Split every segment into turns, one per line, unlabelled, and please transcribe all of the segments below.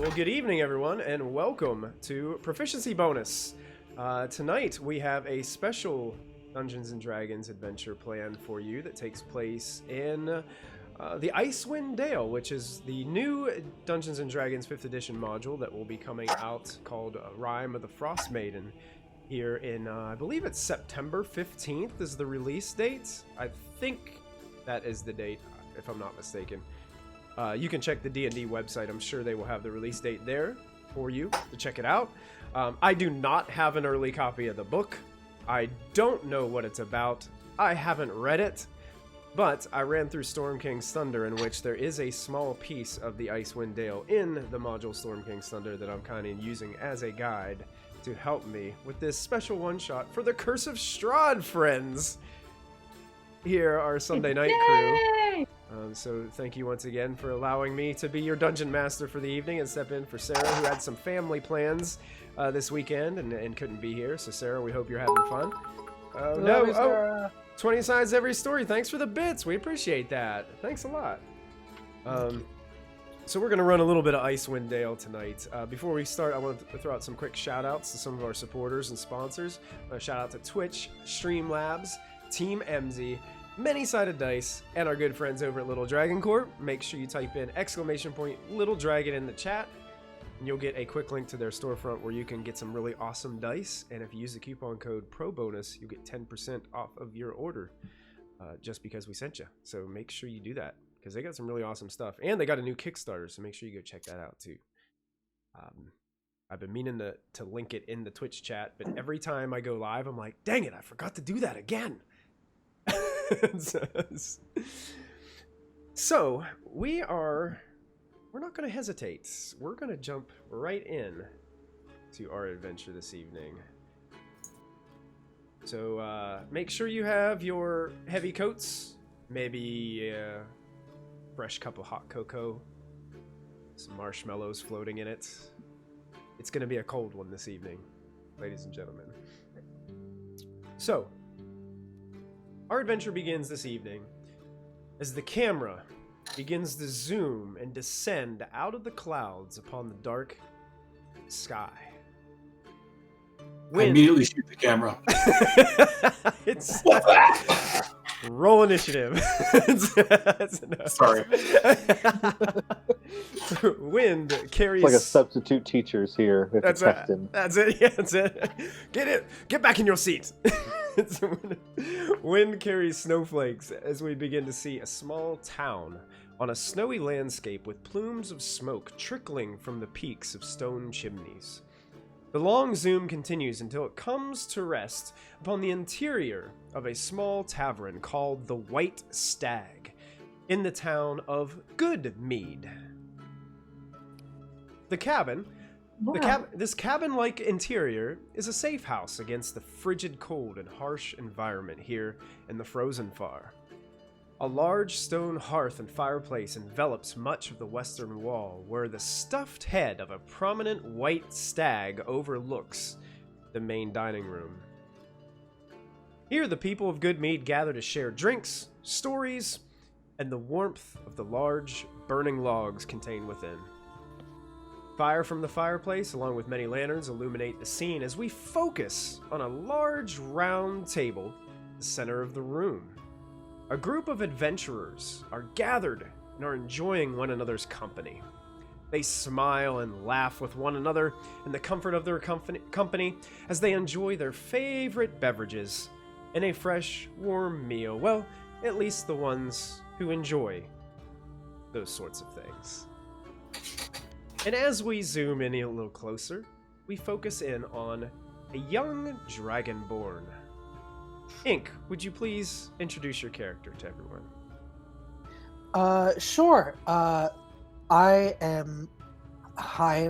Well, good evening, everyone, and welcome to Proficiency Bonus. Tonight, we have a special Dungeons & Dragons adventure planned for you that takes place in the Icewind Dale, which is the new Dungeons & Dragons 5th edition module that will be coming out called Rime of the Frostmaiden here in, I believe it's September 15th is the release date. I think that is the date, if I'm not mistaken. You can check the D&D website. I'm sure they will have the release date there for you to check it out. I do not have an early copy of the book. I don't know what it's about. I haven't read it. But I ran through Storm King's Thunder, in which there is a small piece of the Icewind Dale in the module Storm King's Thunder that I'm kind of using as a guide to help me with this special one-shot for the Curse of Strahd, friends. Here, our Sunday night crew. So thank you once again for allowing me to be your dungeon master for the evening and step in for Sarah, who had some family plans this weekend and couldn't be here. So Sarah, we hope you're having fun. Oh, 20 sides every story. Thanks for the bits. We appreciate that. Thanks a lot. So we're going to run a little bit of Icewind Dale tonight. Before we start, I want to throw out some quick shout outs to some of our supporters and sponsors. Shout out to Twitch, Streamlabs, Team MZ, Many-Sided Dice, and our good friends over at Little Dragon Corp. Make sure you type in !Little Dragon in the chat, and you'll get a quick link to their storefront where you can get some really awesome dice. And if you use the coupon code PROBONUS, you'll get 10% off of your order just because we sent you. So make sure you do that because they got some really awesome stuff. And they got a new Kickstarter, so make sure you go check that out too. I've been meaning to link it in the Twitch chat, but every time I go live, I'm like, dang it, I forgot to do that again. So we're not going to hesitate. We're going to jump right in to our adventure this evening. So make sure you have your heavy coats, maybe a fresh cup of hot cocoa, some marshmallows floating in it. It's going to be a cold one this evening, ladies and gentlemen. So our adventure begins this evening as the camera begins to zoom and descend out of the clouds upon the dark sky.
I immediately shoot the camera.
It's roll initiative.
Sorry.
Wind carries.
It's like a substitute teachers here.
That's it. That's it. Yeah, that's it. Get back in your seat. Wind carries snowflakes as we begin to see a small town on a snowy landscape with plumes of smoke trickling from the peaks of stone chimneys. The long zoom continues until it comes to rest upon the interior of a small tavern called the White Stag in the town of Good Mead. This cabin-like interior is a safe house against the frigid cold and harsh environment here in the frozen far. A large stone hearth and fireplace envelops much of the western wall, where the stuffed head of a prominent white stag overlooks the main dining room. Here, the people of Good Mead gather to share drinks, stories, and the warmth of the large, burning logs contained within. Fire from the fireplace, along with many lanterns, illuminate the scene as we focus on a large round table in the center of the room. A group of adventurers are gathered and are enjoying one another's company. They smile and laugh with one another in the comfort of their company as they enjoy their favorite beverages and a fresh, warm meal. Well, at least the ones who enjoy those sorts of things. And as we zoom in a little closer, we focus in on a young dragonborn. Ink, would you please introduce your character to everyone?
Sure. Hi,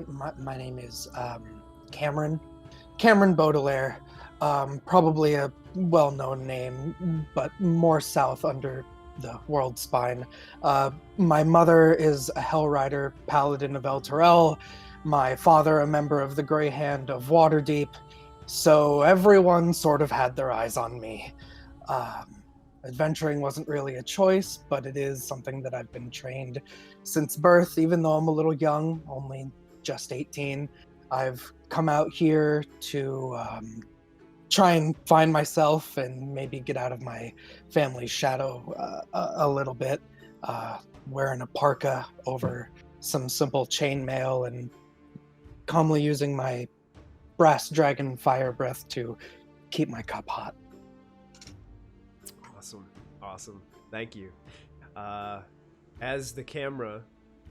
my name is Cameron Baudelaire. Probably a well-known name, but more south under the world spine. My mother is a Hellrider, Paladin of El Terrell. My father, a member of the Grey Hand of Waterdeep. So everyone sort of had their eyes on me. Adventuring wasn't really a choice, but it is something that I've been trained since birth, even though I'm a little young, only just 18. I've come out here to try and find myself and maybe get out of my family's shadow a little bit. Wearing a parka over some simple chainmail and calmly using my brass dragon fire breath to keep my cup hot.
Awesome. Thank you. As the camera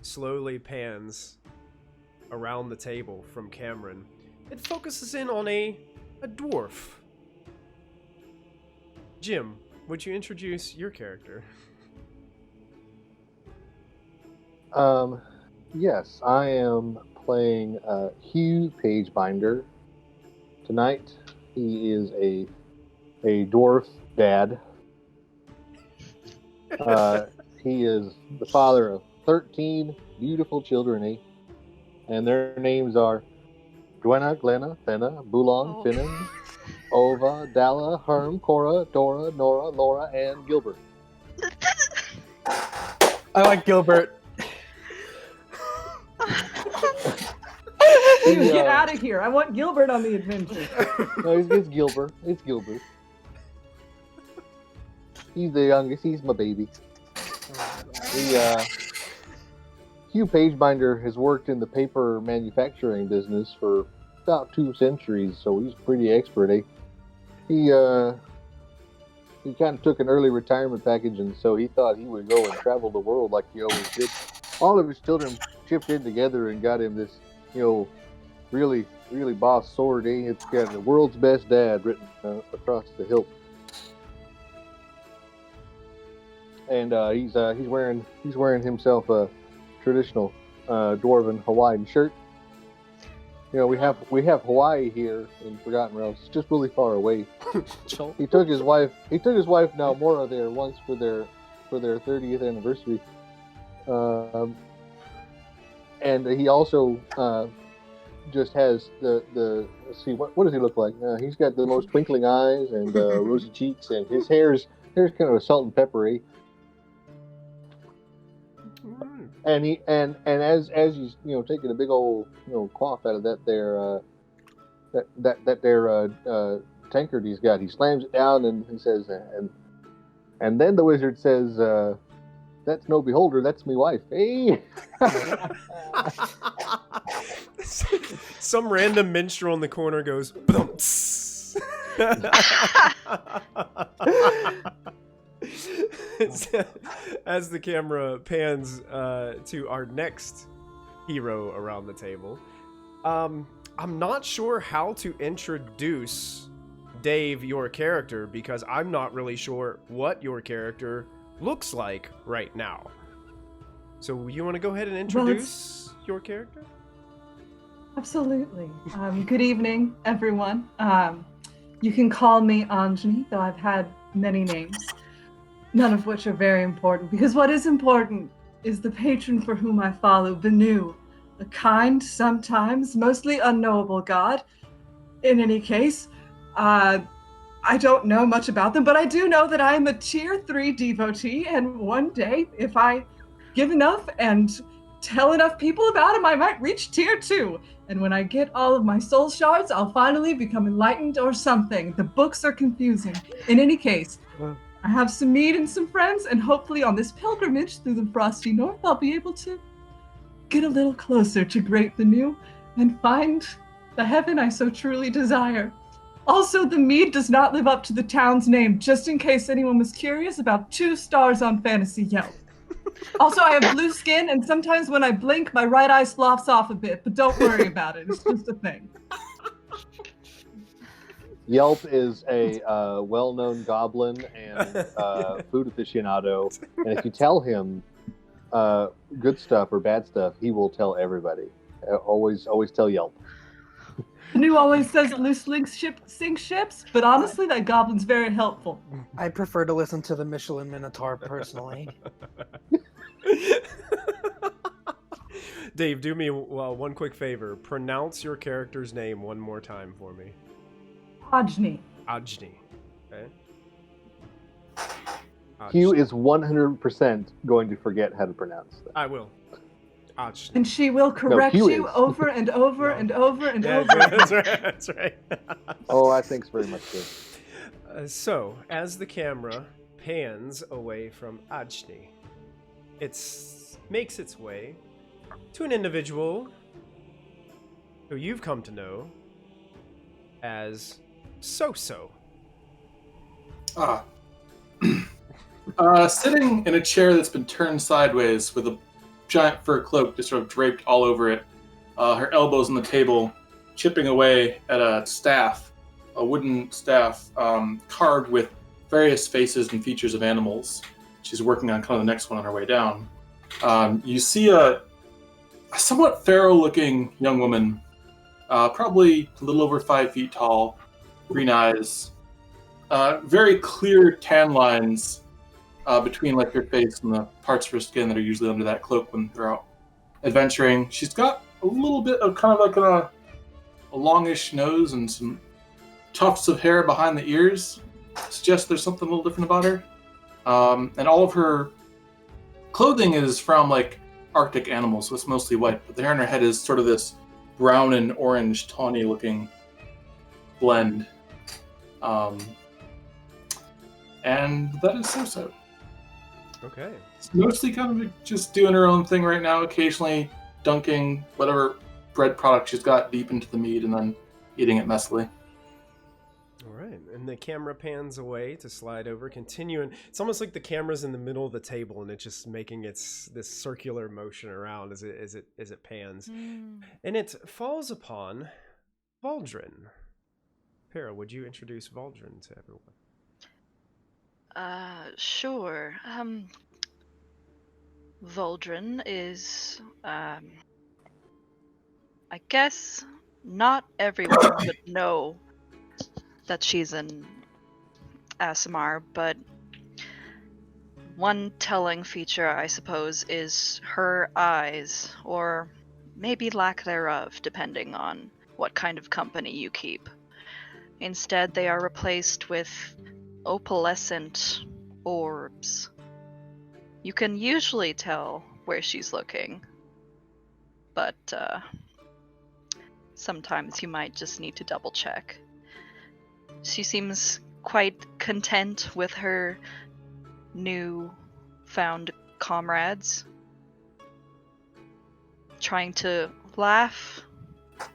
slowly pans around the table from Cameron, it focuses in on a dwarf. Jim, would you introduce your character?
Yes, I am playing Hugh Pagebinder tonight. He is a dwarf dad. He is the father of 13 beautiful children, and their names are Gwenna, Glenna, Fenna, Bulon, Finnan, Ova, Dalla, Herm, Cora, Dora, Nora, Laura, and Gilbert.
I like Gilbert.
You get out of here. I want Gilbert on the adventure.
No, it's Gilbert. It's Gilbert. He's the youngest. He's my baby. Hugh Pagebinder has worked in the paper manufacturing business for about 2 centuries, so he's pretty expert. He kind of took an early retirement package, and so he thought he would go and travel the world like he always did. All of his children chipped in together and got him this, really, really boss sword. It's got the world's best dad written across the hilt. And he's wearing himself a traditional dwarven Hawaiian shirt. We have Hawaii here in Forgotten Realms. It's just really far away. He took his wife now Mora there once for their 30th anniversary. And he also just has the let's see, what does he look like? He's got the most twinkling eyes and rosy cheeks, and his hair's kind of a salt and peppery. And as he's taking a big old quaff out of that tankard he's got, he slams it down and he says, and then the wizard says, "That's no beholder, that's me wife." Hey.
Some random minstrel in the corner goes, "Bumps." As the camera pans to our next hero around the table, I'm not sure how to introduce Dave, your character, because I'm not really sure what your character looks like right now. So you want to go ahead and introduce your character?
Absolutely. Good evening, everyone. You can call me Anjani, though I've had many names, none of which are very important, because what is important is the patron for whom I follow, Benu, a kind, sometimes mostly unknowable god. In any case, I don't know much about them, but I do know that I am a tier 3 devotee, and one day, if I give enough and tell enough people about him, I might reach tier 2. And when I get all of my soul shards, I'll finally become enlightened or something. The books are confusing. In any case, I have some mead and some friends, and hopefully on this pilgrimage through the frosty north, I'll be able to get a little closer to Great Benu and find the heaven I so truly desire. Also, the mead does not live up to the town's name, just in case anyone was curious, about 2 stars on Fantasy Yelp. Also, I have blue skin, and sometimes when I blink, my right eye sloughs off a bit, but don't worry about it. It's just a thing.
Yelp is a well-known goblin and food aficionado, and if you tell him good stuff or bad stuff, he will tell everybody. Always tell Yelp.
Benu always says loose links sink ships, but honestly, that goblin's very helpful.
I prefer to listen to the Michelin Minotaur personally.
Dave, do me one quick favor. Pronounce your character's name one more time for me.
Ajni.
Ajni. Okay.
Hugh is 100% going to forget how to pronounce that.
I will. Ajni.
And she will correct
Hugh
you
is.
over and over
No.
and over and
Yeah,
over.
that's right. That's right.
Oh, I think's very much good.
So, as the camera pans away from Ajni, it makes its way to an individual who you've come to know as So-So.
Sitting in a chair that's been turned sideways with a giant fur cloak just sort of draped all over it, her elbows on the table, chipping away at a staff, a wooden staff carved with various faces and features of animals. She's working on kind of the next one on her way down. You see a somewhat feral-looking young woman, probably a little over 5 feet tall, green eyes, very clear tan lines between like her face and the parts of her skin that are usually under that cloak when they're out adventuring. She's got a little bit of kind of like a longish nose and some tufts of hair behind the ears. Suggests there's something a little different about her. And all of her clothing is from like Arctic animals, so it's mostly white, but the hair on her head is sort of this brown and orange tawny looking blend. And that is So-So.
Okay.
It's mostly kind of just doing her own thing right now, occasionally dunking whatever bread product she's got deep into the mead and then eating it messily.
All right, and the camera pans away to slide over, continuing. It's almost like the camera's in the middle of the table, and it's just making this circular motion around as it pans, and it falls upon Valdrin. Para, would you introduce Valdrin to everyone?
Sure. Valdrin is, I guess not everyone would know that she's an ASMR, but one telling feature, I suppose, is her eyes, or maybe lack thereof, depending on what kind of company you keep. Instead, they are replaced with opalescent orbs. You can usually tell where she's looking, but sometimes you might just need to double check. She seems quite content with her new found comrades, trying to laugh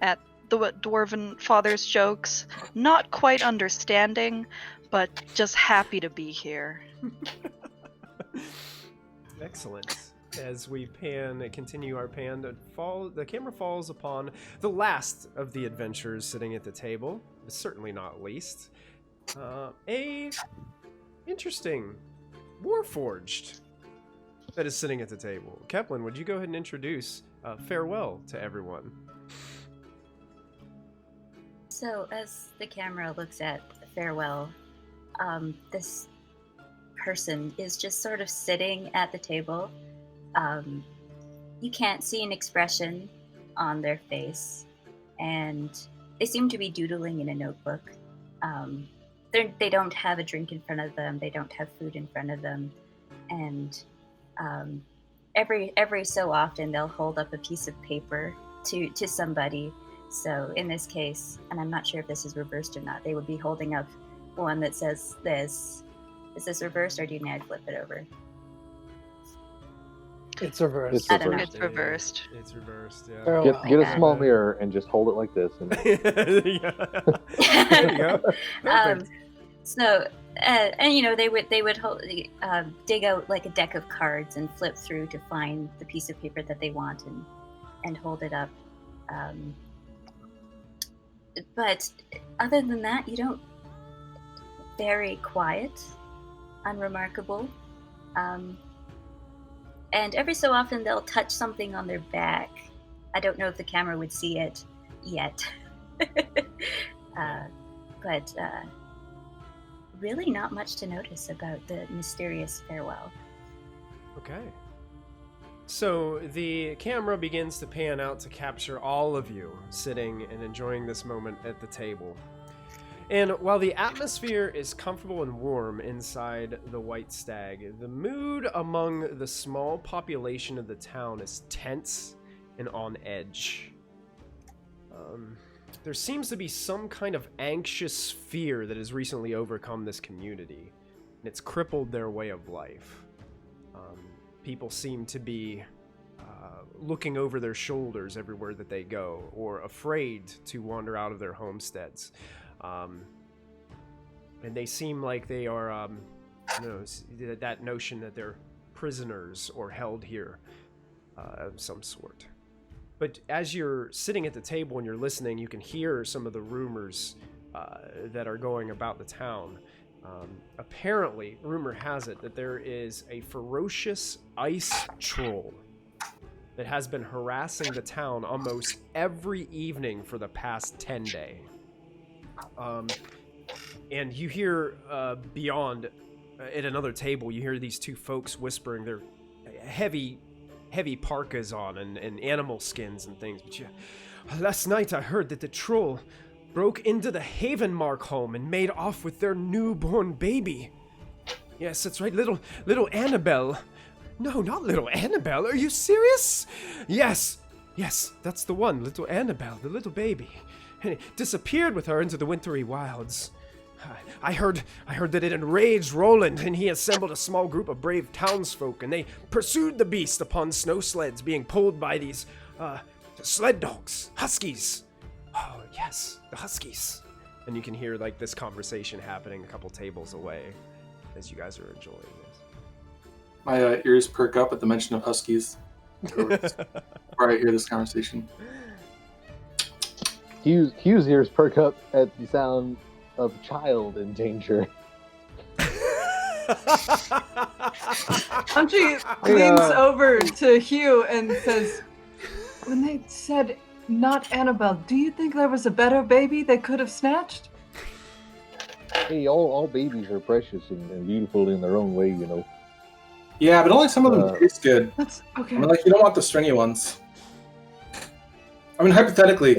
at the dwarven father's jokes, not quite understanding, but just happy to be here.
Excellent. As we continue our pan, the camera falls upon the last of the adventurers sitting at the table, certainly not least. A interesting Warforged that is sitting at the table. Keplin, would you go ahead and introduce Farewell to everyone?
So, as the camera looks at Farewell, this person is just sort of sitting at the table. You can't see an expression on their face, and they seem to be doodling in a notebook. They don't have a drink in front of them. They don't have food in front of them, and every so often they'll hold up a piece of paper to somebody. So in this case, and I'm not sure if this is reversed or not, they would be holding up one that says this. Is this reversed, or do you need to flip it over?
It's reversed.
It's
I don't know.
It's reversed.
It's reversed, yeah.
Very well.
Get a small mirror and just hold it like this. And
There you go. Perfect.
So, and you know, they would hold, dig out like a deck of cards and flip through to find the piece of paper that they want and hold it up. But other than that, you don't. Very quiet, unremarkable, and every so often they'll touch something on their back. I don't know if the camera would see it yet, but really not much to notice about the mysterious Farewell.
Okay. So the camera begins to pan out to capture all of you sitting and enjoying this moment at the table. And while the atmosphere is comfortable and warm inside the White Stag, the mood among the small population of the town is tense and on edge. There seems to be some kind of anxious fear that has recently overcome this community, and it's crippled their way of life. People seem to be looking over their shoulders everywhere that they go, or afraid to wander out of their homesteads. And they seem like they are, that notion that they're prisoners or held here of some sort. But as you're sitting at the table and you're listening, you can hear some of the rumors that are going about the town. Apparently, rumor has it that there is a ferocious ice troll that has been harassing the town almost every evening for the past 10 days. And you hear beyond, at another table, you hear these two folks whispering their heavy parkas on and animal skins and things. But last night I heard that the troll broke into the Havenmark home and made off with their newborn baby. Yes, that's right, little Annabelle. No, not little Annabelle. Are you serious? Yes, that's the one, little Annabelle, the little baby. And it disappeared with her into the wintry wilds. I heard that it enraged Roland, and he assembled a small group of brave townsfolk, and they pursued the beast upon snow sleds being pulled by these sled dogs, huskies. Oh, yes, the huskies. And you can hear like this conversation happening a couple tables away as you guys are enjoying this.
My ears perk up at the mention of huskies. Where I hear this conversation.
Hugh's ears perk up at the sound of child in danger.
Anji leans over to Hugh and says, when they said not Annabelle, do you think there was a better baby they could have snatched?
Hey, all babies are precious and beautiful in their own way, you know.
Yeah, but only some of them taste good.
That's okay.
I mean, like, you don't want the stringy ones. I mean, hypothetically,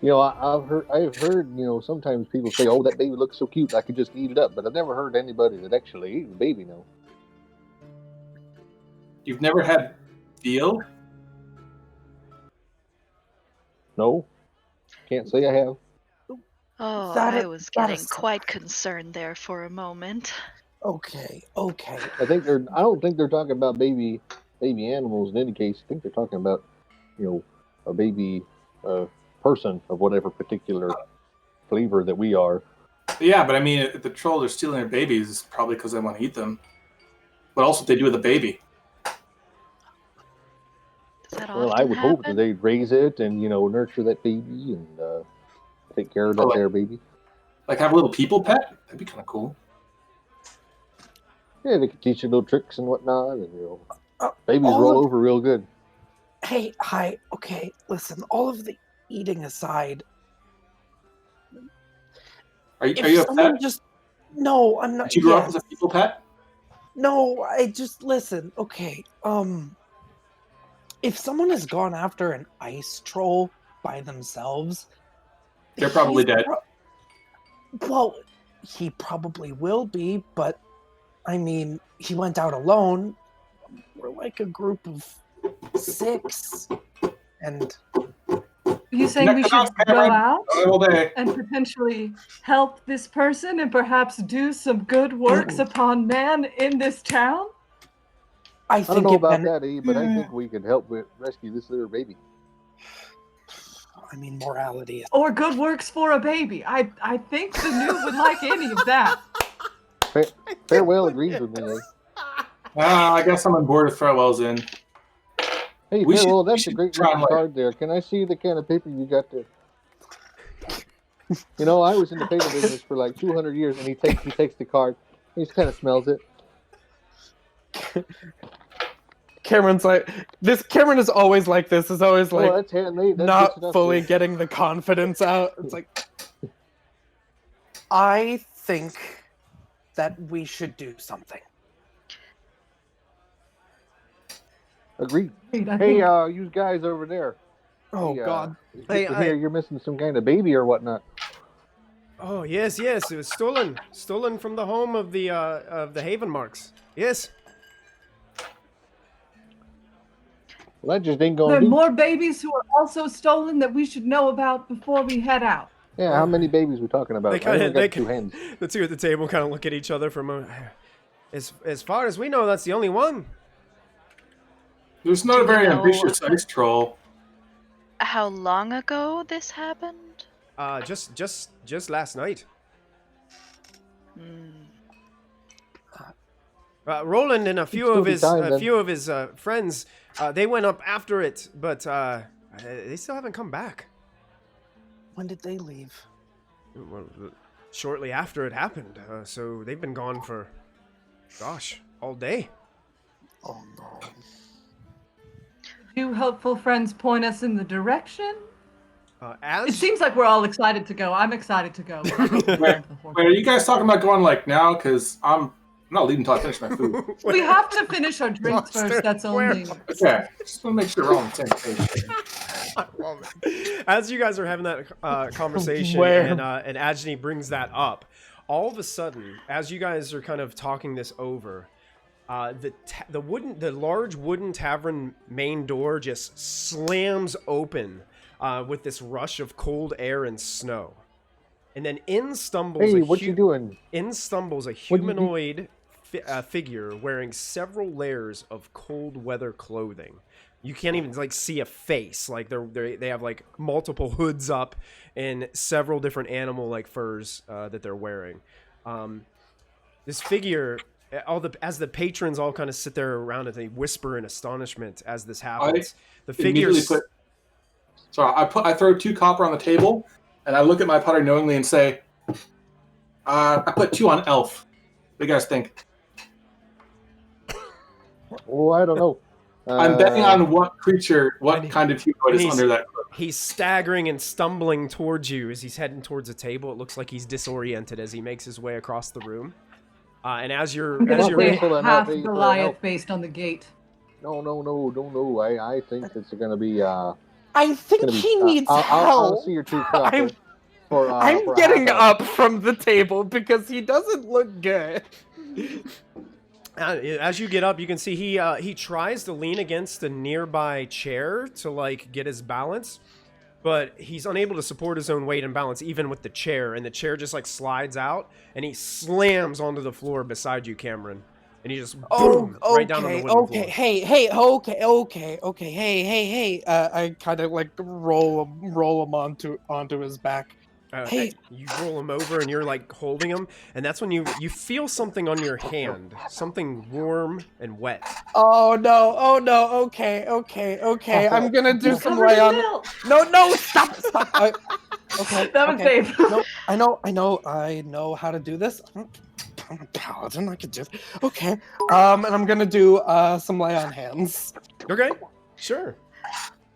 yeah, I've heard, sometimes people say, "Oh, that baby looks so cute, I could just eat it up." But I've never heard anybody that actually ate a baby. No.
You've never had veal?
No, can't say I have.
Oh, I was getting quite concerned there for a moment.
Okay.
I don't think they're talking about baby animals in any case. I think they're talking about, a baby person of whatever particular flavor that we are.
Yeah, but I mean, if the trolls are stealing their babies, it's probably because they want to eat them. But also, if they do with a baby.
Well, I would hope that they'd raise it and, nurture that baby and take care of their baby.
Like have a little people pet? That'd be kind of cool.
Yeah, they could teach you little tricks and whatnot, and babies roll over real good.
Hey, hi. Okay, listen. All of the eating aside,
are you a pet?
No, I'm not.
Did you grow up as a people pet?
No, I just listen. Okay, if someone has gone after an ice troll by themselves,
they're probably dead.
Well, he probably will be, but I mean, he went out alone. We're like a group of 6, and
are you saying we should go out and potentially help this person and perhaps do some good works upon man in this town?
I don't know about that, but I think we could help rescue this little baby.
I mean, morality.
Or good works for a baby. I think the new would like any of that.
Farewell agrees with me.
I guess I'm on board with Farewell's in.
Hey, Farewell, that's a great looking card there. Can I see the kind of paper you got there? I was in the paper business for like 200 years, and he takes the card. He just kind of smells it.
Cameron's like this. Cameron is always like this. Is always like
that's handmade. That's
not fully getting the confidence out. It's like I think that we should do something.
Agreed. Hey, you guys over there.
Oh God!
Hey, you're missing some kind of baby or whatnot.
Oh yes, it was stolen from the home of the Haven Marks. Yes.
Well, that just ain't
There
gonna
are
do.
more babies who are also stolen that we should know about before we head out.
Yeah, how many babies we talking about?
They
I only got
kinda-
2 hens.
The two at the table kind of look at each other for a moment. As far as we know, that's the only one.
There's not
Do
a very
we know-
ambitious ice troll.
How long ago this happened?
Just last night.
Hmm.
Roland and a few
still
of
be
his
time, then.
friends, they went up after it, but they still haven't come back.
When did they leave?
Well, shortly after it happened, so they've been gone for, gosh, all day.
Oh no!
Do helpful friends point us in the direction?
As
It seems like we're all excited to go. I'm excited to go.
Wait, are you guys talking about going like now? Because I'm not leaving until I finish my food.
We have to finish our drinks
Monster,
first. That's
where?
only.
Okay, just want to make sure we're all on the same page.
As you guys are having that conversation,
Where?
and Ajani brings that up, all of a sudden, as you guys are kind of talking this over, the large wooden tavern main door just slams open with this rush of cold air and snow, and then in stumbles
Hey, what you doing?
in stumbles a
What'd you do?
humanoid figure wearing several layers of cold weather clothing. You can't even like see a face. Like they have like multiple hoods up and several different animal like furs that they're wearing. This figure, as the patrons all kind of sit there around it, they whisper in astonishment as this happens. The figure.
I throw 2 copper on the table, and I look at my putter knowingly and say, I put 2 on elf. What do you guys think?
Oh, I don't know.
I'm betting on what creature, what
and
kind of humanoid is
he's-
under that cloak.
He's staggering and stumbling towards you as he's heading towards the table. It looks like he's disoriented as he makes his way across the room. And as you're,
I'm gonna
as you're
say
Hold on,
half
help me,
Goliath
help.
based on the gate.
No. I think it's gonna be.
I
It's
think
gonna be,
he needs
I'll
help.
see your 2
I'm-
copper. For,
I'm
for a
getting
half
up from the table because he doesn't look good.
as you get up, you can see he tries to lean against a nearby chair to like get his balance, but he's unable to support his own weight and balance even with the chair, and the chair just like slides out and he slams onto the floor beside you, Cameron, and he just boom right down on the wooden floor.
Hey, okay, hey. I kind of like roll him onto his back. Hey.
You roll him over and you're like holding him, and that's when you feel something on your hand, something warm and wet.
Oh no, okay. I'm gonna do some
Covered in
lay on.
milk.
No, stop. Okay.
That was
okay.
safe.
No, I know how to do this. I'm a paladin, I can do it. Okay. And I'm gonna do some lay on hands.
Okay, sure.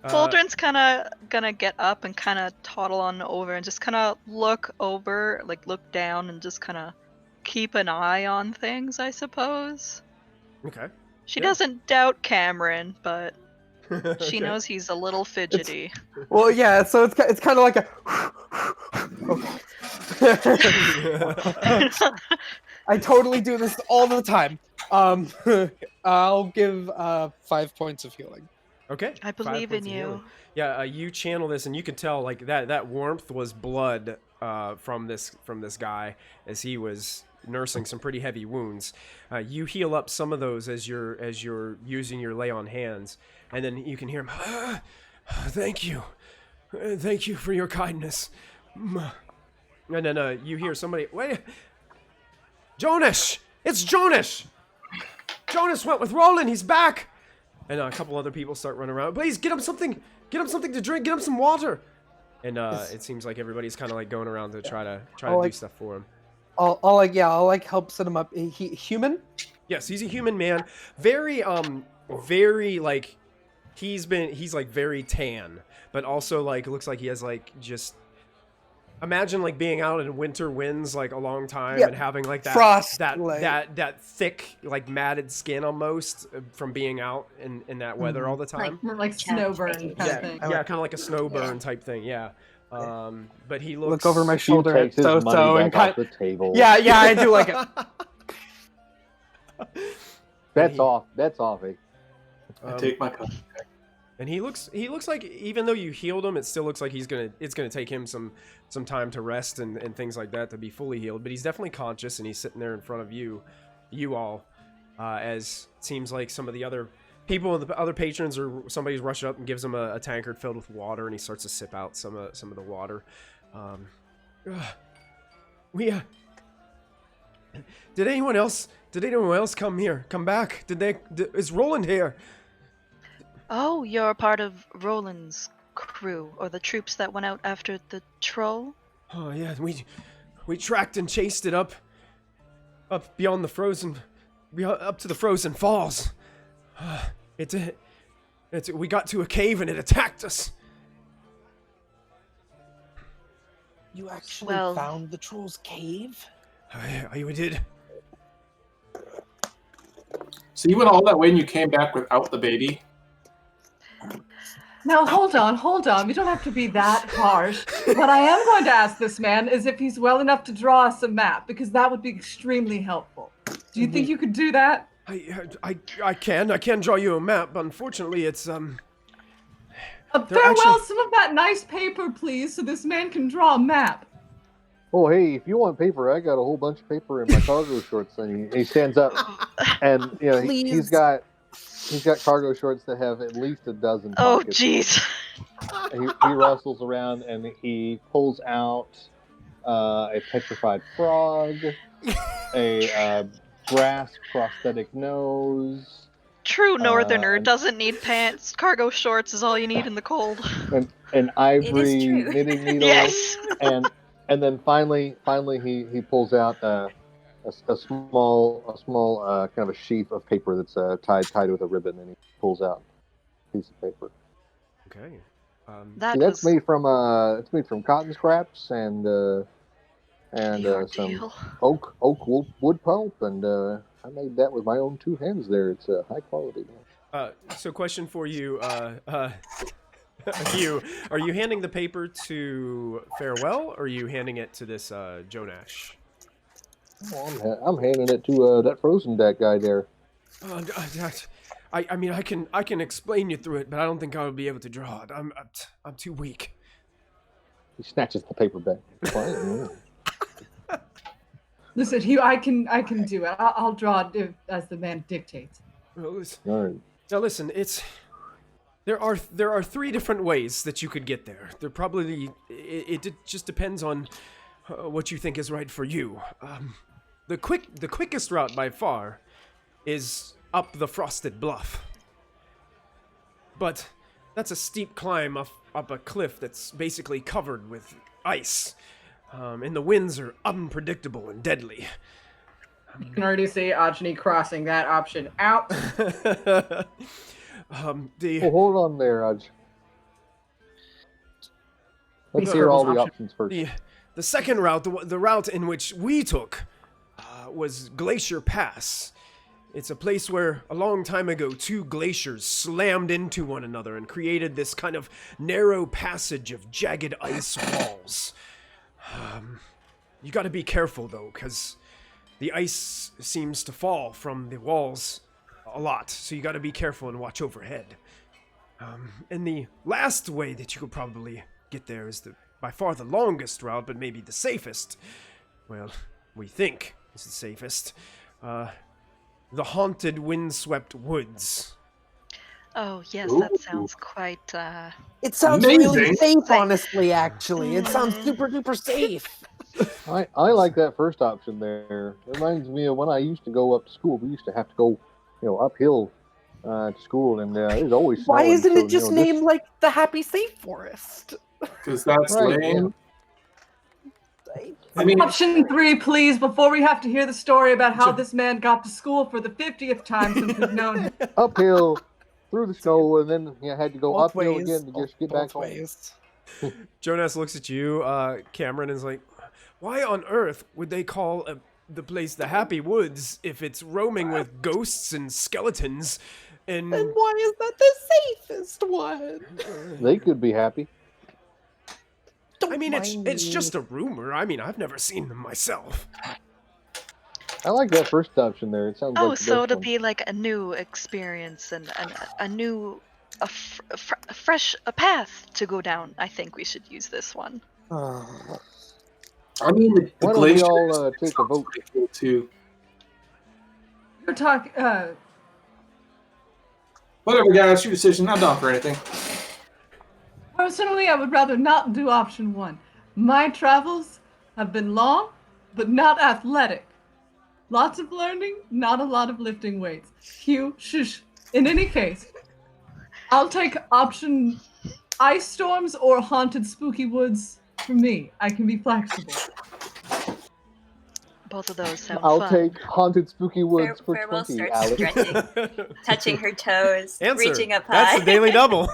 Foldrin's kind of gonna get up and kind of toddle on over and just kind of look over, like look down and just kind of keep an eye on things, I suppose.
Okay.
She
Yeah.
doesn't doubt Cameron, but she
Okay.
knows he's a little fidgety.
Well, yeah. So it's kind of like a. Okay. I totally do this all the time. I'll give 5 points of healing.
Okay.
I
5
believe in
points of
you.
healing. Yeah, you channel this, and you can tell like that warmth was blood from this guy as he was nursing some pretty heavy wounds. You heal up some of those as you're using your lay on hands, and then you can hear him. Thank you for your kindness. And then you hear somebody. Wait, Jonas! It's Jonas! Jonas went with Roland. He's back. And a couple other people start running around. Please get him something. Get him something to drink. Get him some water. And it seems like everybody's kind of like going around to try to do stuff for him.
I'll help set him up. He human?
Yes, he's a human man. Very like he's like very tan, but also like looks like he has like just imagine like being out in winter winds like a long time
Yep.
and having like that
Frost,
that
like-
that thick like matted skin almost from being out in that weather all the time.
Like snow burn kind
yeah,
of thing.
yeah, kind of like a snow burn type thing. Yeah. But he looks.
Look over my
He
shoulder at
takes his money
So and
back
kind.
off the table.
Yeah, I do like it.
That's off. That's off. Eh?
I take my cup.
And he looks like even though you healed him, it still looks like it's gonna take him some time to rest and things like that to be fully healed. But he's definitely conscious, and he's sitting there in front of you all, as it seems like some of the other people, the other patrons, or somebody's rushed up and gives him a tankard filled with water, and he starts to sip out some of the water. Did anyone else come back? Is Roland here?
Oh, you're part of Roland's crew, or the troops that went out after the troll?
Oh yeah, we tracked and chased it up beyond the frozen, up to the frozen falls. We got to a cave and it attacked us.
You actually
Well-
found the troll's cave?
We did.
So you went all that way and you came back without the baby?
Now, hold on. We don't have to be that harsh. What I am going to ask this man is if he's well enough to draw us a map, because that would be extremely helpful. Do you think you could do that?
I can draw you a map, but unfortunately it's
Farewell,
actually-
some of that nice paper, please, so this man can draw a map.
Oh, hey, if you want paper, I got a whole bunch of paper in my cargo shorts. And he stands up, and he's got cargo shorts that have at least a dozen
Oh,
pockets.
jeez.
He rustles around and he pulls out a petrified frog, a brass prosthetic nose,
True northerner
and-
doesn't need pants. Cargo shorts is all you need in the cold.
an ivory
true.
knitting needle,
Yes.
and then finally he pulls out a small kind of a sheaf of paper that's tied with a ribbon, and he pulls out a piece of paper.
okay.
That
See, that's
was
made from cotton scraps and
the
some
ordeal.
oak wood pulp, and I made that with my own two hands. There, it's high quality.
So question for you, Hugh, are you handing the paper to Farewell, or are you handing it to this Jonash?
Oh, I'm handing it to that frozen deck guy there.
I mean, I can explain you through it, but I don't think I'll be able to draw it. I'm too weak.
He snatches the paper back. Fine.
Listen, Hugh, I can do it. I'll draw it as the man dictates.
Well, listen,
All right.
now listen, there are three different ways that you could get there. There probably it just depends on what you think is right for you. The quickest route by far is up the frosted bluff. But that's a steep climb up a cliff that's basically covered with ice. And the winds are unpredictable and deadly.
You can already see Ajani crossing that option out.
Well, hold on there, Aj. Let's
These
hear
are
all
those
the
options.
options first.
The second route, the route in which we took, was Glacier Pass. It's a place where, a long time ago, two glaciers slammed into one another and created this kind of narrow passage of jagged ice walls. You gotta be careful, though, because the ice seems to fall from the walls a lot, so you gotta be careful and watch overhead. And the last way that you could probably get there is by far the longest route, but maybe the safest. Well, we think is the safest. The haunted, windswept woods.
Oh, yes,
Ooh.
that sounds quite,
It sounds really
Amazing.
safe, honestly, actually. It sounds super duper safe.
I like that first option there. It reminds me of when I used to go up to school. We used to have to go, uphill to school, and it was always
Why
snowing,
isn't
so,
it just
this-
named like the Happy Safe Forest?
Because that's
Right,
lame. I mean,
Option 3, please, before we have to hear the story about how
Sure.
this man got to school for the 50th time since we've known him.
uphill through the snow, and then had to go
Both
uphill
ways.
again to just get back
Both
home.
ways.
Jonas looks at you, Cameron, and is like, why on earth would they call the place the Happy Woods if it's roaming with ghosts and skeletons? And
Then why is that the safest one?
They could be happy.
Don't
I mean, it's
mind
it's
me.
just a rumor. I mean, I've never seen them myself.
I like that first option there. It sounds
Oh,
like the
so
best
it'll
one.
be like a new experience and a fresh path to go down. I think we should use this one.
I mean, the
Why don't we
glacier
all take a vote?
too.
You're talking.
Whatever, guys, your decision. I'm down for anything.
Personally, I would rather not do option 1. My travels have been long, but not athletic. Lots of learning, not a lot of lifting weights. Hugh, shush. In any case, I'll take option ice storms or haunted spooky woods for me. I can be flexible.
Both of those sound
I'll
fun.
take haunted spooky woods for
Farewell
20,
starts
Alex.
stretching, touching her toes,
Answer.
reaching up high.
That's the daily double.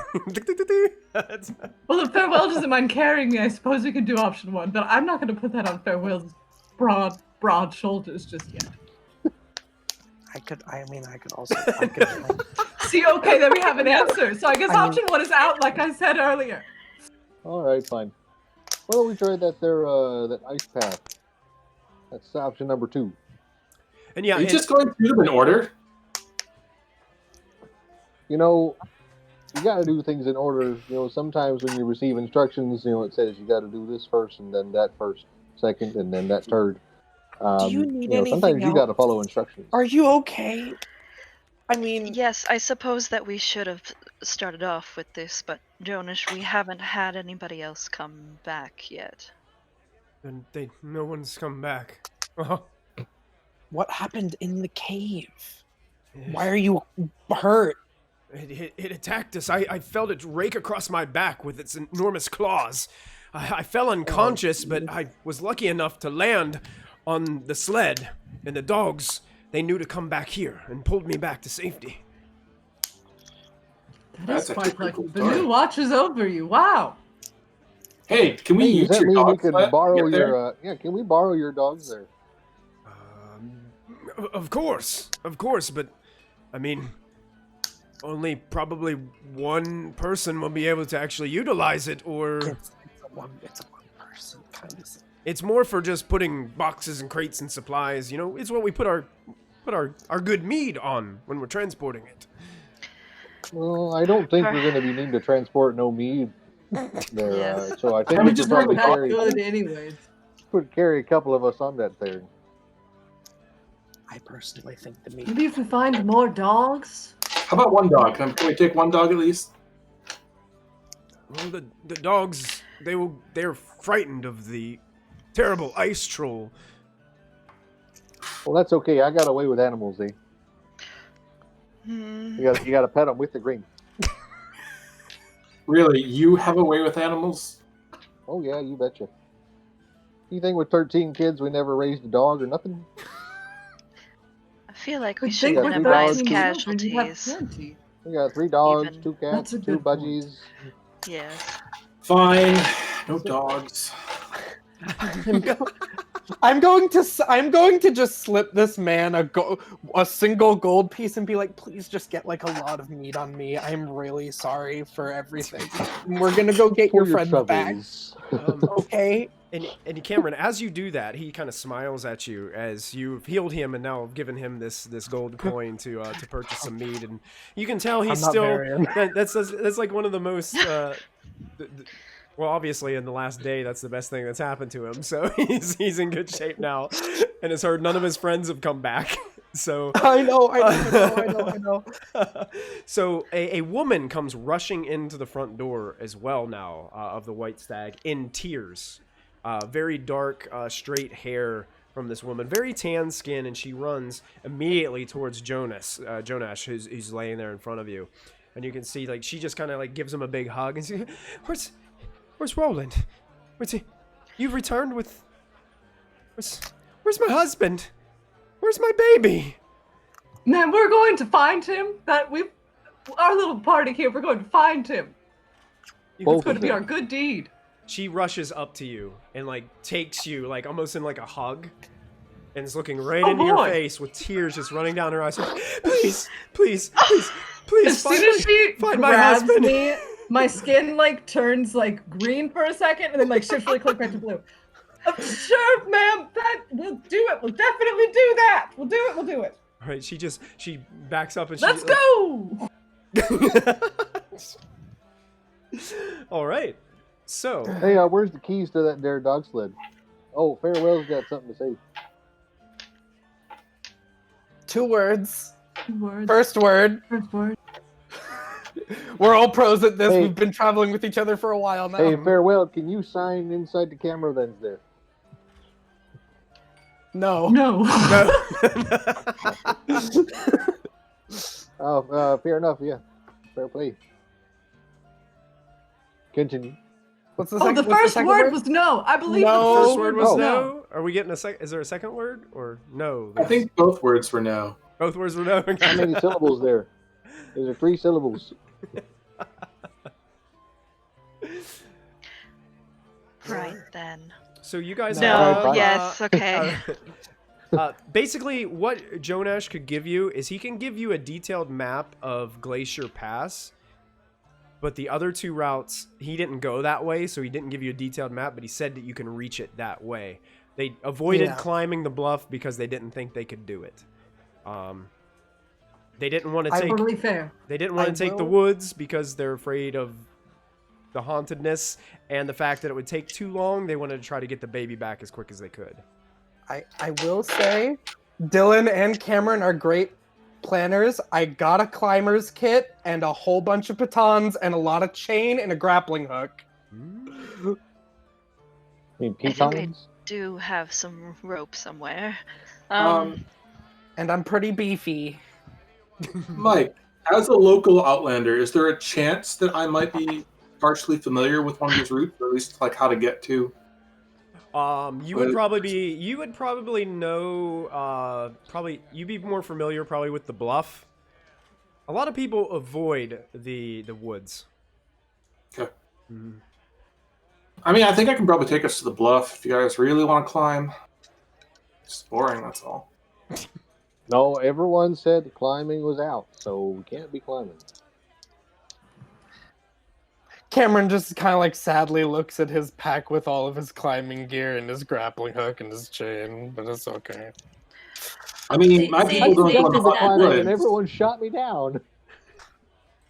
That's-
Well, if Farewell doesn't mind carrying me, I suppose we could do option 1, but I'm not going to put that on Farewell's broad shoulders just yet.
I could also. I could,
See, okay, then we have an answer. So I guess
I mean-
option 1 is out, like I said earlier.
All right, fine. Why don't we try that ice path? That's option number 2.
and yeah,
Are you
and-
just going through them in order?
You know, you got to do things in order. You know, sometimes when you receive instructions, you know, it says you got to do this first, and then that first, second, and then that third.
Do you need
know, sometimes
anything
you got to
else?
follow instructions.
Are you okay? I mean,
Yes, I suppose that we should have started off with this, but Jonas, we haven't had anybody else come back yet.
and no one's come back. Oh,
what happened in the cave? Why are you hurt?
It attacked us. I felt it rake across my back with its enormous claws. I fell unconscious, but I was lucky enough to land on the sled, and the dogs, they knew to come back here and pulled me back to safety.
That is
That's
quite
actually
like
pretty
the
cool story.
new watch is over you. Wow.
Hey, can we
Hey,
use
does that
your
mean we
dog
could
sled to
borrow
get there?
your? Can we borrow your dogs there?
Of course, but I mean, only probably one person will be able to actually utilize it, or
It's a one person kind of thing.
it's more for just putting boxes and crates and supplies. You know, it's what we put our good mead on when we're transporting it.
Well, I don't think we're going to be needing to transport no mead there.
Yes.
So I think
I
we
mean,
should
just
probably
not that
carry
good anyways.
carry a couple of us on that thing.
I personally think the meat.
Maybe if we find more dogs.
How about one dog? Can we take one dog at least?
Well, the dogs, they're frightened of the terrible ice troll.
Well, that's okay. I got away with animals, eh?
Hmm.
You got to pet them with the green.
Really, you have a way with animals?
Oh yeah, you betcha. You think with 13 kids we never raised a dog or nothing?
I feel like
I
we should
think with
minimize
13 children, you have
casualties.
plenty.
We got 3 dogs,
Even.
2
That's
cats,
a
2
good point.
budgies.
Yes.
Fine, no dogs.
I'm going to just slip this man a single gold piece and be like, please just get like a lot of meat on me. I'm really sorry for everything. We're gonna go get your
For
friend back.
troubles.
Okay.
And Cameron, as you do that, he kind of smiles at you as you've healed him and now have given him this gold coin to purchase some meat, and you can tell he's
I'm not
still
Marion.
that's like one of the most well, obviously in the last day that's the best thing that's happened to him, so he's in good shape now, and has heard none of his friends have come back. So
I know.
So a woman comes rushing into the front door as well now of the White Stag in tears. Very dark, straight hair from this woman, very tan skin, and she runs immediately towards Jonas, who's laying there in front of you, and you can see like she just kind of like gives him a big hug and says, "Where's Roland? Where's he? You've returned with? Where's my husband? Where's my baby?"
Man, we're going to find him. Our little party here, we're going to find him.
Both
It's going to
of
be
them.
our good deed.
She rushes up to you and like takes you like almost in like a hug, and is looking right
Oh,
into your
boy.
face with tears just running down her eyes. Please, please, please, please,
As soon as she
find my
grabs
husband.
me, my skin like turns like green for a second and then like shifts really quick back to blue. Sure, ma'am, that we'll do it. We'll definitely do that. We'll do it. We'll do it.
All right, she backs up and
Let's
she
go.
All right. So,
Hey, where's the keys to that there dog sled? Oh, Farewell's got something to say.
2 words.
Words.
First word.
First word.
We're all pros at this.
Hey.
We've been traveling with each other for a while now.
Hey, Farewell, can you sign inside the camera lens there?
No.
No.
Oh, fair enough, yeah. Fair play. Continue.
What's the
Oh,
second?
the
what's the
first
second
word was no. I believe
No.
the
First word was
Oh.
no. Are we getting a second? Is there a second word or no?
I think both words were no.
both words were no.
How many syllables there? Is there 3 syllables?
Right then.
So you guys
No,
have,
fine.
Yes, okay.
basically, what Jonash could give you is he can give you a detailed map of Glacier Pass, but the other 2 routes, he didn't go that way, so he didn't give you a detailed map, but he said that you can reach it that way. They avoided
Yeah.
climbing the bluff because they didn't think they could do it. They didn't want to take
Totally fair.
they didn't want
I
to take the
will-
woods because they're afraid of the hauntedness and the fact that it would take too long. They wanted to try to get the baby back as quick as they could.
I will say, Dylan and Cameron are great planners. I got a climber's kit and a whole bunch of batons and a lot of chain and a grappling hook.
I mean,
I think I
pitons?
do have some rope somewhere.
And I'm pretty beefy.
Mike, as a local Outlander, is there a chance that I might be partially familiar with one of these routes, or at least like how to get to?
You would probably know, you'd be more familiar probably with the bluff. A lot of people avoid the woods.
Okay.
Mhm.
I mean, I think I can probably take us to the bluff if you guys really want to climb. It's boring, that's all.
No, everyone said climbing was out, so we can't be climbing.
Cameron just kind of like sadly looks at his pack with all of his climbing gear and his grappling hook and his chain, but it's okay.
I mean, my
See,
people don't
see,
go in the
see,
haunted
Climbing and
woods.
everyone shot me down.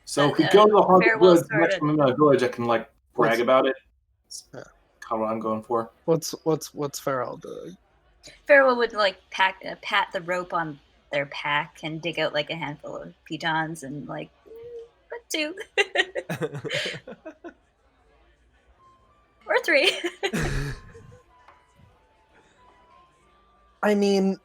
So if we go to the haunted
Farewell
woods
started.
next time I'm in a village, I can like brag
What's-
about it.
Yeah.
Kind of what I'm going for.
What's Farrell doing?
Farewell would like pat the rope on their pack and dig out like a handful of pitons and like put 2 or 3.
I mean,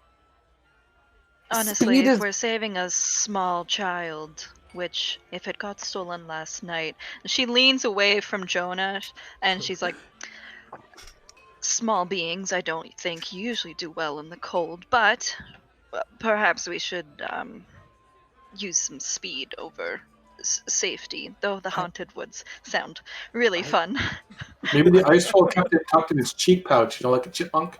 Honestly,
speed
if
is-
we're saving a small child, which if it got stolen last night, she leans away from Jonah and she's like, small beings I don't think usually do well in the cold, but perhaps we should use some speed over safety, though the haunted woods sound really fun.
Maybe the ice troll kept it tucked in his cheek pouch, like a chipmunk.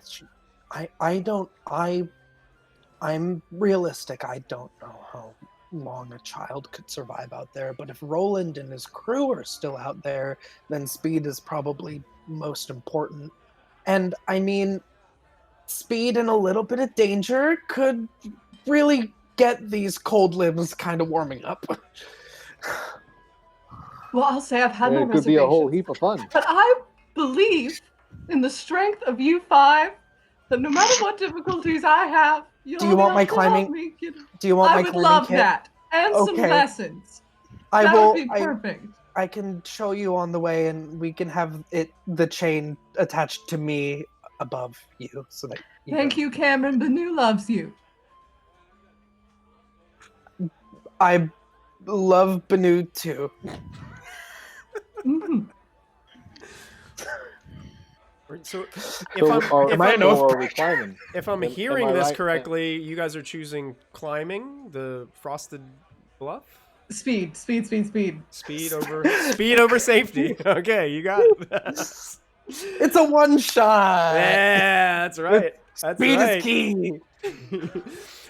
I'm realistic. I don't know how long a child could survive out there, but if Roland and his crew are still out there, then speed is probably most important. And I mean, speed and a little bit of danger could really get these cold limbs kind of warming up.
Well, I'll say I've had
And
my
it could be a whole
reservations.
heap of fun.
But I believe in the strength of you 5 that no matter what difficulties I have, you'll
Do you want
be
my
able to help
climbing-
me, you know.
Do you want
I
my
would
climbing
love
kit?
that. And some
Okay.
lessons.
I
That
will.
would be perfect.
I can show you on the way, and we can have the chain attached to me above you, so that
Thank you, Cameron. Banu loves you.
I love Banu too.
Mhm.
So
am I an oath
or are we
breaker?
climbing?
if I'm
Am
hearing
I
this
right?
correctly, you guys are choosing climbing the frosted bluff.
Speed.
Speed over safety. Okay, you got it.
It's a one shot.
Yeah, that's right. That's
Speed
right.
is key.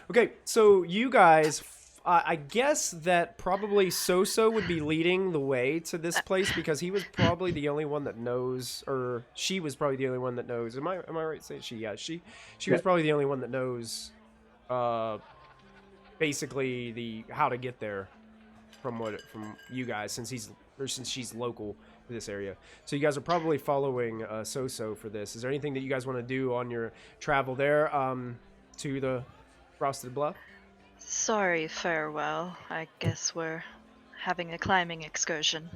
Okay, so you guys, I guess that probably Soso would be leading the way to this place because he was probably the only one that knows, or she was probably the only one that knows. Am I right saying she? Yeah, she was probably the only one that knows, basically how to get there from you guys since she's local to this area. So you guys are probably following Soso for this. Is there anything that you guys want to do on your travel there to the Frosted Bluff?
Sorry, farewell. I guess we're having a climbing excursion.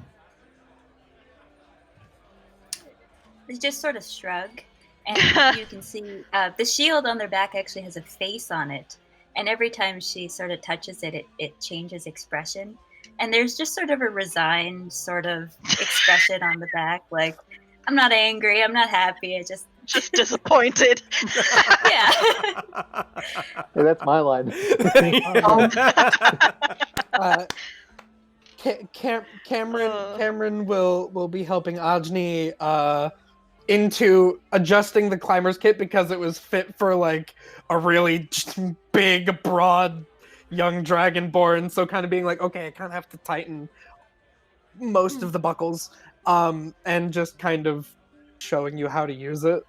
They just sort of shrug, and you can see the shield on their back actually has a face on it. And every time she sort of touches it, it changes expression. And there's just sort of a resigned sort of expression on the back, like, I'm not angry, I'm not happy, I just
disappointed.
Yeah.
Hey, that's my line.
Cameron will be helping Ajni into adjusting the climber's kit because it was fit for like a really big, broad young dragonborn. So kind of being like, okay, I kind of have to tighten most of the buckles, and just kind of showing you how to use it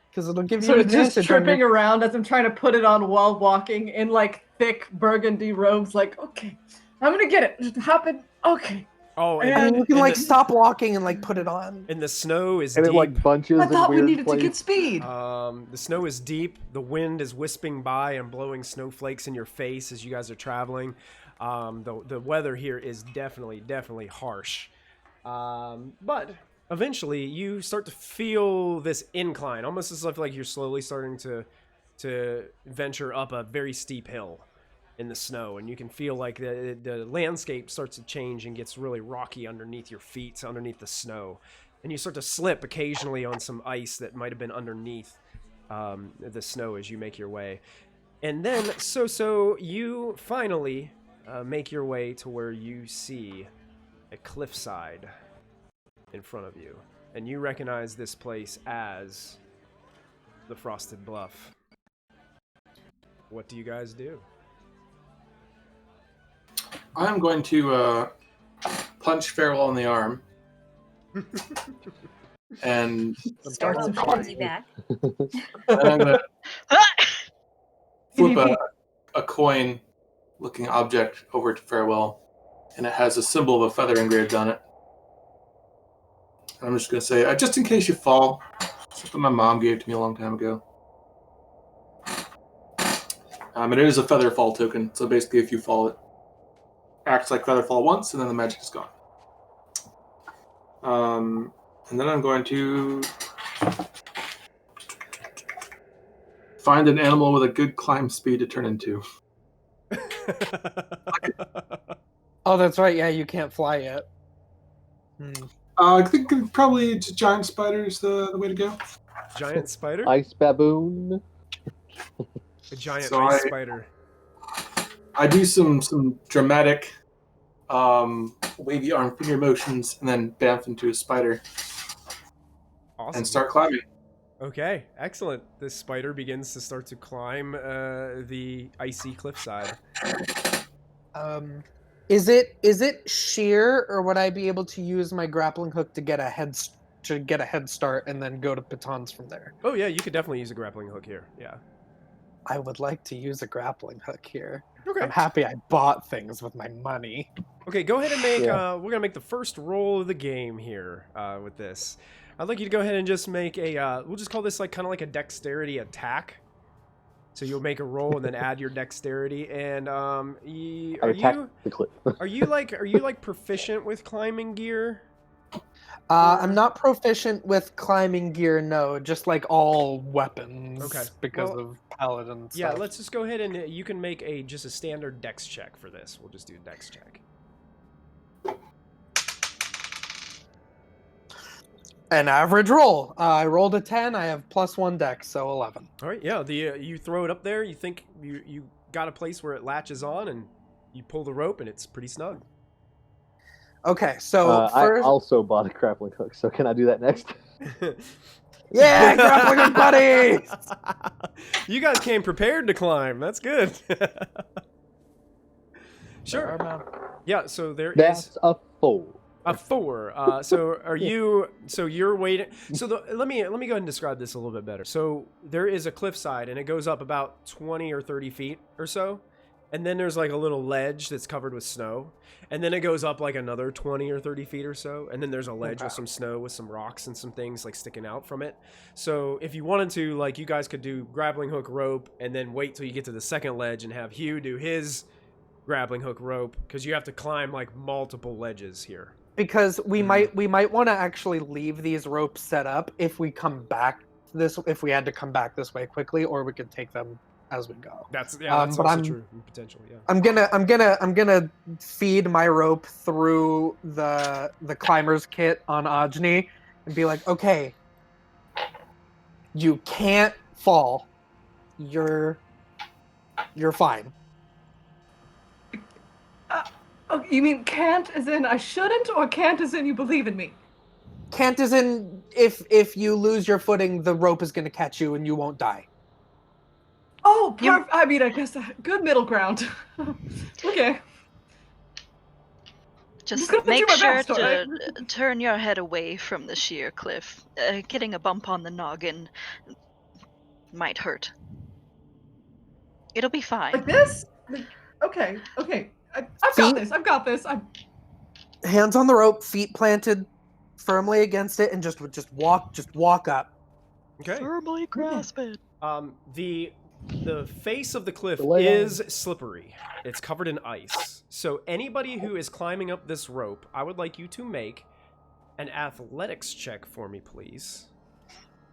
because it'll give you
Sort of
advantage
just
on
tripping
your-
around as I'm trying to put it on while walking in like thick burgundy robes. Like, okay, I'm gonna get it. Just happen. Okay.
Oh,
And
you can like
the,
stop walking and like put it on.
and the snow is
And
deep.
it like bunches
I
in
thought we
weird
needed to get
places.
speed.
The snow is deep. The wind is wisping by and blowing snowflakes in your face as you guys are traveling. The weather here is definitely harsh. But eventually you start to feel this incline, almost as if like you're slowly starting to venture up a very steep hill in the snow, and you can feel like the landscape starts to change and gets really rocky underneath your feet, underneath the snow. And you start to slip occasionally on some ice that might have been underneath the snow as you make your way. And then, so you finally make your way to where you see a cliffside in front of you. And you recognize this place as the Frosted Bluff. What do you guys do?
I'm going to punch Farewell in the arm and
Start some
Holds
shit.
you back.
I'm going to flip a coin-looking object over to Farewell, and it has a symbol of a feather engraved on it. And I'm just going to say, just in case you fall, something my mom gave to me a long time ago. And it is a feather fall token, so basically if you fall, it acts like feather fall once, and then the magic is gone. And then I'm going to find an animal with a good climb speed to turn into.
Oh, that's right. Yeah, you can't fly yet.
I think probably just giant spider is the way to go.
Giant spider?
Ice baboon.
A giant
So
ice spider.
I do some dramatic wavy arm finger motions and then bamf into a spider
Awesome.
and start climbing.
Okay, excellent. This spider begins to start to climb the icy cliffside.
Is it sheer, or would I be able to use my grappling hook to get a head start and then go to pitons from there?
Oh yeah, you could definitely use a grappling hook here. Yeah.
I would like to use a grappling hook here.
Okay.
I'm happy I bought things with my money.
Okay, go ahead and make.
Yeah.
We're gonna make the first roll of the game here with this. I'd like you to go ahead and just make a. We'll just call this like kind of like a dexterity attack. So you'll make a roll and then add your dexterity. And
I attack the cliff.
are you like proficient with climbing gear?
I'm not proficient with climbing gear, no. Just like all weapons.
Okay,
Because
well,
of paladin stuff.
Yeah, let's just go ahead and you can make just a standard dex check for this. We'll just do a dex check.
An average roll. I rolled a 10. I have +1 dex, so 11.
All right, yeah. You throw it up there. You think you got a place where it latches on, and you pull the rope, and it's pretty snug.
Okay, so
I
first,
also bought a grappling hook, so can I do that next?
yeah, grappling hook buddy.
You guys came prepared to climb. That's good. Sure. Yeah. So
That's a 4.
a 4. So are you? So you're waiting. So let me go ahead and describe this a little bit better. So there is a cliffside, and it goes up about 20 or 30 feet or so, and then there's like a little ledge that's covered with snow, and then it goes up like another 20 or 30 feet or so, and then there's a ledge with some snow with some rocks and some things like sticking out from it. So if you wanted to, like, you guys could do grappling hook rope, and then wait till you get to the second ledge and have Hugh do his grappling hook rope, because you have to climb like multiple ledges here.
Because we might want to actually leave these ropes set up if we come back if we had to come back this way quickly, or we could take them as we go.
That's
but
also true. Potential, yeah.
I'm gonna feed my rope through the climber's kit on Ajni and be like, okay, you can't fall. You're fine.
Oh, you mean can't as in I shouldn't, or can't as in you believe in me?
Can't as in if you lose your footing, the rope is gonna catch you and you won't die.
Oh, I mean, I guess good middle ground. Okay.
Just
gonna
make
do my
sure
best,
to
alright?
turn your head away from the sheer cliff. Getting a bump on the noggin might hurt. It'll be fine.
Like this? Like, okay. I've got this.
Hands on the rope, feet planted firmly against it, and just walk up.
Okay.
Firmly grasp it.
The face of the cliff
The layout.
is slippery. It's covered in ice. So anybody who is climbing up this rope, I would like you to make an athletics check for me, please.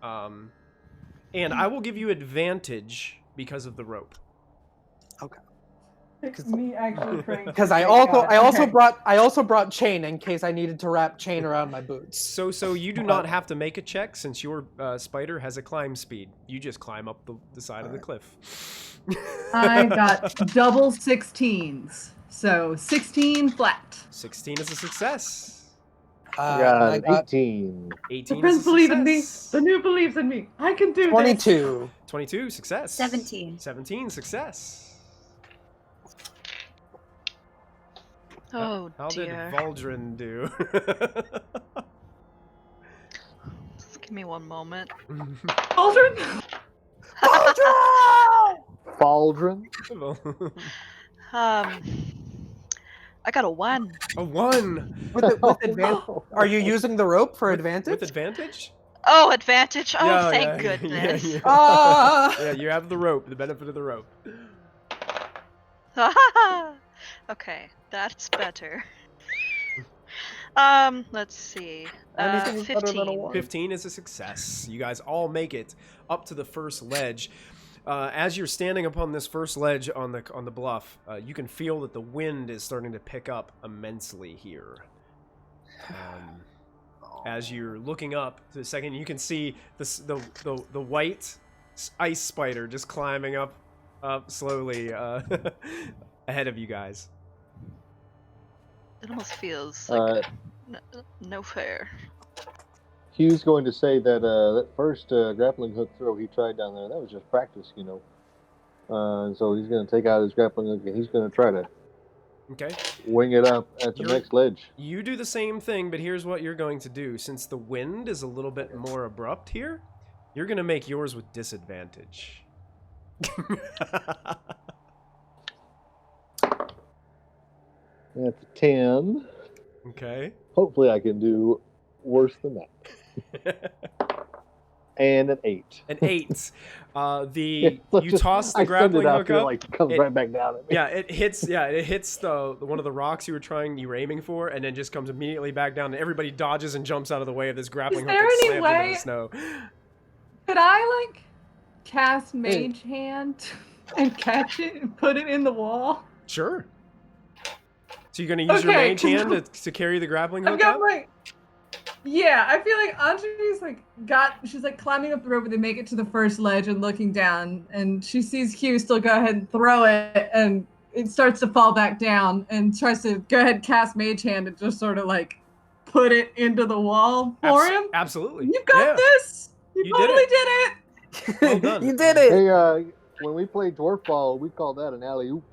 And I will give you advantage because of the rope.
Okay.
It's me actually praying.
Because I also brought chain in case I needed to wrap chain around my boots.
So you do not have to make a check since your spider has a climb speed. You just climb up the side of the cliff.
I got double 16s, so 16 flat.
16 is a success.
I got 18.
18
The prince
is a
believes in me.
success.
The new believes in me. I can do
22.
22, success.
17.
17, success.
Oh
How did
dear.
Valdrin do?
Just give me one moment.
this. Aldrin?
Faldrin?
I got a 1.
A 1!
With advantage. Are you using the rope for advantage?
With advantage?
Oh, advantage! Oh,
Yeah,
thank
yeah,
goodness.
Yeah,
Ah!
yeah, you have the rope, the benefit of the rope.
Okay, that's better. Let's see.
Anything is better than a
15.
1.
15 is a success. You guys all make it up to the first ledge. As you're standing upon this first ledge on the bluff, you can feel that the wind is starting to pick up immensely here. As you're looking up to the second, you can see the white ice spider just climbing up slowly ahead of you guys.
It almost feels like no fair.
Hugh's going to say that that first grappling hook throw he tried down there, that was just practice, you know. And so he's going to take out his grappling hook and he's going to try to wing it up at the next ledge.
You do the same thing, but here's what you're going to do. Since the wind is a little bit more abrupt here, you're going to make yours with disadvantage.
That's 10.
Okay.
Hopefully I can do worse than that. And an 8.
An 8.
You
Toss the grappling hook up.
Like it comes right back down at me.
Yeah, it hits the one of the rocks you were aiming for, and then just comes immediately back down, and everybody dodges and jumps out of the way of this grappling hook
there
that's
any
slammed into
way-
the snow.
Could I, like, cast Mage Hand and catch it and put it in the wall?
Sure. So you're gonna use your
Okay,
mage hand to carry the grappling
I've
hook
got
up?
my... Yeah, I feel like Anjali's she's like climbing up the rope and they make it to the first ledge and looking down, and she sees Hugh still go ahead and throw it, and it starts to fall back down and tries to go ahead and cast Mage Hand and just sort of like put it into the wall for him.
Absolutely.
You got this. You totally did it.
Well done.
You did it.
Hey, when we played dwarf ball, we call that an alley oop.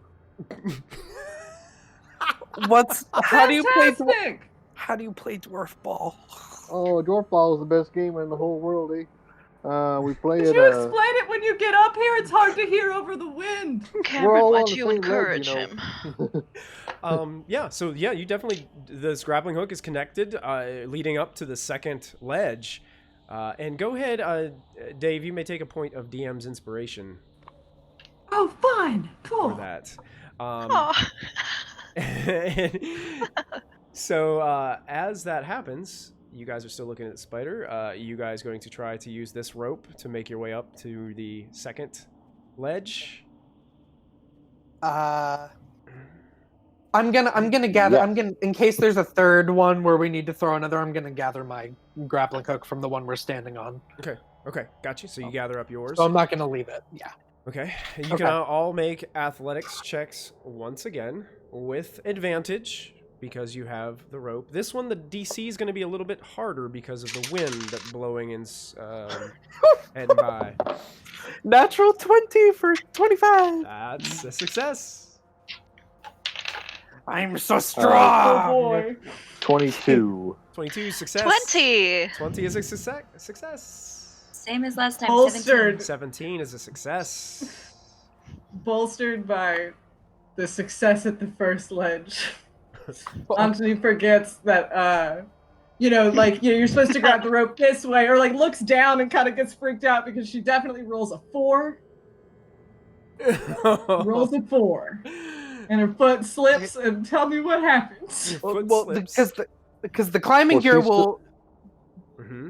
How do you play
Fantastic.
How do you play dwarf ball?
Oh, dwarf ball is the best game in the whole world, eh? We play
Did
it.
you explain it when you get up here? It's hard to hear over the wind.
Cameron,
all
why
on
do
the
you
same
encourage
ledge,
him?
Yeah, so yeah, you definitely, this grappling hook is connected, leading up to the second ledge. And go ahead, Dave, you may take a point of DM's inspiration
Oh, fun. Cool.
for that.
Aw.
So as that happens, you guys are still looking at the spider. You guys going to try to use this rope to make your way up to the second ledge?
I'm gonna gather.
Yeah.
In case there's a third one where we need to throw another. I'm gonna gather my grappling hook from the one we're standing on.
Okay, got you. So you gather up yours.
So I'm not gonna leave it. Yeah.
Okay, you can all make athletics checks once again with advantage because you have the rope. This one, the DC is going to be a little bit harder because of the wind that's blowing and heading by.
Natural 20 for 25.
That's a success.
I'm so
Oh
strong.
boy.
22.
22 success.
20!
20 is a success.
Same as last time.
Bolstered.
17 is a success.
Bolstered by the success at the first ledge. Anthony forgets that, you're supposed to grab the rope this way, or like looks down and kind of gets freaked out because she definitely rolls a 4. Rolls a 4. And her foot slips, and tell me what happens.
Your foot
Well,
slips.
because the climbing gear
she's
will.
Mm-hmm.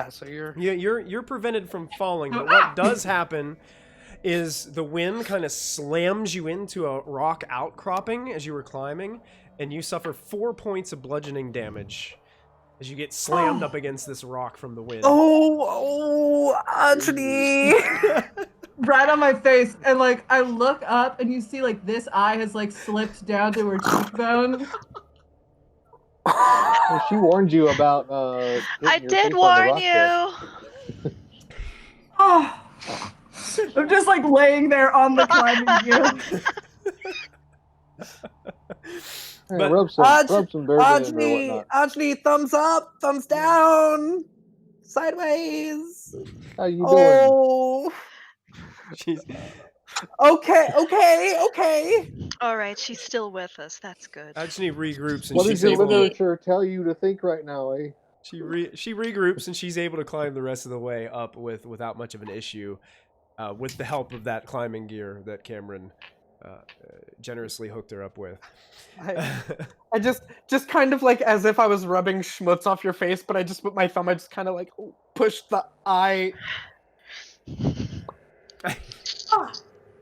So you're.
You're prevented from falling, but what does happen is the wind kind of slams you into a rock outcropping as you were climbing, and you suffer 4 points of bludgeoning damage as you get slammed up against this rock from the wind.
Oh, Anthony!
Right on my face, and like I look up, and you see like this eye has like slipped down to her cheekbone.
Well, she warned you about.
I did warn you!
Oh, I'm just like laying there on the climbing gear.
But-
Rub some dirt in or whatnot.
Anthony, thumbs up, thumbs down, sideways.
How you doing?
Oh,
Jeez.
okay.
Alright, she's still with us. That's good.
Actually regroups and
What
she's
does your
able to,
literature tell you to think right now, eh?
she regroups and she's able to climb the rest of the way up without much of an issue, with the help of that climbing gear that Cameron generously hooked her up with.
I just kind of like as if I was rubbing schmutz off your face, but I just put my thumb. I just kind of like pushed the eye.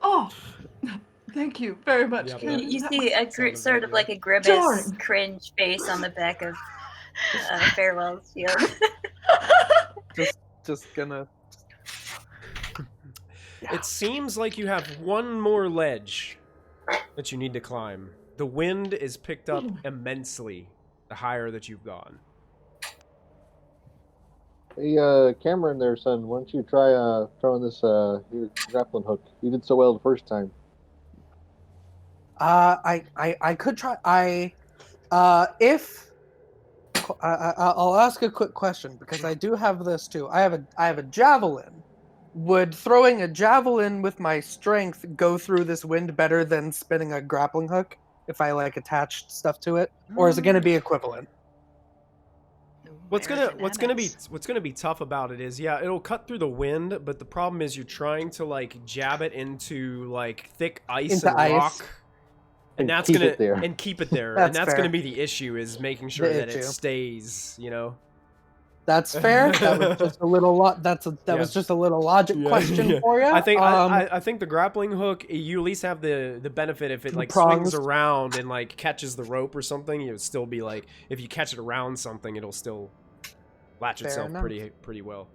Oh, thank you very much.
Yep.
Ken.
You
That
see
was-
a sort of like a grimace,
Darn.
cringe face on the back of Farewell's shield.
Just gonna.
It seems like you have one more ledge that you need to climb. The wind is picked up immensely the higher that you've gone.
Hey, Cameron there, son. Why don't you try throwing this your grappling hook? You did so well the first time.
I could try. I'll ask a quick question because I do have this too. I have a javelin. Would throwing a javelin with my strength go through this wind better than spinning a grappling hook if I like attached stuff to it, or is it going to be equivalent?
What's gonna be tough about it is, yeah, it'll cut through the wind, but the problem is you're trying to like jab it into like thick ice
Into
and
ice.
rock, and that's
keep
gonna
it there.
and keep it there,
That's
and that's
fair.
gonna be the issue is making sure
The
that it
issue.
stays, you know.
That's fair. That was just a little was just a little logic question for you.
I think I think the grappling hook, you at least have the benefit if it like
Prongs.
swings around and like catches the rope or something, it would still be like if you catch it around something, it'll still latch
Fair
itself
enough.
pretty well.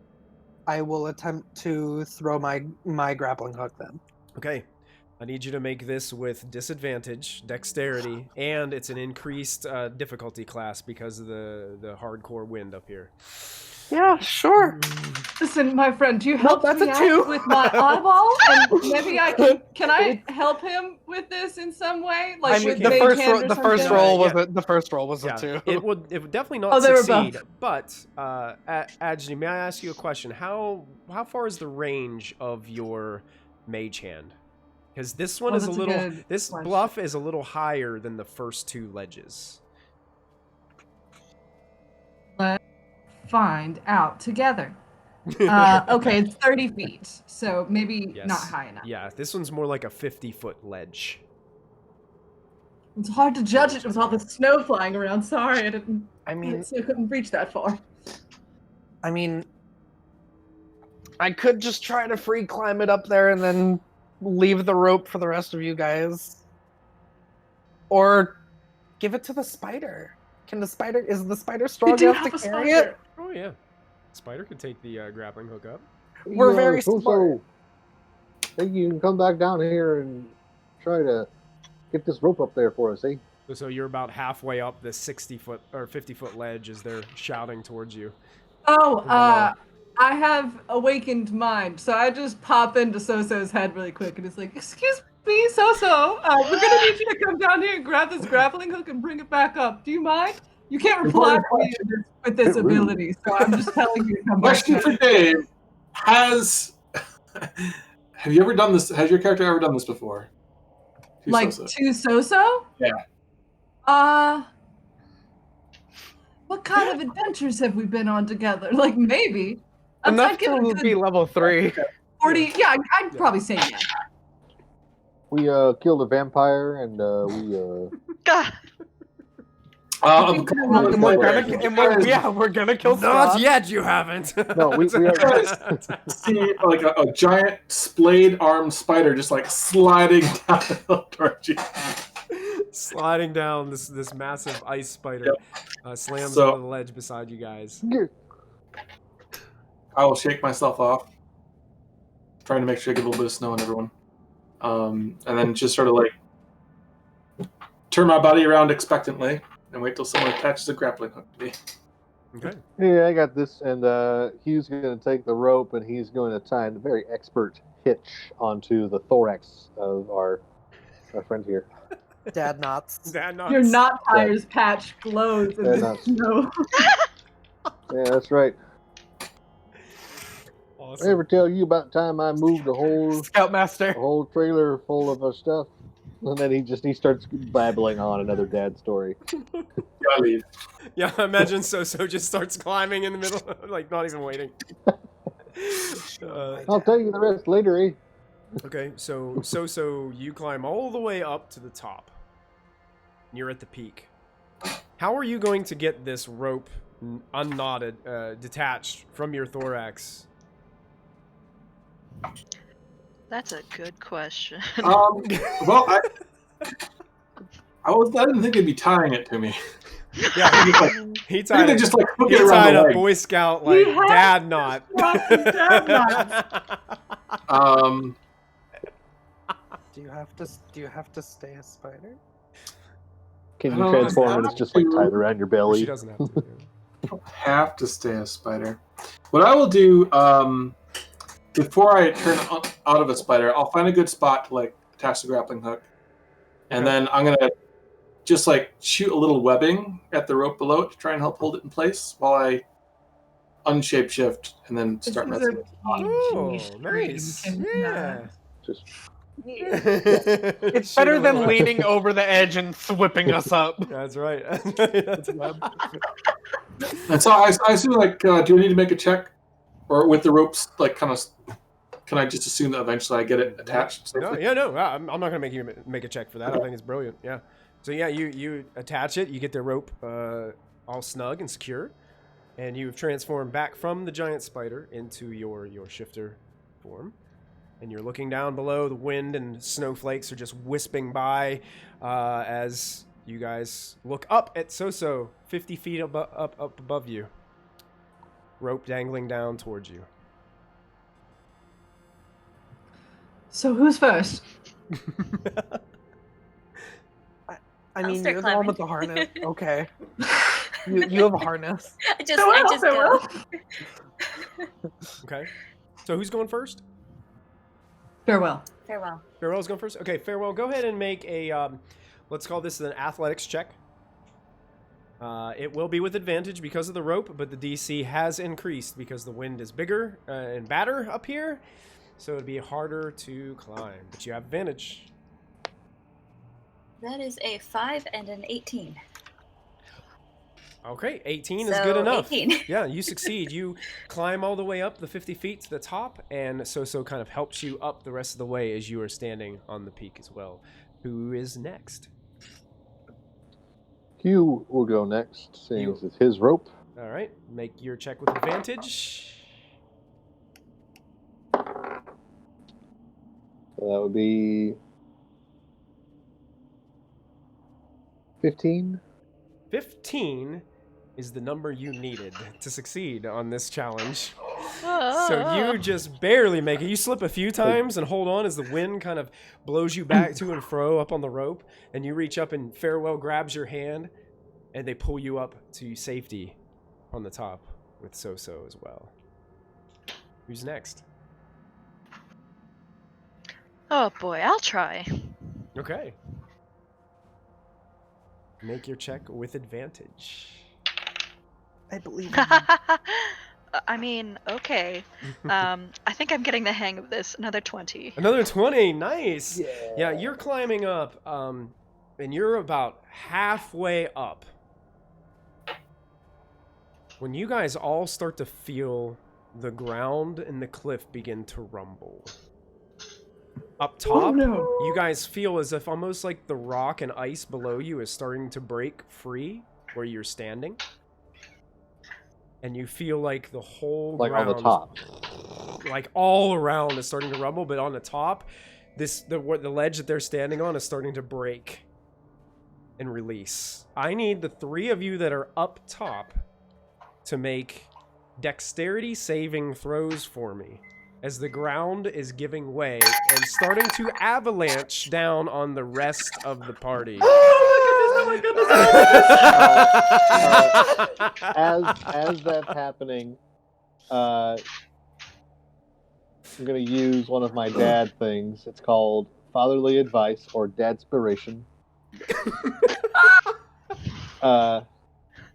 I will attempt to throw my grappling hook then.
Okay. I need you to make this with disadvantage, dexterity, and it's an increased difficulty class because of the hardcore wind up here.
Yeah, sure.
Listen, my friend, do you help
that's
me
a
out
2.
with my eyeball? And maybe I can I help him with this in some way? Like
I mean,
with
the
mage
first
hand or
the first
something?
roll
Yeah.
was a 2.
It would definitely not
Oh, they were
succeed.
both.
But Ajni, may I ask you a question? How far is the range of your mage hand? Because this one
Oh,
is a
that's a
little.
good
This
question.
bluff is a little higher than the first 2 ledges.
Let's find out together. Okay, it's 30 feet, so maybe
Yes.
not high enough.
Yeah, this one's more like a 50-foot ledge.
It's hard to judge it with all the snow flying around. Sorry,
I mean,
I couldn't reach that far.
I mean, I could just try to free climb it up there and then leave the rope for the rest of you guys. Or give it to the spider. Is the spider
We
strong
do
enough
have
to
a
carry
spider.
it?
Oh yeah, spider could take the grappling hook up.
We're very smart.
So, think you can come back down here and try to get this rope up there for us, eh?
So you're about halfway up this 60-foot or 50-foot ledge as they're shouting towards you.
Oh, I have awakened mind, so I just pop into Soso's head really quick, and it's like, "Excuse me, Soso, we're gonna need you to come down here and grab this grappling hook and bring it back up. Do you mind? You can't reply to me with this ability, so I'm just telling you to come back."
Question for Dave: Have you ever done this? Has your character ever done this before? To
Like
Sosa?
to Soso?
Yeah.
What kind of adventures have we been on together? Like maybe.
Enough
I'd give it a
to
good
be level 3.
40. Yeah, I'd probably say yeah.
We killed a vampire and
God.
We're
We're gonna kill
Not
Scott.
yet, you haven't.
No, we are.
See like a giant splayed-armed spider just like sliding down the hill towards you.
Sliding down this massive ice spider slams
So-
onto the ledge beside you guys.
I will shake myself off, trying to make sure I get a little bit of snow on everyone, and then just sort of like turn my body around expectantly and wait till someone attaches a grappling hook to me.
Okay.
Yeah, I got this, and he's going to take the rope and he's going to tie a very expert hitch onto the thorax of our friend here.
Dad knots.
Dad knots.
Your knot tires patch glows in
Dad
the
knots.
snow.
Yeah, that's right.
Awesome.
I ever tell you about the time I moved a
Scoutmaster.
whole trailer full of stuff? And then he starts babbling on another dad story.
I leave.
Yeah, imagine So just starts climbing in the middle, like not even waiting.
I'll tell you the rest later, eh?
Okay, so you climb all the way up to the top. You're at the peak. How are you going to get this rope unknotted, detached from your thorax?
That's a good question.
Well, I didn't think they'd be tying it to me.
Yeah, he
I
tied
think they
it.
just like hook
He
it around
tied
the
a
leg.
Boy Scout like
He has
dad knot.
Dad knots.
Do you have to stay a spider?
Can
I
you
don't
transform
have
and it's just like
to.
tied around your belly?
She doesn't have to.
I don't have to stay a spider. What I will do, before I turn out of a spider, I'll find a good spot to like attach the grappling hook, and then I'm gonna just like shoot a little webbing at the rope below it to try and help hold it in place while I unshape shift and then start
This is
messing.
Oh,
PG
nice.
stream.
Yeah.
Just
It's better than leaning over the edge and whipping us up.
That's right.
And so I assume like, do I need to make a check, or with the ropes like kind of? Can I just assume that eventually I get it attached?
No, yeah, no. I'm not gonna make you make a check for that. I think it's brilliant. Yeah. So yeah, you attach it. You get the rope all snug and secure, and you've transformed back from the giant spider into your shifter form. And you're looking down below. The wind and snowflakes are just wisping by as you guys look up at Soso, 50 feet up above you. Rope dangling down towards you.
So who's first?
I
I'll
mean,
start
you're the one
climbing.
with the harness. Okay. You have a harness.
I just go.
Okay. So who's going first?
Farewell.
Farewell.
Farewell's going first? Okay, Farewell, go ahead and make a, let's call this an athletics check. It will be with advantage because of the rope, but the DC has increased because the wind is bigger and badder up here. So it'd be harder to climb, but you have advantage.
That is a 5 and an 18.
Okay, 18 is
So,
good enough.
18.
Yeah, you succeed. You climb all the way up the 50 feet to the top, and So kind of helps you up the rest of the way as you are standing on the peak as well. Who is next?
Hugh will go next, seeing
Hugh.
as it's his rope.
All right, make your check with advantage.
So that would be 15.
15 is the number you needed to succeed on this challenge. So you just barely make it. You slip a few times and hold on as the wind kind of blows you back to and fro up on the rope, and you reach up and Farewell grabs your hand, and they pull you up to safety on the top with So as well. Who's next?
Oh boy, I'll try.
Okay. Make your check with advantage.
I believe.
I mean, okay. I think I'm getting the hang of this. Another 20.
Another 20, nice. Yeah, you're climbing up, and you're about halfway up. When you guys all start to feel the ground and the cliff begin to rumble. Up top, you guys feel as if almost like the rock and ice below you is starting to break free where you're standing. And you feel like the whole
Like
ground,
on the top.
like all around is starting to rumble, but on the top, the ledge that they're standing on is starting to break and release. I need the three of you that are up top to make dexterity saving throws for me as the ground is giving way and starting to avalanche down on the rest of the party.
As that's happening, I'm going to use one of my dad things. It's called fatherly advice or dadspiration.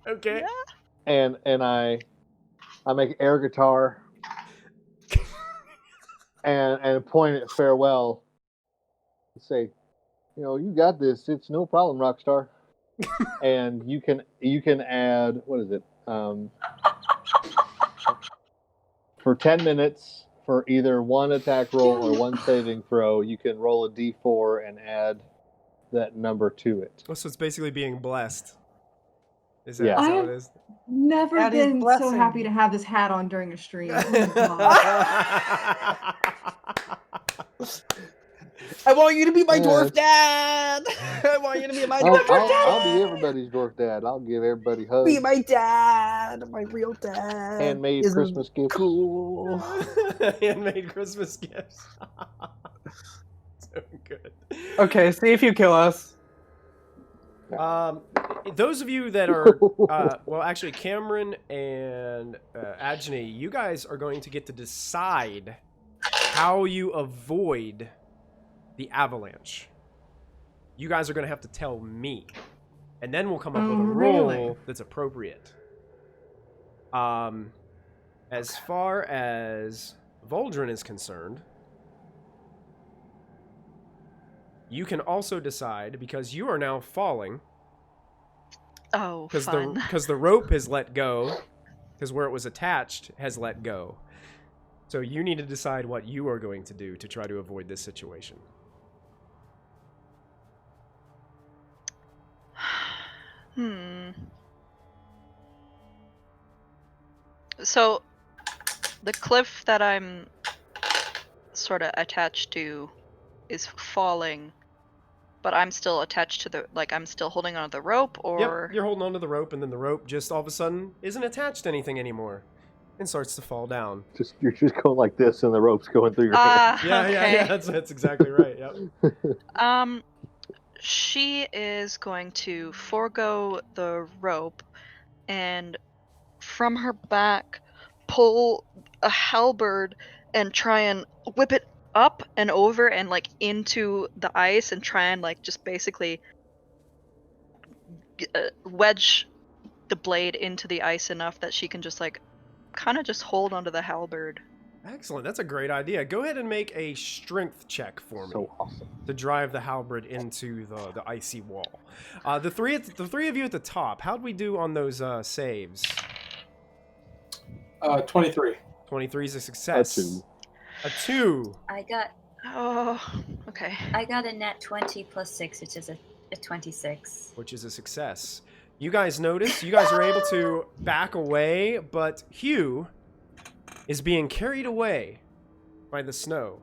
Okay.
And I make air guitar and point at Farewell and say, you know, you got this. It's no problem, Rockstar. And you can add, what is it? For 10 minutes, for either one attack roll or one saving throw, you can roll a d4 and add that number to it.
Oh, so it's basically being blessed. Is that,
Yeah.
is that what it is?
Never
That is
been so
blessing.
happy to have this hat on during a stream. Oh my God.
I want you to be my
Yeah.
dwarf dad. I want you to be my
I'll
dwarf dad.
be everybody's dwarf dad. I'll give everybody hugs.
Be my dad, my real dad.
Handmade
Isn't
Christmas gifts.
Cool.
Handmade Christmas gifts. So good.
Okay, see if you kill us.
Those of you that are, well, actually, Cameron and Ajni, you guys are going to get to decide how you avoid the avalanche. You guys are going to have to tell me, and then we'll come up with a roll
really?
that's appropriate. As far as Voldrin is concerned, you can also decide, because you are now falling,
Oh, fun.
because the rope has let go, because where it was attached has let go. So you need to decide what you are going to do to try to avoid this situation.
So, the cliff that I'm sort of attached to is falling, but I'm still attached to the, like, I'm still holding onto the rope, or...
Yep, you're holding onto the rope, and then the rope just all of a sudden isn't attached to anything anymore and starts to fall down.
You're just going like this, and the rope's going through your hand.
Yeah,
okay.
that's exactly right, Yep.
She is going to forego the rope and from her back pull a halberd and try and whip it up and over and like into the ice and try and like just basically wedge the blade into the ice enough that she can just like kind of just hold onto the halberd.
Excellent. That's a great idea. Go ahead and make a strength check for me.
So awesome.
To drive the halberd into the icy wall. The three of you at the top, how'd we do on those saves?
23.
23 is a success. A 2.
Okay.
I got a net 20 plus 6, which is a 26.
Which is a success. You guys notice, you guys are able to back away, but Hugh is being carried away by the snow.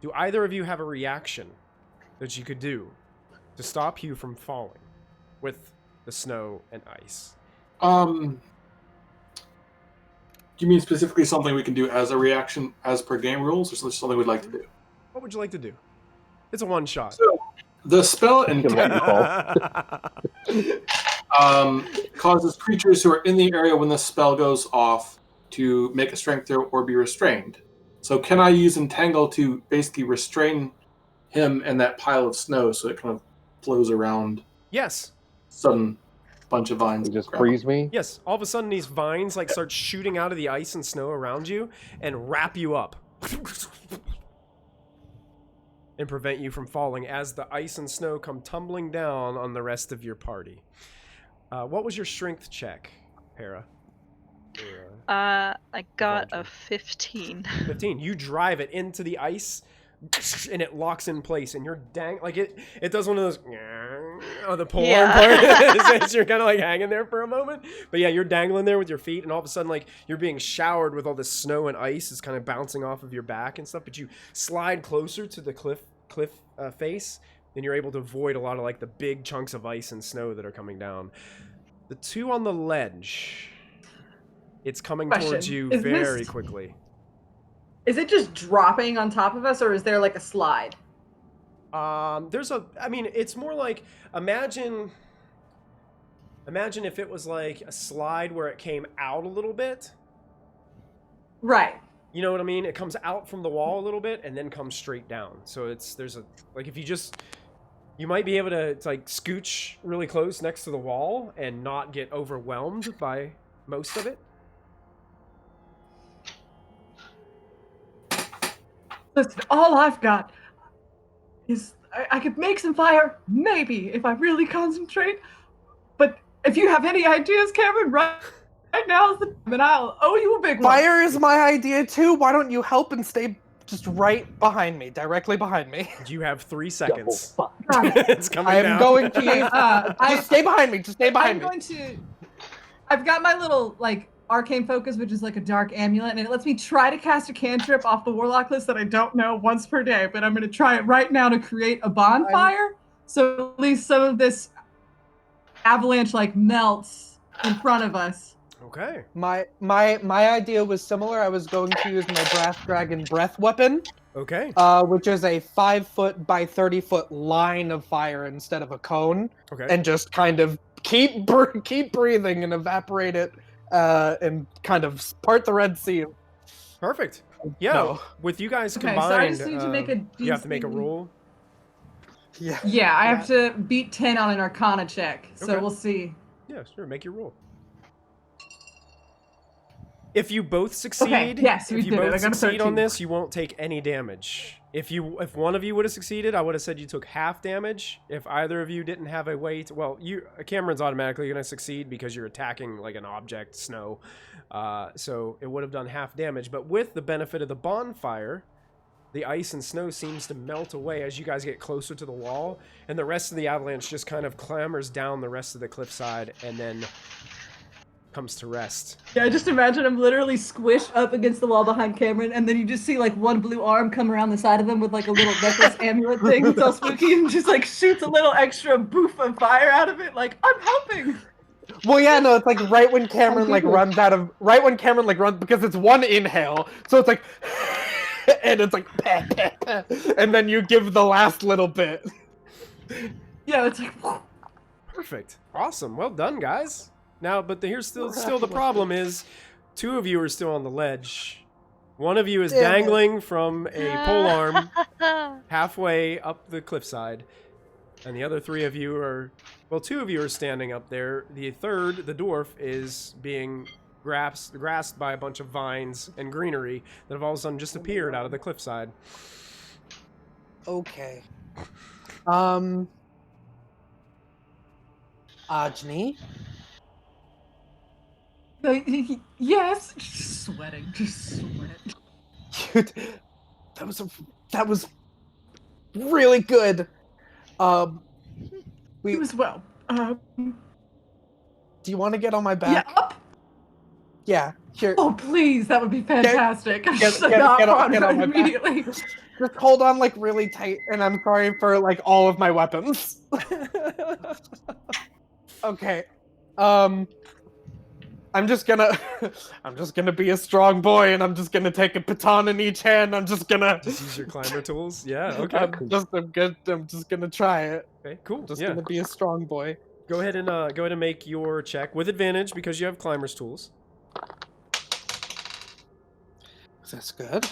Do either of you have a reaction that you could do to stop Hugh from falling with the snow and ice?
Do you mean specifically something we can do as a reaction as per game rules, or something we'd like to do?
What would you like to do? It's a one shot.
So, the spell causes creatures who are in the area when the spell goes off to make a strength throw or be restrained. So can I use Entangle to basically restrain him and that pile of snow so it kind of flows around?
Yes.
Sudden bunch of vines.
You just freeze me?
Yes. All of a sudden these vines like start shooting out of the ice and snow around you and wrap you up. And prevent you from falling as the ice and snow come tumbling down on the rest of your party. What was your strength check, Hera?
I got a 15.
15. You drive it into the ice, and it locks in place, and you're like it does one of those the pull-on part. So you're kind of like hanging there for a moment, but yeah, you're dangling there with your feet, and all of a sudden, like you're being showered with all this snow and ice is kind of bouncing off of your back and stuff. But you slide closer to the cliff face, and you're able to avoid a lot of like the big chunks of ice and snow that are coming down. The two on the ledge, it's coming towards you very quickly.
Is it just dropping on top of us, or is there like a slide?
It's more like, imagine if it was like a slide where it came out a little bit.
Right.
You know what I mean? It comes out from the wall a little bit and then comes straight down. So you might be able to like scooch really close next to the wall and not get overwhelmed by most of it.
Listen, all I've got is I could make some fire, maybe, if I really concentrate. But if you have any ideas, Cameron, right now is the time, and I'll owe you a big one.
Fire is my idea too. Why don't you help and stay just right behind me, directly behind me?
You have 3 seconds.
It's
coming
I am
down.
going to just stay behind me. Just stay behind me.
I've got my little like arcane focus, which is like a dark amulet, and it lets me try to cast a cantrip off the warlock list that I don't know once per day, but I'm going to try it right now to create a bonfire, so at least some of this avalanche like melts in front of us.
Okay.
My idea was similar. I was going to use my brass dragon breath weapon.
Okay.
Which is a 5-foot by 30-foot line of fire instead of a cone.
Okay.
And just kind of keep breathing and evaporate it, and kind of part the Red Sea.
Perfect. Yeah.
No.
With you guys
Okay,
combined,
so I just need to make a
you have to make a
DC.
roll.
Yeah.
Yeah, I have to beat 10 on an Arcana check, so
Okay.
we'll see.
Yeah, sure. Make your roll. If you both succeed,
Okay, yes, we
if you
did it.
both
I got a
succeed
13.
on this, you won't take any damage. If one of you would have succeeded, I would have said you took half damage. If either of you didn't have a way to, well, Cameron's automatically going to succeed because you're attacking like an object, snow. So it would have done half damage. But with the benefit of the bonfire, the ice and snow seems to melt away as you guys get closer to the wall, and the rest of the avalanche just kind of clambers down the rest of the cliffside and then comes to rest.
Yeah, I just imagine I'm literally squished up against the wall behind Cameron, and then you just see like one blue arm come around the side of him with like a little necklace amulet thing. It's all spooky and just like shoots a little extra boof of fire out of it. Like, I'm helping.
Well, yeah, no, it's like right when Cameron runs because it's one inhale, so it's like and it's like, peh, peh, peh, and then you give the last little bit.
Yeah, it's like.
Perfect. Awesome. Well done, guys. Now, but here's still the problem is 2 of you are still on the ledge. 1 of you is
Damn it.
dangling from a pole arm halfway up the cliffside. And the other 3 of you are, well, 2 of you are standing up there. The third, the dwarf, is being grasped by a bunch of vines and greenery that have all of a sudden just appeared out of the cliffside.
Okay. Ajni?
Yes. Just sweating. Just sweating.
Dude, that was really good.
You as well.
Do you want to get on my back?
Yeah, up.
Yeah, here.
Oh, please, that would be fantastic.
Get on my
immediately.
Just hold on like really tight, and I'm sorry for like all of my weapons. Okay. I'm just gonna be a strong boy, and I'm just gonna take a baton in each hand. I'm just gonna
use your climber tools. Yeah. Okay.
I'm just gonna try it.
Okay. Cool.
Just gonna be a strong boy.
Go ahead and make your check with advantage because you have climber's tools.
That's good.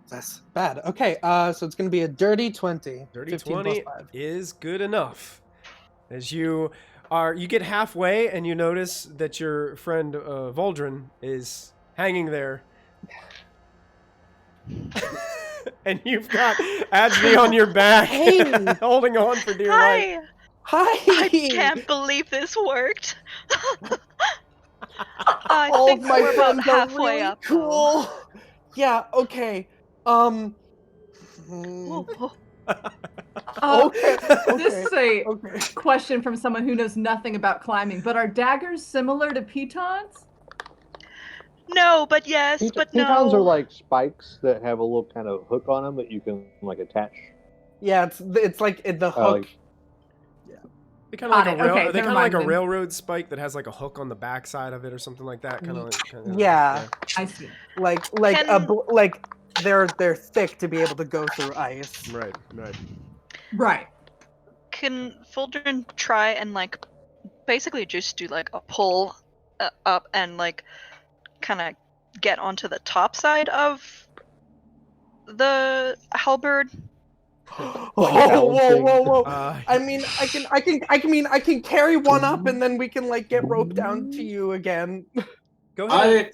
That's bad. Okay. So it's gonna be a dirty 20.
Dirty
15
20
plus 5.
is good enough. As you get halfway and you notice that your friend Voldrin is hanging there. And you've got Ajni on your back,
Hey.
holding on for dear life.
Hi!
Hi.
I can't believe this worked. I
All
think
of my
we're about
friends are
halfway
really
up.
cool. Yeah. Okay.
Whoa, whoa.
Okay.
This is a
Okay.
question from someone who knows nothing about climbing, but are daggers similar to pitons?
No, but yes, but no.
Pitons are like spikes that have a little kind of hook on them that you can like attach.
Yeah, it's like the hook.
They're kind of like
Okay,
they're
never
kind of like
mind
a
then.
railroad spike that has like a hook on the back side of it or something like that.
Yeah.
I see.
like they're thick to be able to go through ice.
Right.
Right.
Can Fuldrin try and like basically just do like a pull up and like kind of get onto the top side of the halberd?
Whoa!
Uh,
I mean, I can carry one up, and then we can like get roped down to you again.
Go ahead.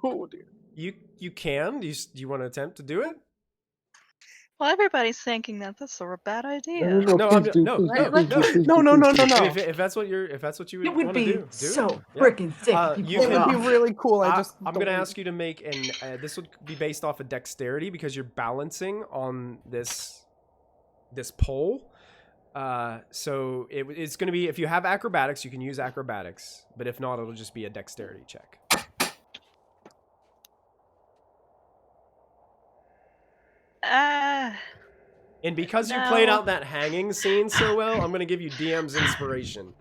Oh, dear.
You can. Do you want to attempt to do it?
Well, everybody's thinking that that's a bad idea.
No, I'm no.
No.
If that's what you
It
would
would
want to
be
do,
so
Yeah.
freaking sick. if you
you
pulled
It
it
would be
off.
really cool.
I'm
don't
going to ask you to make this would be based off of dexterity because you're balancing on this pole. So it's going to be, if you have acrobatics, you can use acrobatics, but if not, it'll just be a dexterity check. And because you played out that hanging scene so well, I'm going to give you DM's inspiration.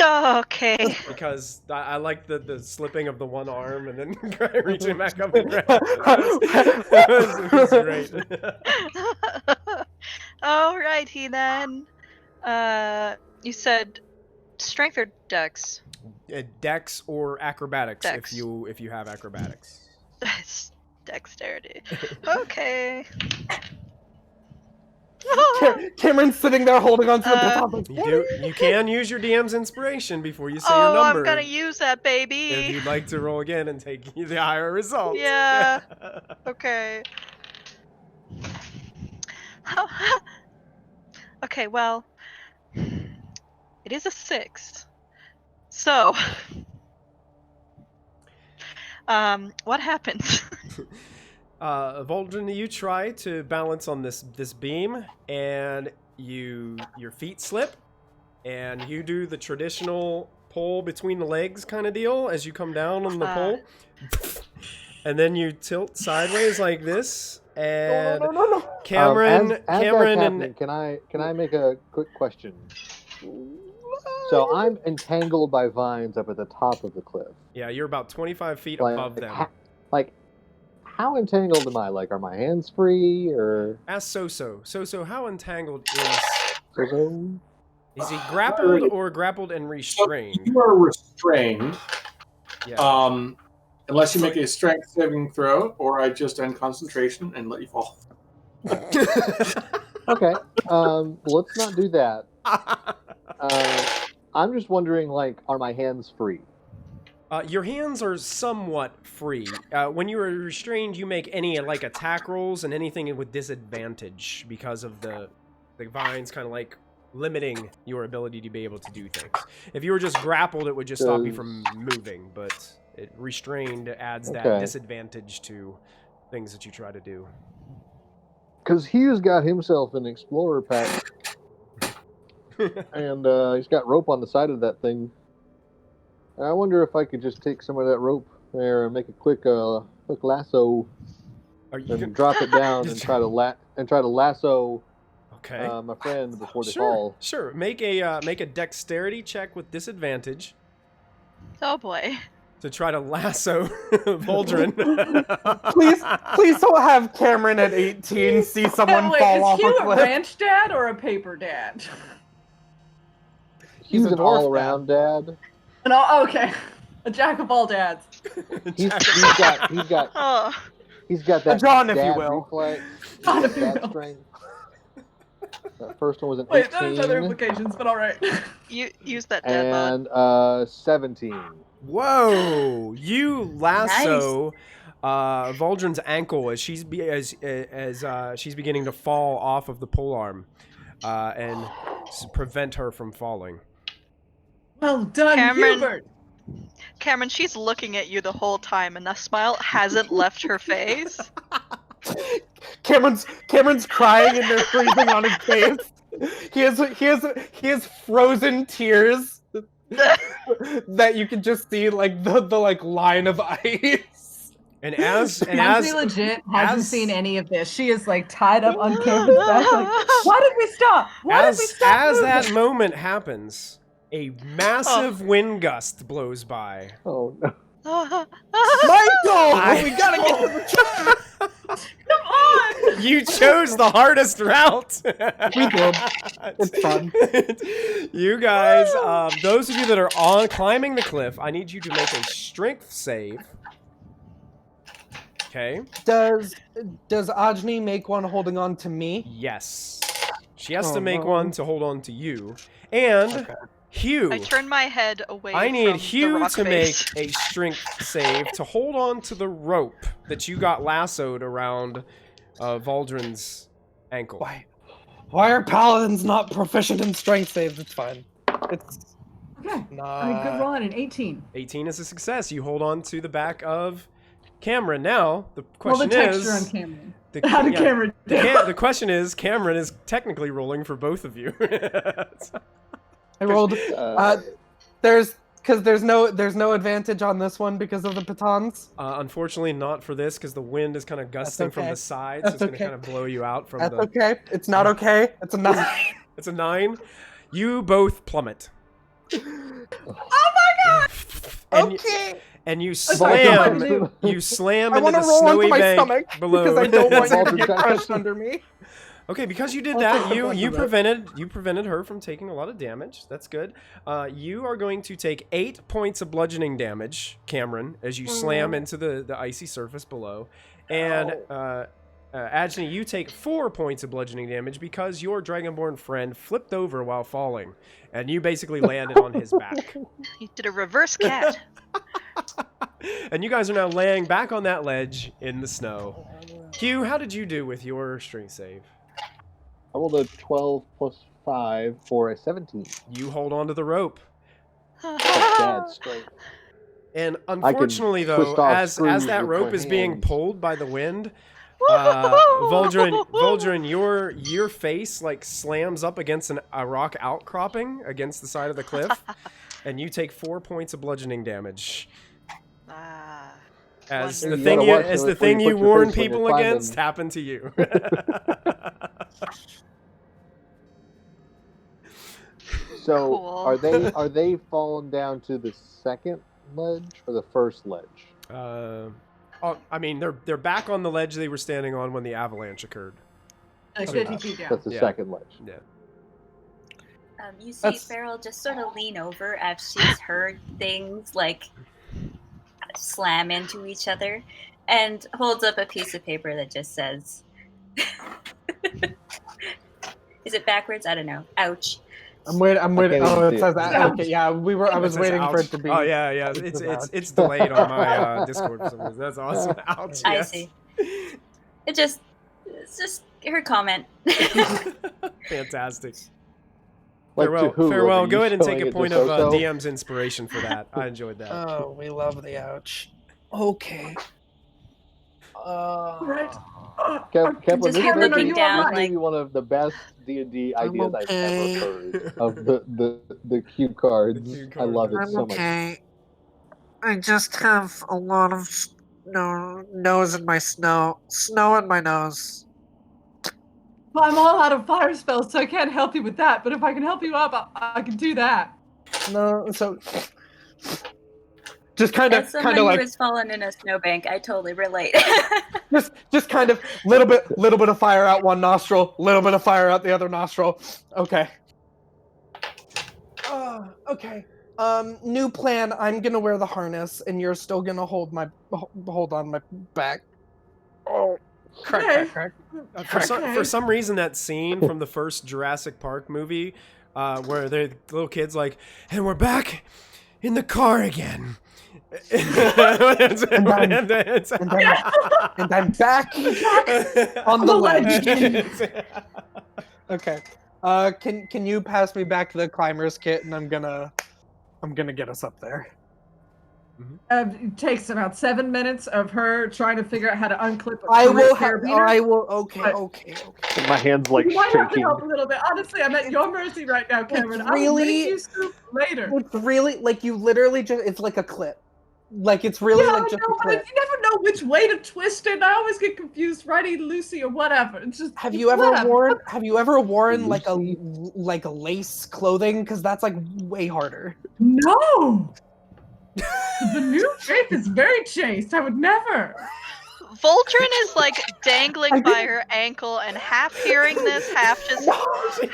Okay.
Because I like the slipping of the one arm and then reaching back up and grab it. It was great.
Alrighty then. You said strength or dex?
Dex or acrobatics
Dex.
if you have acrobatics.
That's dexterity. Okay.
Cameron's sitting there holding on to the baton.
You can use your DM's inspiration before you say
Oh,
your number.
I'm gonna use that, baby.
If you'd like to roll again and take the higher result.
Yeah. Okay. Okay, well, it is a 6. So, what happens?
Voldrin, you try to balance on this beam, and your feet slip, and you do the traditional pull between the legs kind of deal as you come down on the pole, and then you tilt sideways like this. And
No.
Cameron,
as
Cameron,
that's
and
happening, can I make a quick question? So I'm entangled by vines up at the top of the cliff.
yeah, you're about 25 feet above them.
how entangled am I? Like, are my hands free or?
Ask So-So. So-So, how entangled
So?
is he grappled or grappled and restrained?
So you are restrained.
Yeah.
Unless you make a strength saving throw, or I just end concentration and let you fall.
Okay. Let's not do that. I'm just wondering, like, are my hands free?
Your hands are somewhat free. When you are restrained, you make any like attack rolls and anything with disadvantage because of the vines kind of like limiting your ability to be able to do things. If you were just grappled, it would just stop you from moving, but restrained adds that disadvantage to things that you try to do.
Because Hugh's got himself an explorer pack, and he's got rope on the side of that thing. I wonder if I could just take some of that rope there and make a quick lasso, and drop it down and try to lasso my friend before they fall.
Sure. Make a dexterity check with disadvantage.
Oh boy.
To try to lasso Voldrin.
please don't have Cameron at 18 see someone fall off a cliff.
Is Hugh a ranch dad or a paper dad?
He's an all-around dad.
No, okay. A jack of all dads.
He's got that
John, if
dad
you will.
reflex.
John, if you
Dad
will.
strength. That first one was an 18.
Wait, that has other implications, but all right.
You use that dad bod.
And 17.
Whoa! You lasso Voldrin's ankle as she's she's beginning to fall off of the polearm, and prevent her from falling.
Well done, Hubert.
Cameron, she's looking at you the whole time, and the smile hasn't left her face.
Cameron's crying and they're freezing on his face. He has frozen tears that you can just see like the like line of ice.
And as
legit hasn't seen any of this. She is like tied up on Cameron's back. Like, why did we stop?
As that moment happens, a massive wind gust blows by.
Oh no.
Michael! We gotta get to the
Come on!
You chose the hardest route.
We did. It's fun.
You guys, those of you that are climbing the cliff, I need you to make a strength save. Okay.
Does Ajni make one holding on to me?
Yes. She has to make one to hold on to you. And Hugh.
I turn my head away
I need
from
Hugh
the rock
to
face.
make a strength save to hold on to the rope that you got lassoed around Voldrin's ankle.
Why are paladins not proficient in strength saves? It's fine. It's
okay. Good roll on an 18.
18 is a success. You hold on to the back of Cameron. Now the question
texture
is
on Cameron. How did Cameron do?
The question is, Cameron is technically rolling for both of you.
I rolled. There's no advantage on this one because of the pitons.
Unfortunately, not for this because the wind is kind of gusting from the side, so it's going to kind of blow you out from
That's okay. It's not okay. It's a 9.
It's a 9. You both plummet.
Oh my god!
And you slam into the snowy bank below.
Because I don't want you to get crushed under me.
Okay, because you did that, you prevented her from taking a lot of damage. That's good. You are going to take 8 points of bludgeoning damage, Cameron, as you slam into the icy surface below. And Ajni, you take 4 points of bludgeoning damage because your dragonborn friend flipped over while falling, and you basically landed on his back.
You did a reverse cat.
And you guys are now laying back on that ledge in the snow. Hugh, how did you do with your strength save?
I rolled a 12 plus 5 for a 17.
You hold on to the rope.
That's strength.
And unfortunately, though, as that rope is being pulled by the wind, Voldrin, your face like slams up against a rock outcropping against the side of the cliff, and you take 4 points of bludgeoning damage. As the thing you warn people against happened to you.
So
Cool.
are they falling down to the second ledge or the first ledge?
Oh, I mean, they're back on the ledge they were standing on when the avalanche occurred.
Like 50 feet down.
That's the
Yeah.
second ledge.
Yeah.
You see
That's-
Farrell just sort of lean over as she's heard things like slam into each other and holds up a piece of paper that just says, is it backwards? I don't know. Ouch.
I'm waiting.
can't
Oh,
even
it
see
says
it.
that. Okay, yeah, I was
says
waiting for
ouch.
it to be.
Oh yeah, yeah. It's delayed on my Discord for some reason. That's awesome. Ouch.
I
Yes.
see. It's just her comment.
Fantastic.
Like
Farewell.
to who?
Farewell.
Are
Go
you
ahead and take
showing
a
it to
point of
So-So?
DM's inspiration for that. I enjoyed that.
Oh, we love the ouch. Okay.
Right.
Kevin,
Just
this
keep
may
looking
be-
down,
this may
like-
be one of the best D&D
I'm
ideas
okay.
I've ever heard of the cue cards.
The cue
I love it
cards.
so much.
I just have a lot of nose in my snow in my nose.
Well, I'm all out of fire spells, so I can't help you with that. But if I can help you up, I can do that.
No, so just kind
As
of
someone who
like
has fallen in a snowbank, I totally relate.
just kind of little bit of fire out one nostril, little bit of fire out the other nostril. Okay. Okay. New plan. I'm gonna wear the harness, and you're still gonna hold on my back. Oh,
Okay.
crack.
For some reason, that scene from the first Jurassic Park movie, where the little kid's like, "And we're back in the car again."
And I'm back on the ledge. Okay. Can you pass me back the climber's kit, and I'm gonna get us up there.
It takes about 7 minutes of her trying to figure out how to unclip a
I will.
carabiner.
Okay.
But-
Okay.
My hand's like
You might have to
shaking.
help a little bit. Honestly, I'm at your mercy right now, Cameron. I will
really-
make you soup later.
It's really like you literally just—it's like a clip. Like it's really
yeah,
like
I
just
know,
a
but
clip.
you never know which way to twist it. I always get confused, righty, Lucy, or whatever. It's just
Have you ever
whatever.
worn? Have you ever worn like a
Lucy?
lace clothing? Because that's like way harder.
No. The new shape is very chaste. I would never.
Voltron is like dangling
I
by
didn't-
her ankle and half hearing this, half just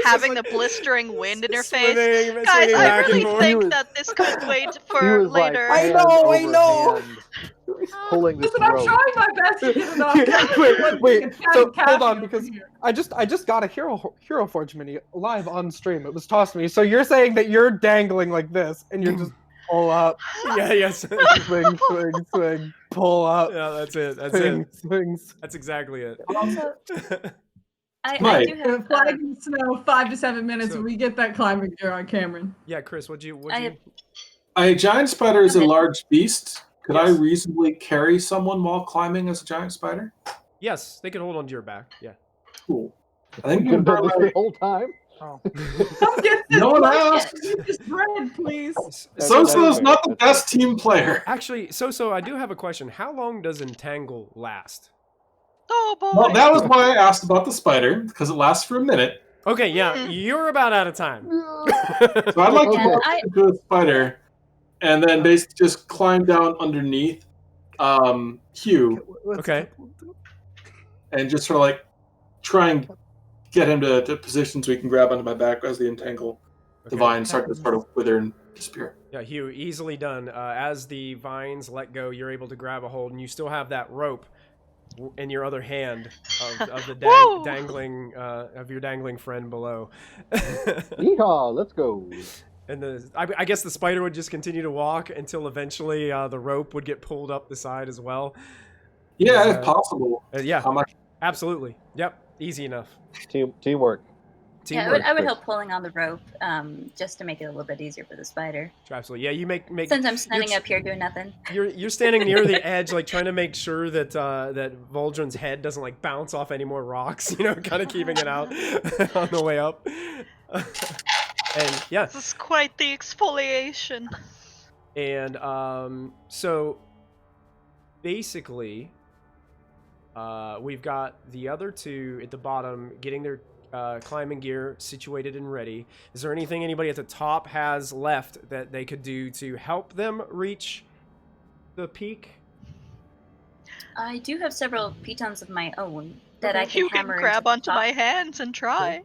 having the blistering wind in her face. Guys,
swinging
I
back and
really
forth.
think
He was-
that this could wait
He
for
was like
later.
I
hand
know,
over
I know.
hand, pulling this
Listen, I'm
rope.
trying my best to get it off.
Wait, so hold on,
over
because
here.
I just got a Hero Forge mini live on stream. It was tossed to me. So you're saying that you're dangling like this, and you're just pull up,
Yes.
swing, pull up,
Yeah, that's it. That's
swing,
it.
swings.
That's exactly it.
Also, I
Right.
do
The
have.
flag in the snow, 5 to 7 minutes,
So-
and we get that climbing gear on Cameron.
Yeah, Chris, what'd you?
A giant spider is a
Okay.
large beast. Could I
Yes.
reasonably carry someone while climbing as a giant spider?
Yes, they could hold onto your back. Yeah.
Cool. I
You
think
could have done this the whole time.
Oh.
Come get this.
No one
lunch.
asked.
Eat this bread, please.
Soso's not the best team player.
Actually, so I do have a question. How long does Entangle last?
Oh boy.
Well, that was why I asked about the spider, because it lasts for a minute.
Okay, yeah, you're about out of time.
So I'd like to
Yeah,
walk into a spider and then basically just climb down underneath Hugh
Okay.
and just sort of like try and get him to position so he can grab onto my back as the entangle the vines start to sort of wither and disappear.
Yeah, Hugh, easily done. As the vines let go, you're able to grab a hold, and you still have that rope in your other hand of the
Woo!
dangling of your dangling friend below.
Yeehaw, let's go.
And I guess the spider would just continue to walk until eventually the rope would get pulled up the side as well.
Yeah, if possible.
Yeah,
How much?
absolutely. Yep, easy enough.
Teamwork.
Yeah,
Teamwork.
I would help pulling on the rope, just to make it a little bit easier for the spider.
Absolutely. Yeah, you make
Since I'm standing
you're-
up here doing nothing.
You're standing near the edge, like trying to make sure that that Vol'jin's head doesn't like bounce off any more rocks. You know, kind of keeping it out on the way up. And yeah,
This is quite the exfoliation.
and so basically, we've got the other two at the bottom getting their climbing gear situated and ready. Is there anything anybody at the top has left that they could do to help them reach the peak?
I do have several pitons of my own that
Okay.
I can
You can
hammer
grab
into the
onto
top
my hands and try.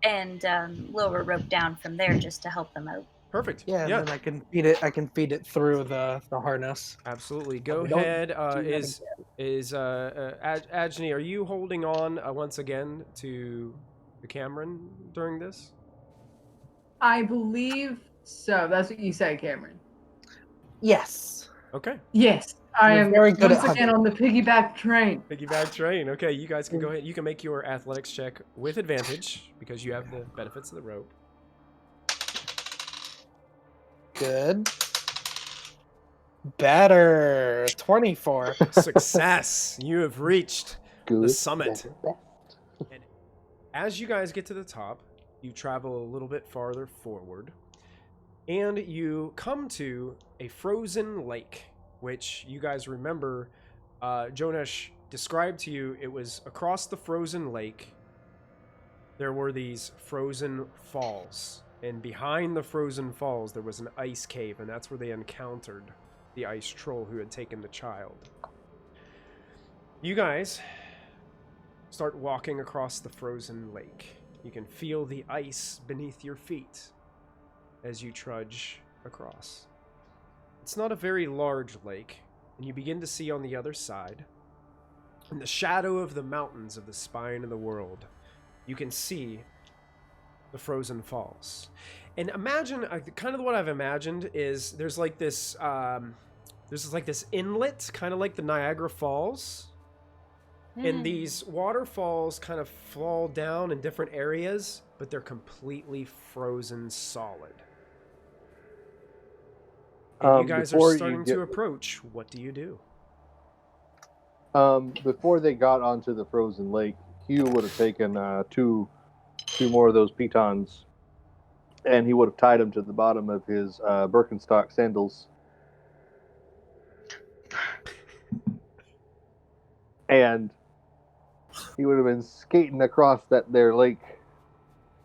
and lower rope down from there just to help them out.
Perfect.
Yeah, and then I can feed it. I can feed it through the harness.
Absolutely. Go
we don't
ahead.
do that
Ajni, are you holding on once again to the Cameron during this?
I believe so. That's what you say, Cameron.
Yes.
Okay.
Yes, I
You're
am
very good
once
at
again
hugging.
on the piggyback train.
Piggyback train. Okay, you guys can go ahead. You can make your athletics check with advantage because you have the benefits of the rope.
Good. Better. 24.
Success! You have reached
Good.
the summit.
better, best.
As you guys get to the top, you travel a little bit farther forward, and you come to a frozen lake, which you guys remember Jonesh described to you. It was across the frozen lake. There were these frozen falls, and behind the frozen falls there was an ice cave, and that's where they encountered the ice troll who had taken the child. You guys start walking across the frozen lake. You can feel the ice beneath your feet as you trudge across. It's not a very large lake, and you begin to see on the other side, in the shadow of the mountains of the spine of the world, you can see the frozen falls. And imagine, kind of what I've imagined is there's like this inlet, kind of like the Niagara Falls. And these waterfalls kind of fall down in different areas, but they're completely frozen solid. And you guys are starting to approach. What do you do?
Before they got onto the frozen lake, Hugh would have taken two more of those pitons, and he would have tied them to the bottom of his Birkenstock sandals. And he would have been skating across their lake.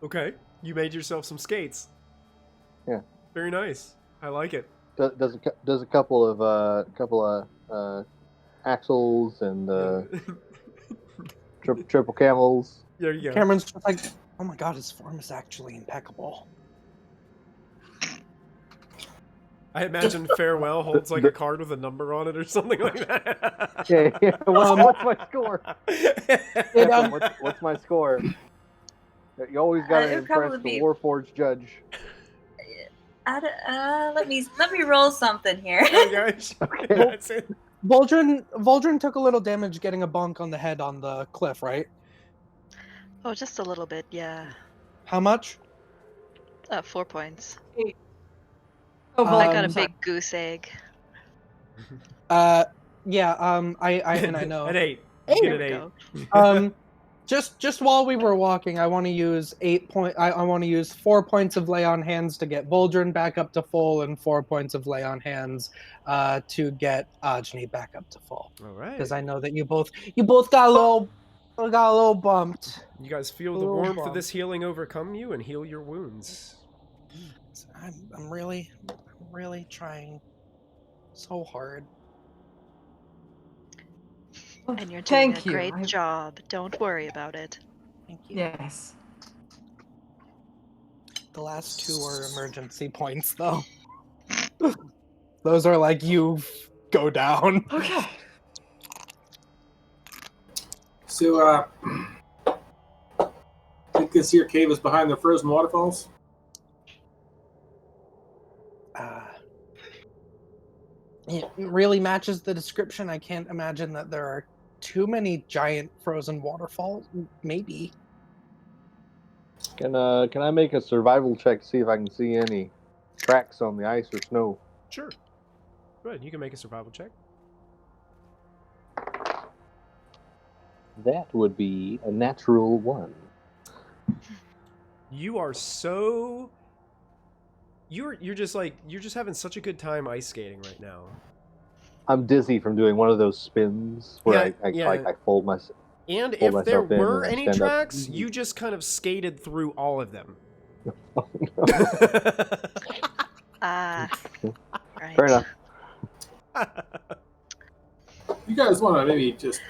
Okay, you made yourself some skates.
Yeah.
Very nice. I like it.
Does a couple of axles and triple camels.
There you go.
Cameron's just like, oh my god, his form is actually impeccable.
I imagine Farewell holds like a card with a number on it or something like that.
Yeah. What's my score? What's my score? You always got to
It'd
impress
probably
the
be-
Warforged judge.
Let me roll something here.
Oh gosh.
Okay.
That's it.
Vol'jin took a little damage getting a bonk on the head on the cliff, right?
Oh, just a little bit, yeah.
How much?
4 points.
Oh,
I got a
sorry.
big goose egg.
I know.
At 8.
Eight.
Get
There
an
we
8.
go.
Just while we were walking, I want to use 4 points of lay on hands to get Vol'jin back up to full, and 4 points of lay on hands to get Ajni back up to full.
All right.
Because I know that you both got a little bumped.
You guys feel the
Little
warmth of
bump.
this healing overcome you and heal your wounds.
I'm really trying so hard.
And you're doing
Thank
a
you.
great job. Don't worry about it.
Thank you.
Yes.
The last 2 are emergency points, though. Those are like, you go down.
Okay.
So, I think this here cave is behind the frozen waterfalls.
It really matches the description. I can't imagine that there are too many giant frozen waterfalls. Maybe.
Can I make a survival check to see if I can see any tracks on the ice or snow?
Sure. Go ahead. You can make a survival check.
That would be a natural 1.
You are so... You're just having such a good time ice skating right now.
I'm dizzy from doing one of those spins where I fold myself.
And
Pull
if there
myself in
were
and
any
stand up.
tracks, you just kind of skated through all of them.
Ah, right.
Fair enough.
you guys want to maybe just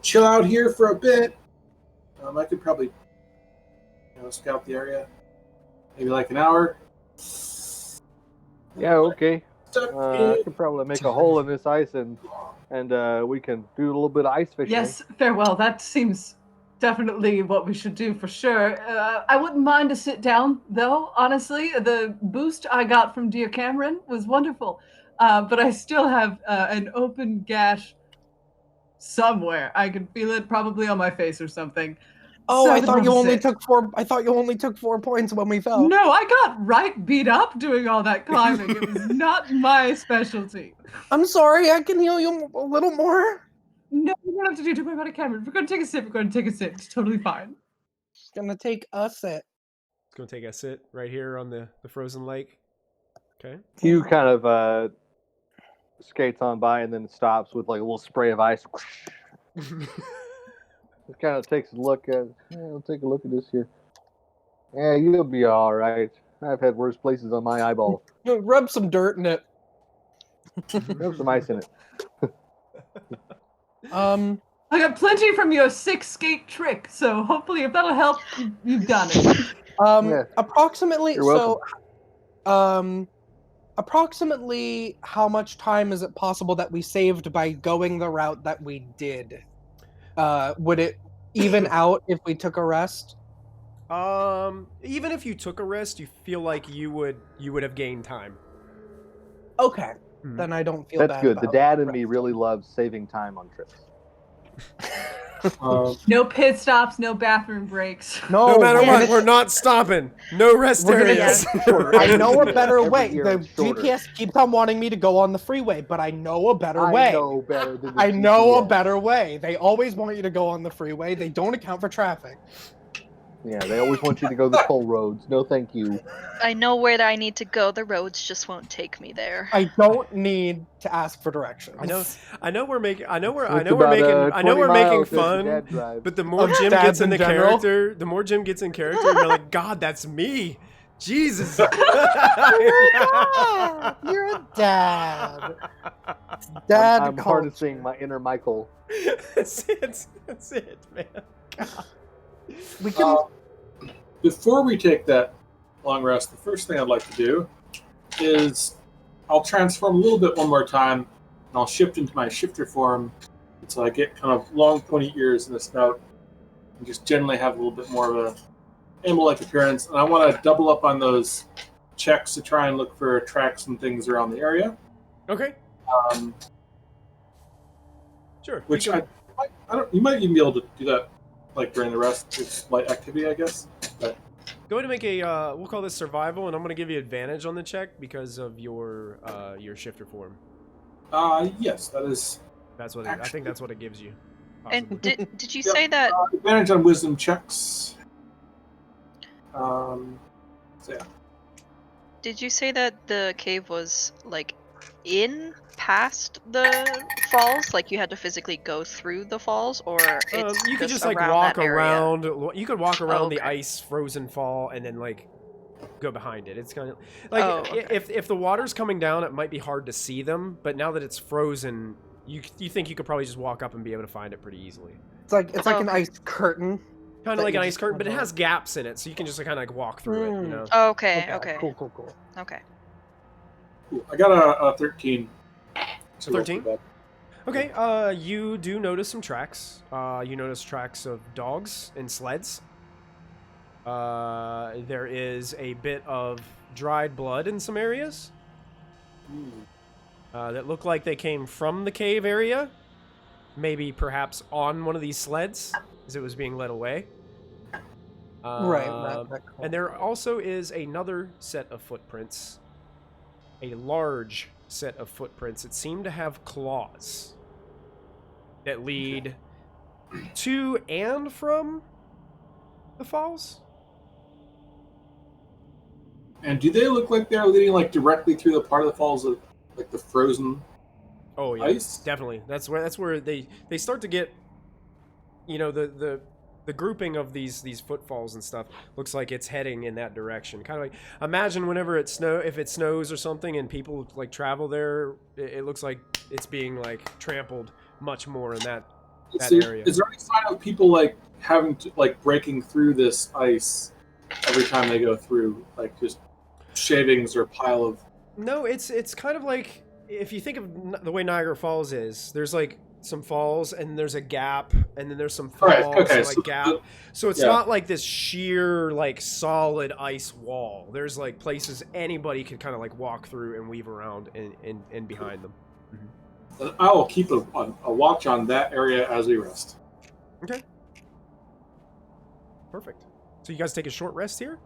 chill out here for a bit, I could probably scout the area. Maybe like an hour.
Yeah, okay. I could probably make a hole in this ice and we can do a little bit of ice fishing.
Yes, farewell. That seems definitely what we should do for sure. I wouldn't mind to sit down, though, honestly. The boost I got from dear Cameron was wonderful. But I still have an open gash somewhere. I can feel it probably on my face or something.
Oh, I
7
thought
on
you only
6.
took 4. I thought you only took 4 points when we fell.
No, I got right beat up doing all that climbing. It was not my specialty.
I'm sorry. I can heal you a little more.
No, you don't have to do too much about it, Cameron. We're going to take a sip. We're going to take a sip. It's totally fine.
It's gonna take a sip.
It's going to take a sit right here on the frozen lake. Okay.
Hugh kind of skates on by and then stops with like a little spray of ice. It kind of takes a look at. I'll take a look at this here. Yeah, you'll be all right. I've had worse places on my eyeball.
Rub some dirt in it.
Rub some ice in it.
I got plenty from your 6 skate trick, so hopefully if that'll help, you've done it.
Yeah.
Approximately.
You're welcome.
So, approximately how much time is it possible that we saved by going the route that we did? Would it even out if we took a rest?
Even if you took a rest, you feel like you would have gained time.
Okay,
Mhm.
then I don't feel
That's
bad.
good. The
about
dad and
rest.
me really love saving time on trips.
No pit stops, no bathroom breaks.
No matter
we're
what,
gonna-
we're not stopping. No rest
We're gonna
areas.
I know a better
Every
way.
year
The
it's shorter.
GPS keeps on wanting me to go on the freeway, but I know a better
I
way.
know better than the
I know a
GPS.
better way. They always want you to go on the freeway. They don't account for traffic.
Yeah, they always want you to go the toll roads. No, thank you.
I know where I need to go. The roads just won't take me there.
I don't need to ask for directions.
I know we're making
It's about, 20
making
miles as the
fun.
dad drives.
But the more
Of
Jim
dads
gets in
in
the
general?
character, the more Jim gets in character, you're like, God, that's me. Jesus.
You're a dad. Dad.
I'm
culture.
harnessing my inner Michael.
That's it, man.
We can.
Before we take that long rest, the first thing I'd like to do is I'll transform a little bit one more time, and I'll shift into my shifter form until I get kind of long, pointy ears and a snout, and just generally have a little bit more of a animal-like appearance. And I want to double up on those checks to try and look for tracks and things around the area.
Okay, sure.
Which I don't. You might even be able to do that, like during the rest. It's light activity, I guess. But
Go ahead and make a, we'll call this survival, and I'm going to give you advantage on the check because of your shifter form.
yes, that is
That's what I think that's what it gives you.
And
possibly.
did you
Yep.
say that?
advantage on wisdom checks. So yeah.
Did you say that the cave was like in past the falls? Like you had to physically go through the falls, or it's
You could just like
around
walk
that area?
around. You could walk around the
okay.
ice frozen fall and then like go behind it. It's kind of like
Oh, okay.
if the water's coming down, it might be hard to see them. But now that it's frozen, you think you could probably just walk up and be able to find it pretty easily.
It's like an
Okay.
ice curtain.
Kind
That
of like
you
an
just
ice curtain, but it
come
has gaps in it, so you can just kind of like walk through it. You know.
Okay, okay,
Cool.
okay.
Cool. I got a 13.
So 13? Okay, you do notice some tracks. You notice tracks of dogs and sleds. There is a bit of dried blood in some areas that look like they came from the cave area. Maybe perhaps on one of these sleds as it was being led away.
Right.
And there also is another set of footprints. A large set of footprints that seem to have claws that lead to and from the falls.
And do they look like they're leading like directly through the part of the falls of like the frozen
Oh yeah,
ice?
definitely. That's where they start to get, you know, the grouping of these footfalls and stuff looks like it's heading in that direction. Kind of like, imagine whenever if it snows or something and people like travel there, it looks like it's being like trampled much more in that area.
Is there any sign of people like having to like breaking through this ice every time they go through, like just shavings or a pile of?
No, it's kind of like if you think of the way Niagara Falls is. There's like some falls and there's a gap and then there's some falls and like gap. So it's not like this sheer like solid ice wall. There's like places anybody can kind of like walk through and weave around and behind them.
I will keep a watch on that area as we rest.
Okay. Perfect. So you guys take a short rest here?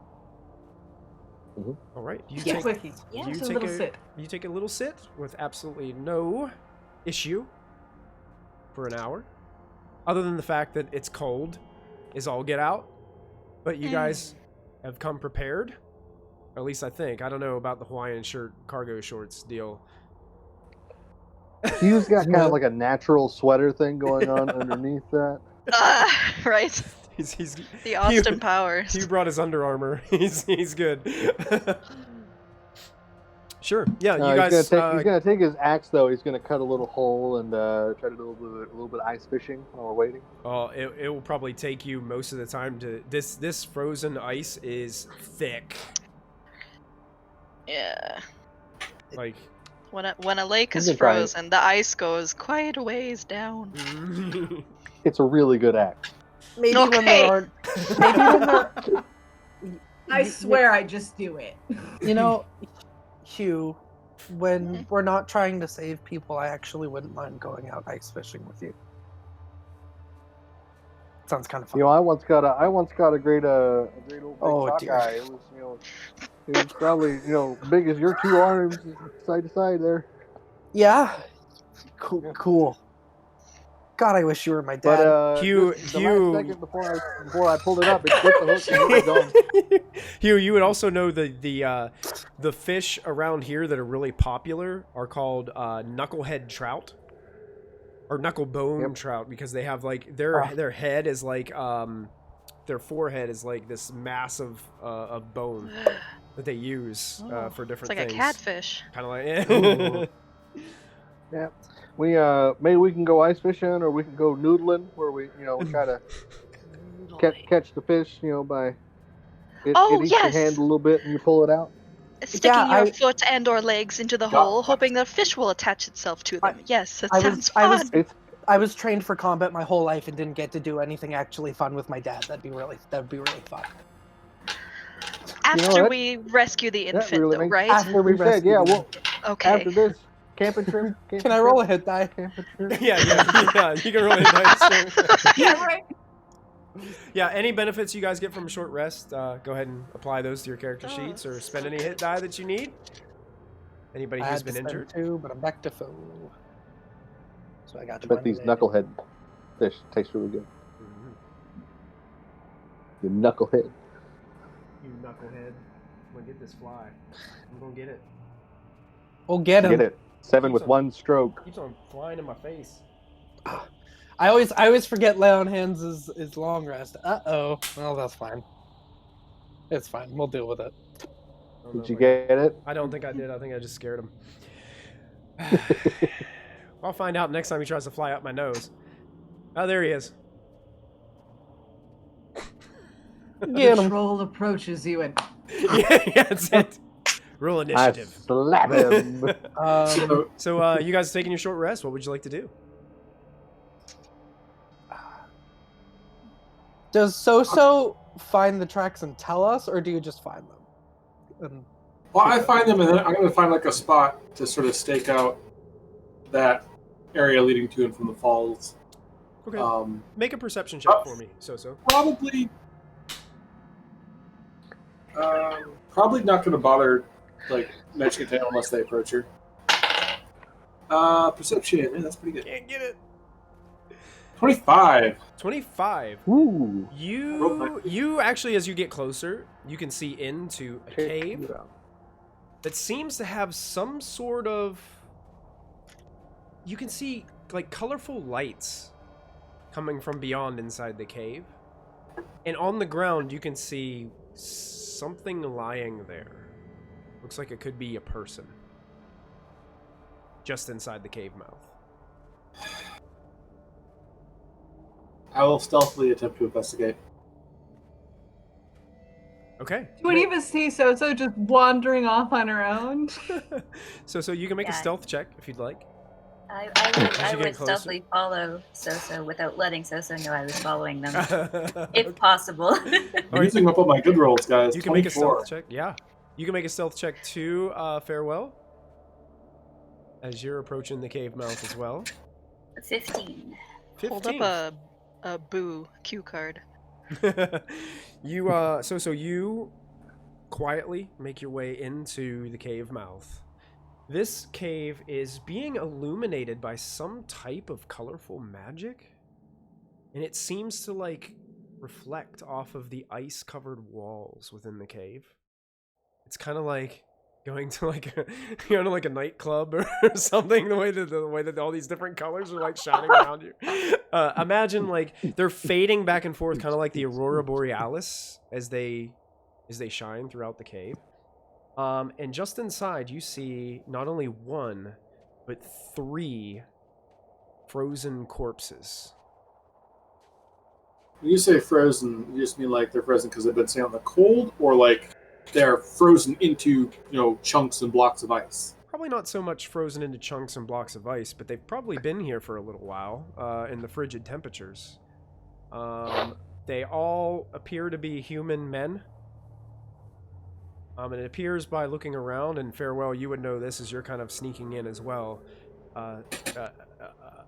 Mm-hmm.
All right. You
Yeah,
take,
quickie.
Yeah.
you
Just a
take
little sit.
You take a little sit with absolutely no issue for an hour. Other than the fact that it's cold is all get out. But you guys have come prepared. Or at least I think. I don't know about the Hawaiian shirt, cargo shorts deal.
He's got kind of like a natural sweater thing going on underneath that.
Right.
He's
The Austin Powers.
He brought his Under Armour. He's good. Sure. Yeah, you guys.
He's gonna take his axe though. He's gonna cut a little hole and try to do a little bit of ice fishing while we're waiting.
Oh, it will probably take you most of the time to. This frozen ice is thick.
Yeah.
Like.
When a lake is
You can try it.
frozen, the ice goes quite a ways down.
It's a really good axe.
Maybe when
Okay.
there aren't. Maybe when there.
I swear I just do it.
You know, Hugh, when we're not trying to save people, I actually wouldn't mind going out ice fishing with you. Sounds kind of fun.
You know, I once got a great old big
Oh, dear.
guy. It was probably big as your two arms, side to side there.
Yeah. Cool. God, I wish you were my dad.
But
Hugh-
the last second before I pulled it up, it quit the hook and it was gone.
Hugh, you would also know the fish around here that are really popular are called knucklehead trout or knucklebone trout because they have like their head is like their forehead is like this mass of bone that they use for
It's
different
like
things.
a catfish.
Kind of like
Yeah. We maybe we can go ice fishing or we can go noodling where we try to catch the fish by it eats your hand a little bit and you pull it out.
Sticking your foot and or legs into the hole, hoping the fish will attach itself to them. Yes, that sounds fun.
I was trained for combat my whole life and didn't get to do anything actually fun with my dad. That'd be really fun.
After we rescue the infant,
really
though,
makes-
right?
After we
said,
rescue
yeah,
them.
well,
Okay.
after this, camping trip.
Can I roll a hit die?
Camping trip.
yeah, you can roll it nice.
Yeah, right.
Yeah, any benefits you guys get from a short rest, go ahead and apply those to your character sheets or spend any hit die that you need. Anybody
I
who's
had to
been
spend
injured.
2, but I'm back to full. So I got
I bet these
20.
knucklehead fish taste really good. You knucklehead.
You knucklehead. I'm gonna get this fly. I'm gonna get it.
We'll get him.
Get it. 7 with
Keeps on-
1 stroke.
Keeps on flying in my face.
I always forget lay on hands is long rest. Well, that's fine. It's fine. We'll deal with it.
I don't know
Did you
if I-
get it?
I don't think I did. I think I just scared him. I'll find out next time he tries to fly up my nose. Oh, there he is.
Get him.
Patrol approaches you and
Yeah, that's it. Roll
I
initiative.
slap him.
So, you guys taking your short rest. What would you like to do?
Does So find the tracks and tell us, or do you just find them?
Well, I find them, and then I'm going to find like a spot to sort of stake out that area leading to and from the falls.
Okay. Make a perception check for me, So.
Probably not going to bother like mentioning it to anyone unless they approach her. Perception, yeah, that's pretty good.
Can't get it.
25.
25.
Ooh.
You actually, as you get closer, you can see into a
Check
cave
you out.
that seems to have some sort of. You can see like colorful lights coming from beyond inside the cave, and on the ground you can see something lying there. Looks like it could be a person. just inside the cave mouth.
I will stealthily attempt to investigate.
Okay.
Do any of us see Soso just wandering off on her own?
So you can make a
Yeah.
stealth check if you'd like.
I
you
would
get closer?
stealthily follow Soso without letting Soso know I was following them,
Okay.
if possible.
I'm using up all my good rolls, guys.
You can make a
24.
stealth check. Yeah. You can make a stealth check too, Farewell. As you're approaching the cave mouth as well.
15.
15.
Hold up a boo cue card.
You so you quietly make your way into the cave mouth. This cave is being illuminated by some type of colorful magic, and it seems to like reflect off of the ice-covered walls within the cave. It's kind of like going to like a nightclub or something. The way that all these different colors are like shining around you. Imagine like they're fading back and forth, kind of like the aurora borealis as they shine throughout the cave. And just inside, you see not only one, but 3 frozen corpses.
When you say frozen, you just mean like they're frozen because they've been sitting on the cold, or like they're frozen into, chunks and blocks of ice?
Probably not so much frozen into chunks and blocks of ice, but they've probably been here for a little while in the frigid temperatures. They all appear to be human men. And it appears by looking around, and Farewell, you would know this as you're kind of sneaking in as well.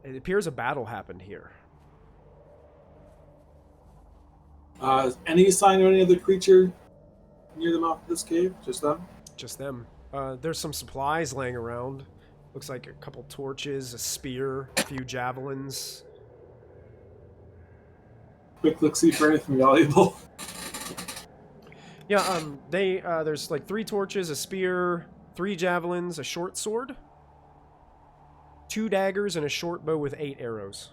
It appears a battle happened here.
Any sign of any other creature near the mouth of this cave? Just them?
Just them. There's some supplies laying around. Looks like a couple torches, a spear, a few javelins.
Quick look-see for anything valuable.
Yeah, there's like 3 torches, a spear, 3 javelins, a short sword, 2 daggers, and a short bow with 8 arrows.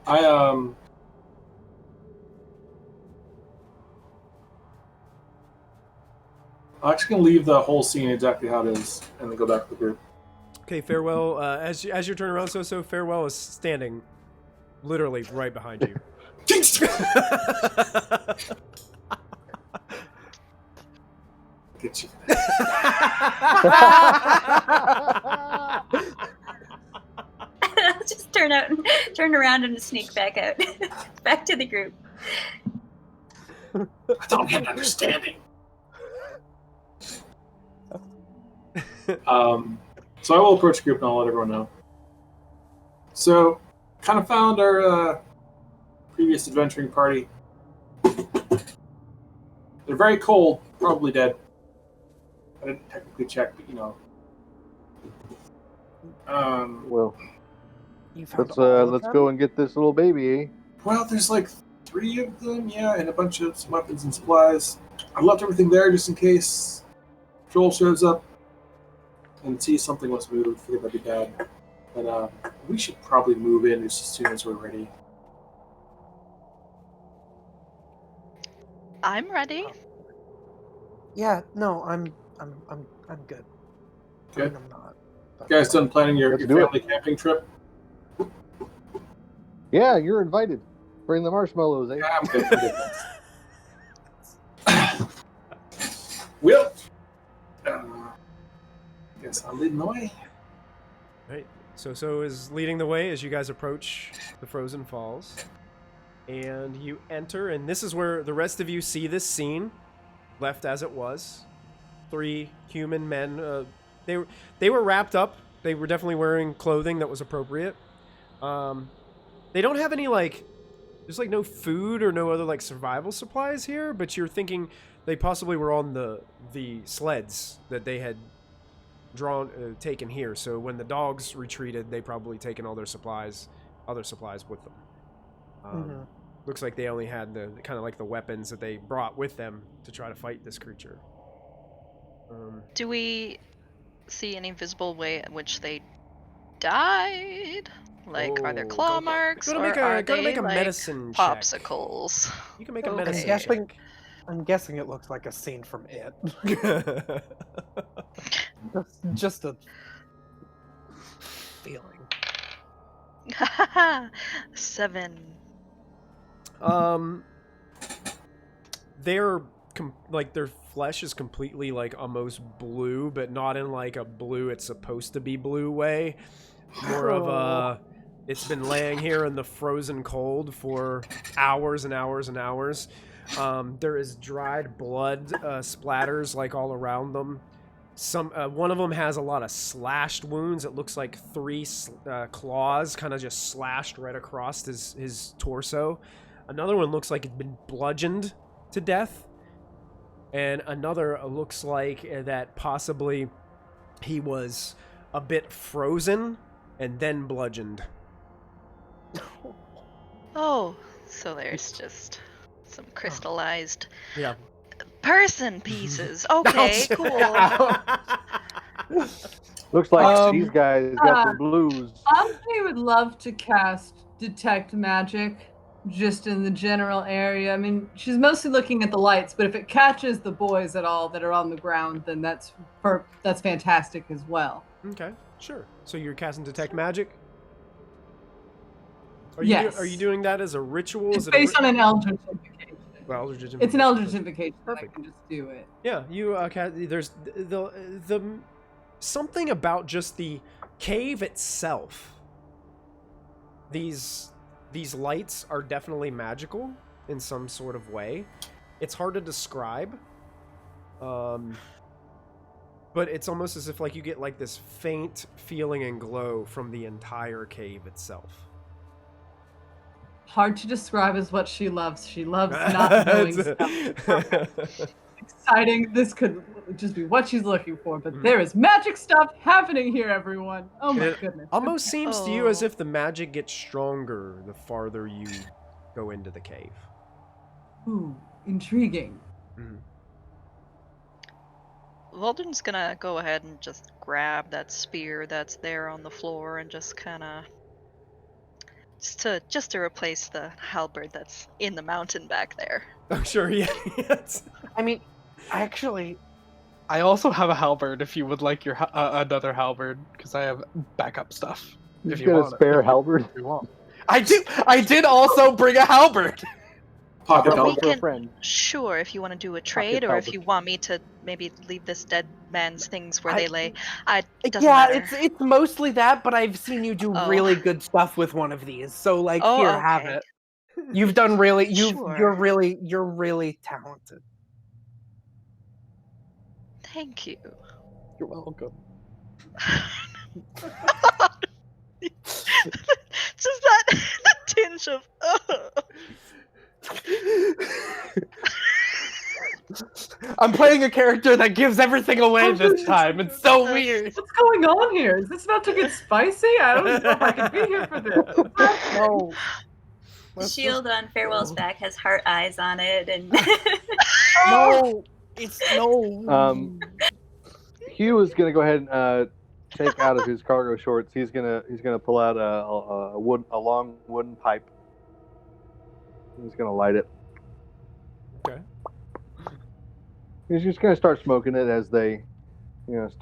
I'm actually going to leave the whole scene exactly how it is and then go back to the group.
Okay, Farewell, as you turn around, so Farewell is standing literally right behind you.
Get you.
I'll just turn around and sneak back out, back to the group.
I don't get understanding. So I will approach the group and I'll let everyone know. So, kind of found our previous adventuring party. They're very cold, probably dead. I didn't technically check, but
Well,
You found
let's
all of
let's
them?
go and get this little baby, eh?
Well, there's like 3 of them, yeah, and a bunch of some weapons and supplies. I left everything there just in case Joel shows up and sees something was moved. I think that'd be bad. But we should probably move in just as soon as we're ready.
I'm ready.
Yeah, no, I'm good. I
Good.
mean, I'm not. But
You guys done planning your
Let's do it.
family camping trip?
Yeah, you're invited. Bring the marshmallows, eh?
Yeah, I'm good. I'm good. Well, guess I'm leading the way.
Right. So is leading the way as you guys approach the Frozen Falls. And you enter, and this is where the rest of you see this scene, left as it was. 3 human men. They were wrapped up. They were definitely wearing clothing that was appropriate. They don't have any, there's, no food or no other, survival supplies here, but you're thinking they possibly were on the sleds that they had taken here. So when the dogs retreated, they probably taken all their other supplies with them. Looks like they only had the kind of the weapons that they brought with them to try to fight this creature.
Do we see any visible way in which they died? Are there claw marks,
Gotta
or
make a-
are
gotta
they
make a medicine check.
popsicles?
You can make a
Okay.
medicine
I'm guessing-
check.
I'm guessing it looks like a scene from It. Just a feeling.
7.
They're like their flesh is completely like almost blue, but not in like a blue it's supposed to be blue way. More of a it's been laying here in the frozen cold for hours and hours and hours. There is dried blood splatters like all around them. One of them has a lot of slashed wounds. It looks like 3 claws kind of just slashed right across his torso. Another one looks like it's been bludgeoned to death. And another looks like that possibly he was a bit frozen and then bludgeoned.
Oh, so there's just some crystallized
Yeah.
person pieces. Okay, cool.
Looks like these guys got the blues.
I would love to cast Detect Magic just in the general area. I mean, she's mostly looking at the lights, but if it catches the boys at all that are on the ground, then that's fantastic as well.
Okay, sure. So you're casting Detect Magic?
Yes.
Are you doing that as a ritual?
It's based on an Eldritch Invocation.
Well, Eldritch
It's an Eldritch
Invocation.
Invocation. Perfect. I can just do it.
Yeah, you there's the something about just the cave itself. These lights are definitely magical in some sort of way. It's hard to describe. But it's almost as if like you get like this faint feeling and glow from the entire cave itself.
Hard to describe is what she loves. She loves not knowing stuff. Exciting. This could just be what she's looking for, but there is magic stuff happening here, everyone. Oh my goodness.
Almost seems to you as if the magic gets stronger the farther you go into the cave.
Ooh, intriguing.
Mm-hmm.
Walden's gonna go ahead and just grab that spear that's there on the floor and just kind of just to replace the halberd that's in the mountain back there.
Oh, sure, yeah. Yes.
I mean, I also have a halberd if you would like your another halberd, because I have backup stuff. If you want
a spare halberd?
If you want. I did also bring a halberd.
Pocket
We
halberd.
can-
friend.
Sure, if you want to do a trade, or if you want me to maybe leave this dead man's things where they lay. It doesn't matter.
it's mostly that, but I've seen you do really good stuff with one of these. So like, here, have
okay.
it. You've done really.
Sure.
You're really talented.
Thank you.
You're welcome.
Just that the tinge of.
I'm playing a character that gives everything away this time. It's so weird.
What's going on here? Is this about to get spicy? I don't know if I can be here for this.
No.
The shield on Farewell's back has heart eyes on it, and
No. It's no.
Hugh is gonna go ahead and take out of his cargo shorts. He's gonna pull out a long wooden pipe. He's gonna light it.
Okay.
He's just gonna start smoking it as they,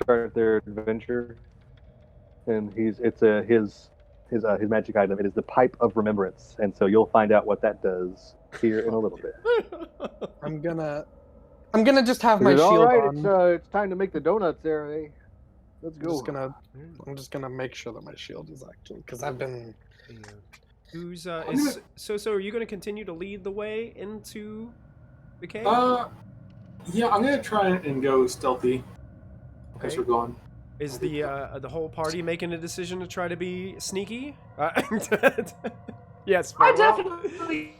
start their adventure. And it's his magic item. It is the pipe of remembrance, and so you'll find out what that does here in a little bit.
I'm gonna just have my
Is it
shield
all right?
on.
It's time to make the donuts there, eh? Let's go.
I'm just gonna make sure that my shield is actually, because I've been.
Who's so are you going to continue to lead the way into the cave?
Yeah, I'm gonna try and go stealthy as
Okay.
we're going.
Is the whole party making a decision to try to be sneaky? Yes.
I
Farewell.
definitely.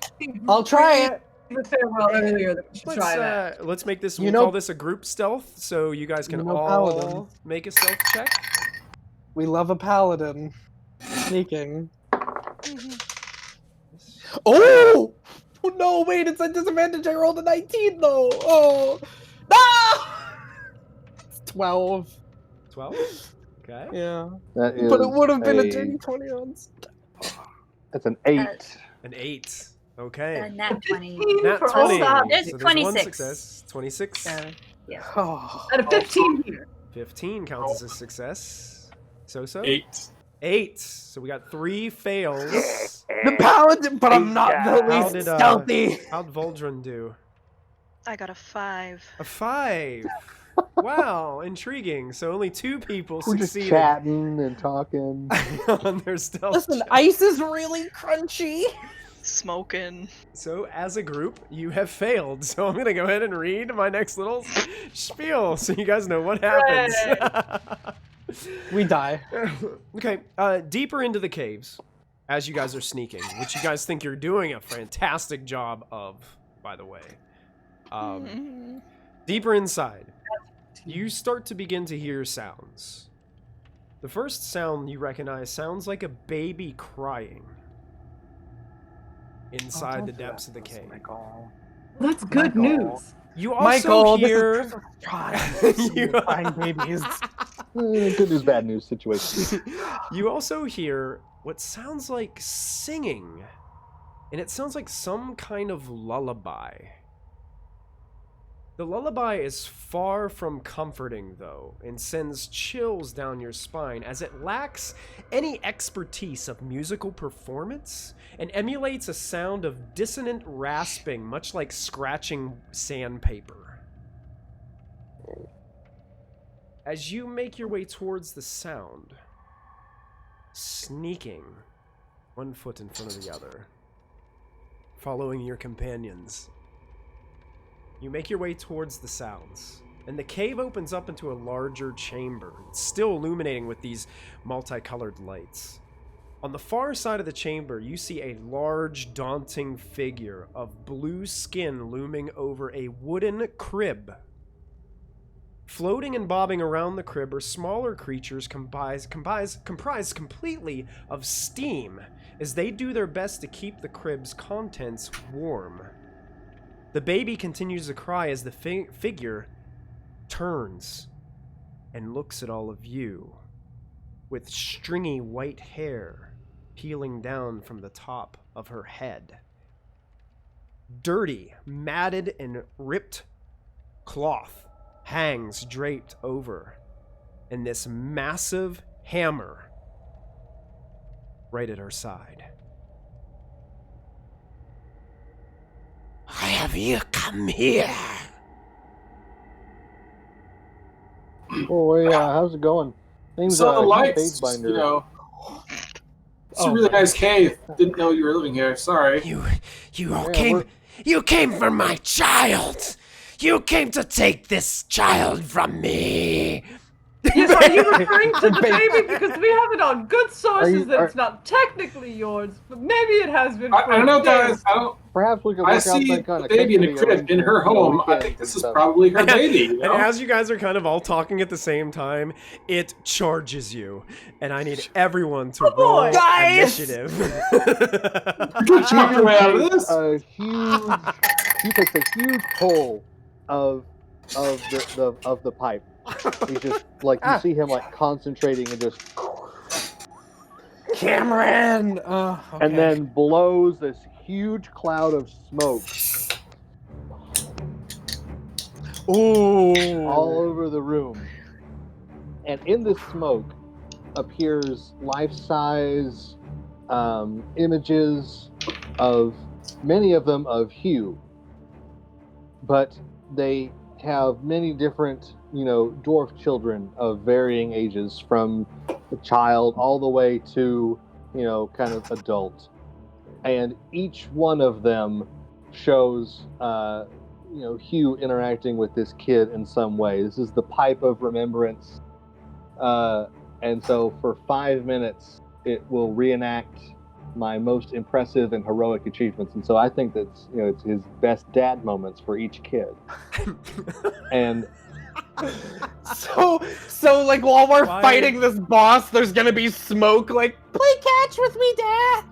I'll try it.
The Farewell earlier that we should try that.
Let's make this.
You
We'll
know-
call this a group stealth, so you guys can all
Paladin.
make a stealth check.
We love a paladin. Sneaking. Oh! Oh no, wait, it's a disadvantage. I rolled a 19 though. Oh. No! It's 12.
12. Okay.
Yeah.
That
But it would have been a
a
dirty 20 odds.
That's an 8.
An 8. Okay.
Nat 20.
15
Nat
for
20.
all
There's
So there's one
26.
success. 26.
So, yeah.
Oh.
Out of 15 here.
15 counts as a success. So.
8.
8. So we got 3 fails.
The paladin, but I'm not the
How
least
did,
stealthy.
How'd Voldrin do?
I got a 5.
A 5. Wow, intriguing. So only 2 people
We're just
succeeded
chatting and talking.
on their stealth
Listen,
check.
ice is really crunchy.
Smoking.
So as a group, you have failed. So I'm gonna go ahead and read my next little spiel so you guys know what happens.
We die.
Okay, deeper into the caves, as you guys are sneaking, which you guys think you're doing a fantastic job of, by the way. Deeper inside, you start to begin to hear sounds. The first sound you recognize sounds like a baby crying inside the depths of the cave.
That's good
Michael.
news.
You also
Michael,
hear...
this is Christmas
You-
crying babies.
Good news, bad news situation.
You also hear what sounds like singing, and it sounds like some kind of lullaby. The lullaby is far from comforting, though, and sends chills down your spine as it lacks any expertise of musical performance and emulates a sound of dissonant rasping, much like scratching sandpaper. As you make your way towards the sound, sneaking one foot in front of the other, following your companions, you make your way towards the sounds, and the cave opens up into a larger chamber. It's still illuminating with these multicolored lights. On the far side of the chamber, you see a large, daunting figure of blue skin looming over a wooden crib. Floating and bobbing around the crib are smaller creatures comprised completely of steam, as they do their best to keep the crib's contents warm. The baby continues to cry as the figure turns and looks at all of you, with stringy white hair peeling down from the top of her head. Dirty, matted, and ripped cloth hangs draped over, and this massive hammer right at her side. Why have you come here?
Oh, yeah, how's it going? Name's
So the
Hugh
lights,
Pagebinder.
you know. It's a really nice cave. Didn't know you were living here. Sorry.
You all came. You came for my child. You came to take this child from me.
Yes, are you referring to the baby? Because we have it on good sources that it's not technically yours, but maybe it has been.
I don't know, guys.
Perhaps we could work
I
out
see
some kind
the
of
baby in a
custody
crib in her
arrangement,
home. I
weekends
think this
and
is
stuff.
probably her baby. You know?
And as you guys are kind of all talking at the same time, it charges you, and I need everyone to roll
Guys!
initiative.
Good talk your way out of this.
He takes a huge pull of the pipe. He's just like you see him like concentrating and just
Cameron! Okay.
and then blows this huge cloud of smoke
Ooh.
all over the room. And in this smoke appears life-size images of many of them of Hugh, but they have many different, dwarf children of varying ages, from a child all the way to, kind of adult. And each one of them shows, Hugh interacting with this kid in some way. This is the pipe of remembrance. And so for 5 minutes, it will reenact my most impressive and heroic achievements. And so I think that's, it's his best dad moments for each kid. And
So like while we're fighting this boss, there's gonna be smoke. Like, play catch with me, Dad.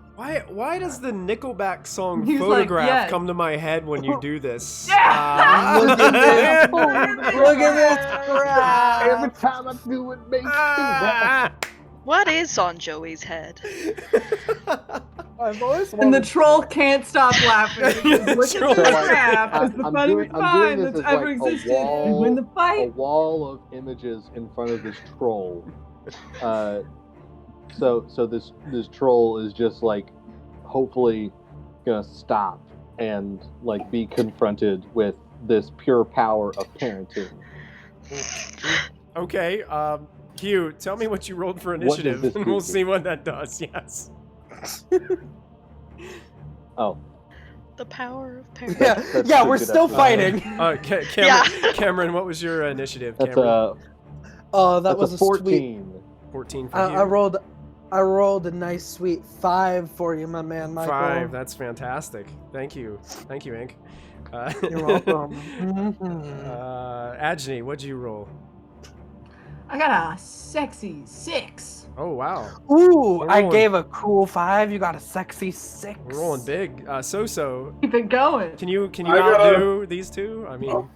Why does the Nickelback song
He's like,
Photograph
yes.
come to my head when you do this?
Look at this. Look at this crap.
every time I do it makes me laugh.
What is on Joey's head?
I've always
And the
wanted-
troll can't stop laughing.
The
Look
troll-
at this
So, like,
crap. It's the
I'm
funniest
doing
find
this
that's
as,
ever
like, a
existed. And win the
a
fight.
wall of images in front of this troll. So this troll is just like hopefully gonna stop and like be confronted with this pure power of parenting.
Okay, Hugh, tell me what you rolled for
What does
initiative,
this
and
do?
we'll see what that does. Yes.
Oh,
The power of parenting.
Yeah,
That's
yeah,
the
we're
good
still
episode.
fighting.
Cameron, what was your initiative?
that's
Cameron?
Oh, that
that's
was
a
a sweet.
14.
14 for
I
Hugh.
rolled a nice sweet 5 for you, my man, Michael.
5. That's fantastic. Thank you, Ink.
You're welcome. Mhm.
Ajni, what'd you roll?
I got a sexy 6.
Oh wow,
Ooh,
We're
I
rolling.
gave a cool 5. You got a sexy 6.
we're rolling big. So
Keep it going.
can you
I got
outdo these two? I mean,
Oh.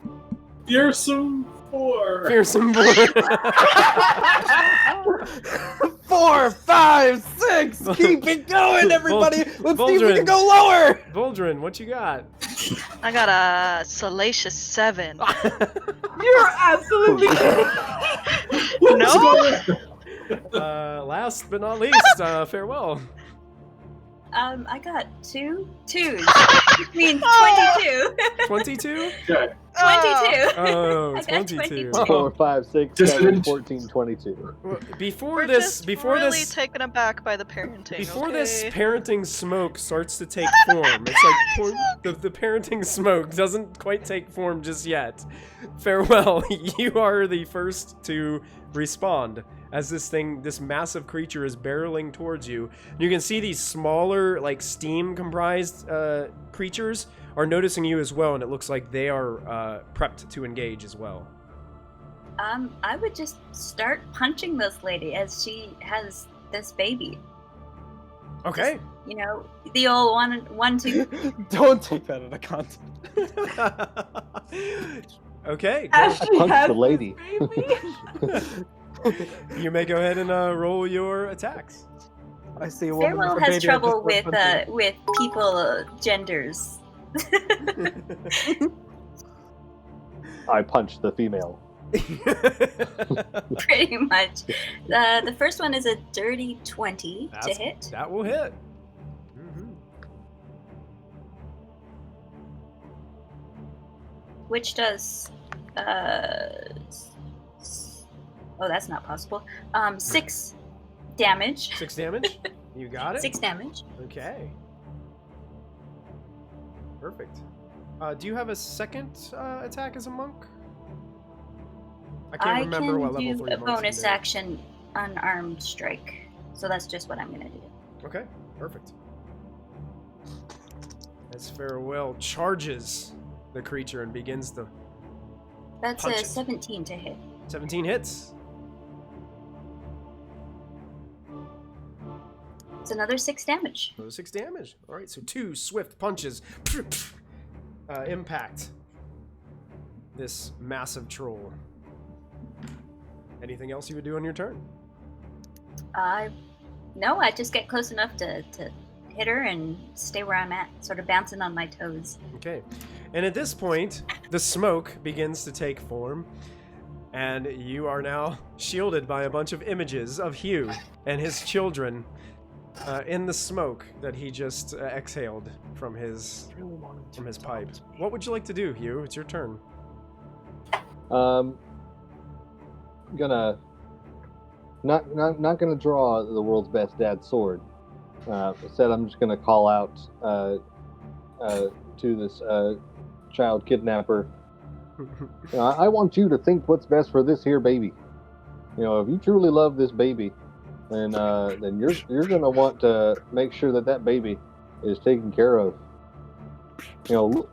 Fearsome 4.
fearsome boy.
4, 5, 6. Keep it going, everybody. Let's see if we can go lower.
Voldrin, what you got?
I got a salacious 7.
You're absolutely kidding.
No?
Last but not least, farewell.
I got 2 twos, which means 22.
22?
Okay.
22.
Oh,
I got
22.
22.
4, 5, 6,
Just
7,
didn't-
14, 22.
Well, Before
We're
this,
just
before
really
this,
taken aback by the parenting.
before this
okay?
parenting smoke starts to take form, it's like the parenting smoke doesn't quite take form just yet. Farewell. You are the first to respond as this massive creature is barreling towards you. You can see these smaller, like steam-comprised creatures are noticing you as well, and it looks like they are prepped to engage as well.
I would just start punching this lady as she has this baby.
Okay.
You know, the old one, two.
Don't take that into context.
Okay.
As
Go.
she
punched
has
the lady.
this baby.
You may go ahead and roll your attacks.
I see a woman
Farewell
with a
has
baby
trouble
at the
with people genders.
I punched the female.
Pretty much. The first one is a dirty 20 to hit.
That will hit. Mhm.
Which does oh, that's not possible. 6 damage.
6 damage. You got it.
6 damage.
Okay. Perfect. Do you have a second attack as a monk? I can't remember
can
what level
do
3
a
monks
bonus
can do.
action unarmed strike. So that's just what I'm gonna do.
Okay, perfect. As Farewell charges the creature and begins to
That's
Punch
a
it.
17 to hit.
17 hits.
It's another 6 damage.
Another 6 damage. All right, so 2 swift punches impact this massive troll. Anything else you would do on your turn?
No, I just get close enough to hit her and stay where I'm at, sort of bouncing on my toes.
Okay. And at this point, the smoke begins to take form, and you are now shielded by a bunch of images of Hugh and his children in the smoke that he just exhaled from his pipe. What would you like to do, Hugh? It's your turn.
Gonna not gonna draw the world's best dad sword. Instead, I'm just gonna call out to this child kidnapper. I want you to think what's best for this here baby. You know, if you truly love this baby, then you're gonna want to make sure that baby is taken care of. You know, look,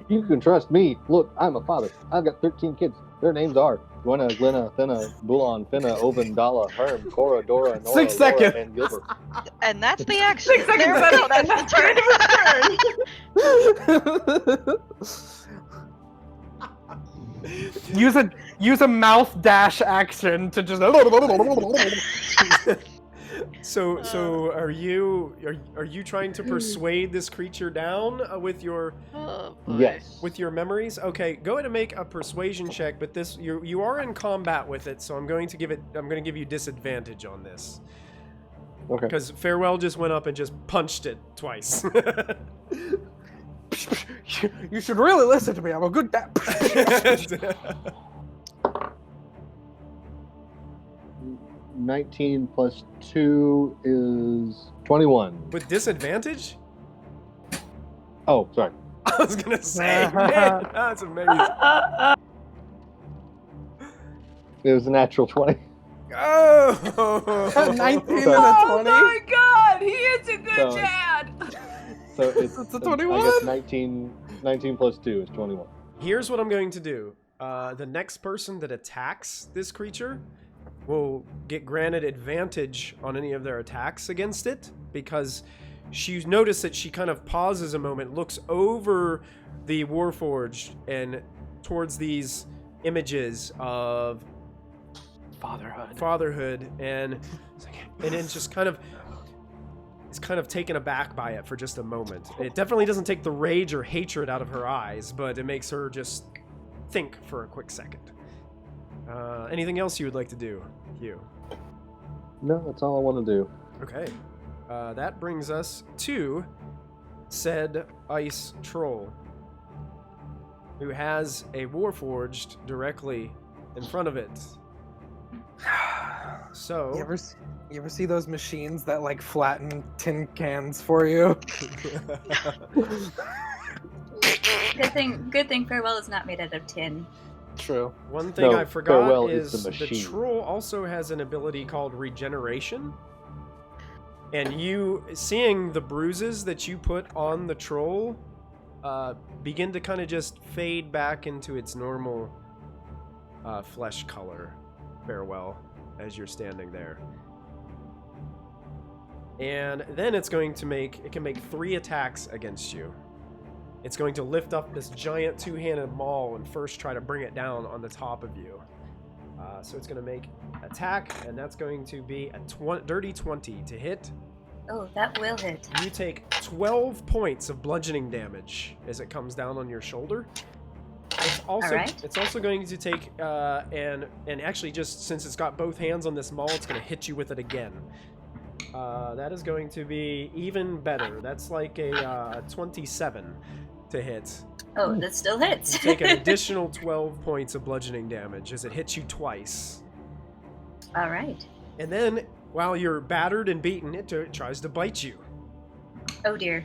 you can trust me. Look, I'm a father. I've got 13 kids. Their names are Gwenna, Glenna, Thenna, Bulan, Finna, Oven, Dala, Herm, Cora, Dora, Nora,
6
Laura,
seconds.
and Gilbert.
And that's the action.
6 seconds
There we
left,
go. That's
and
the turn.
Use a mouth dash action to just.
So are you trying to persuade this creature down with your
Yes.
with your memories? Okay, go ahead and make a persuasion check. But this you are in combat with it, so I'm going to give you disadvantage on this.
Okay.
Because Farewell just went up and just punched it twice.
You should really listen to me. I'm a good dad.
19 plus 2 is 21.
With disadvantage?
Oh, sorry.
I was gonna say, man, that's amazing.
It was a natural 20.
Oh,
19 and
So-
a
Oh
20.
my god, he is a good
So-
dad.
So it's
It's a
I
21.
guess 19 plus 2 is 21.
Here's what I'm going to do. The next person that attacks this creature will get granted advantage on any of their attacks against it, because she's noticed that she kind of pauses a moment, looks over the Warforged and towards these images of fatherhood, and then just kind of is kind of taken aback by it for just a moment. It definitely doesn't take the rage or hatred out of her eyes, but it makes her just think for a quick second. Anything else you would like to do, Hugh?
No, that's all I want to do.
Okay. That brings us to said ice troll, who has a Warforged directly in front of it. So...
You ever see those machines that like flatten tin cans for you?
Good thing Farewell is not made out of tin.
True.
One thing
No,
I forgot
Farewell
is
is the
the
machine.
troll also has an ability called regeneration. And you, seeing the bruises that you put on the troll, begin to kind of just fade back into its normal flesh color, Farewell, as you're standing there. And then it can make 3 attacks against you. It's going to lift up this giant 2-handed maul and first try to bring it down on the top of you. So it's going to make attack, and that's going to be a dirty 20 to hit.
Oh, that will hit.
You take 12 points of bludgeoning damage as it comes down on your shoulder. It's also going to take and actually, just since it's got both hands on this maul, it's going to hit you with it again. That is going to be even better. That's like a 27 to hit.
Oh, that still hits.
You take an additional 12 points of bludgeoning damage as it hits you twice.
All right.
And then, while you're battered and beaten, it tries to bite you.
Oh dear.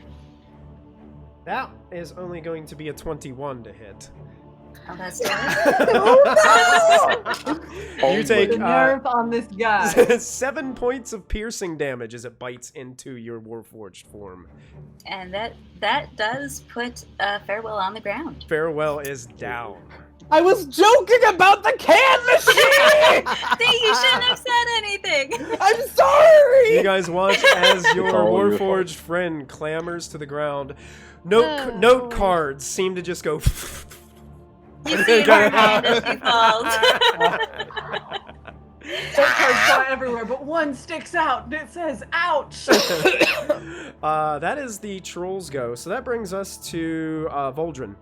That is only going to be a 21 to hit.
Oh, that's still hit.
You take
The nerve on this guy.
7 points of piercing damage as it bites into your Warforged form.
And that does put Farewell on the ground.
Farewell is down.
I was joking about the can machine!
You shouldn't have said anything.
I'm sorry!
You guys watch as your
all your
Warforged friend clambers to the ground. Note cards seem to just go...
You see in her hand as he falls.
Those cards fly everywhere, but one sticks out and it says, ouch!
That is the Troll's go. So that brings us to Voldrin.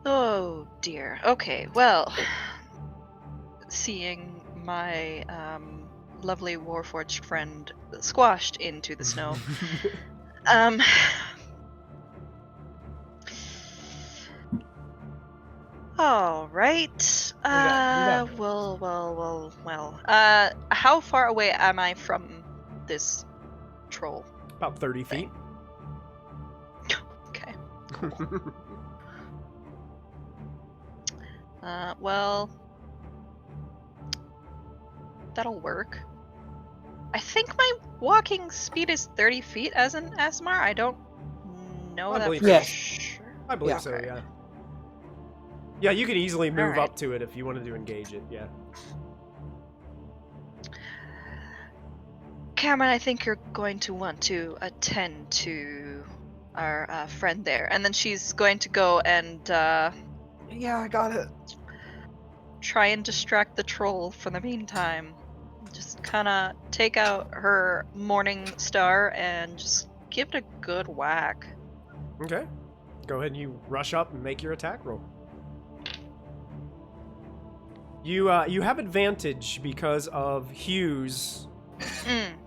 Oh dear. Okay, well, seeing my lovely Warforged friend squashed into the snow, all right. Well. How far away am I from this troll?
About 30 feet.
Okay. Well, that'll work. I think my walking speed is 30 feet as an Asmar. I don't know
I
that
believe
for
so.
sure.
I believe
Yeah.
so, yeah. Yeah, you could easily move
Alright.
up to it if you wanted to engage it, yeah.
Cameron, I think you're going to want to attend to our friend there. And then she's going to go and
Yeah, I got it.
try and distract the troll for the meantime. Just kind of take out her morning star and just give it a good whack.
Okay. Go ahead and you rush up and make your attack roll. You have advantage because of Hugh's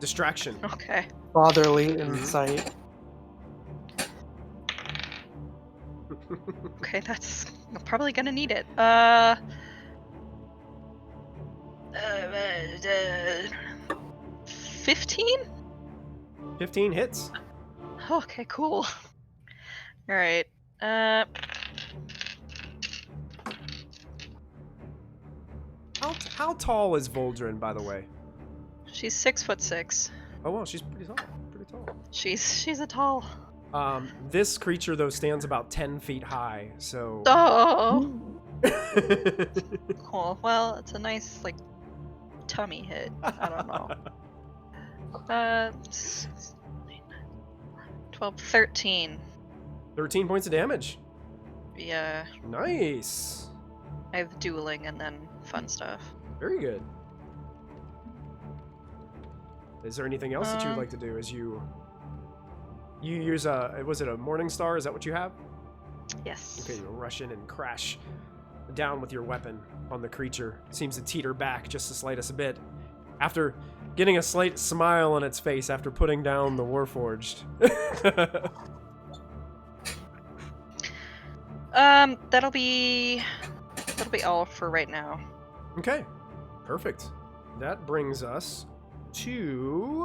distraction.
Okay.
Fatherly insight.
Okay, I'm probably gonna need it. 15?
15 hits.
Okay, cool. Alright.
How tall is Voldrin, by the way?
She's 6'6".
Oh well, she's pretty tall. Pretty tall.
She's a tall.
This creature though stands about 10 feet high, so.
Oh. Cool. Well, it's a nice tummy hit. I don't know. 12, 13.
13 points of damage.
Yeah.
Nice.
I have dueling and then fun stuff.
Very good. Is there anything else that you would like to do as you use was it a morning star? Is that what you have?
Yes.
Okay, you'll rush in and crash down with your weapon on the creature. Seems to teeter back just the slightest bit. After getting a slight smile on its face after putting down the Warforged.
That'll be all for right now.
Okay, perfect. That brings us to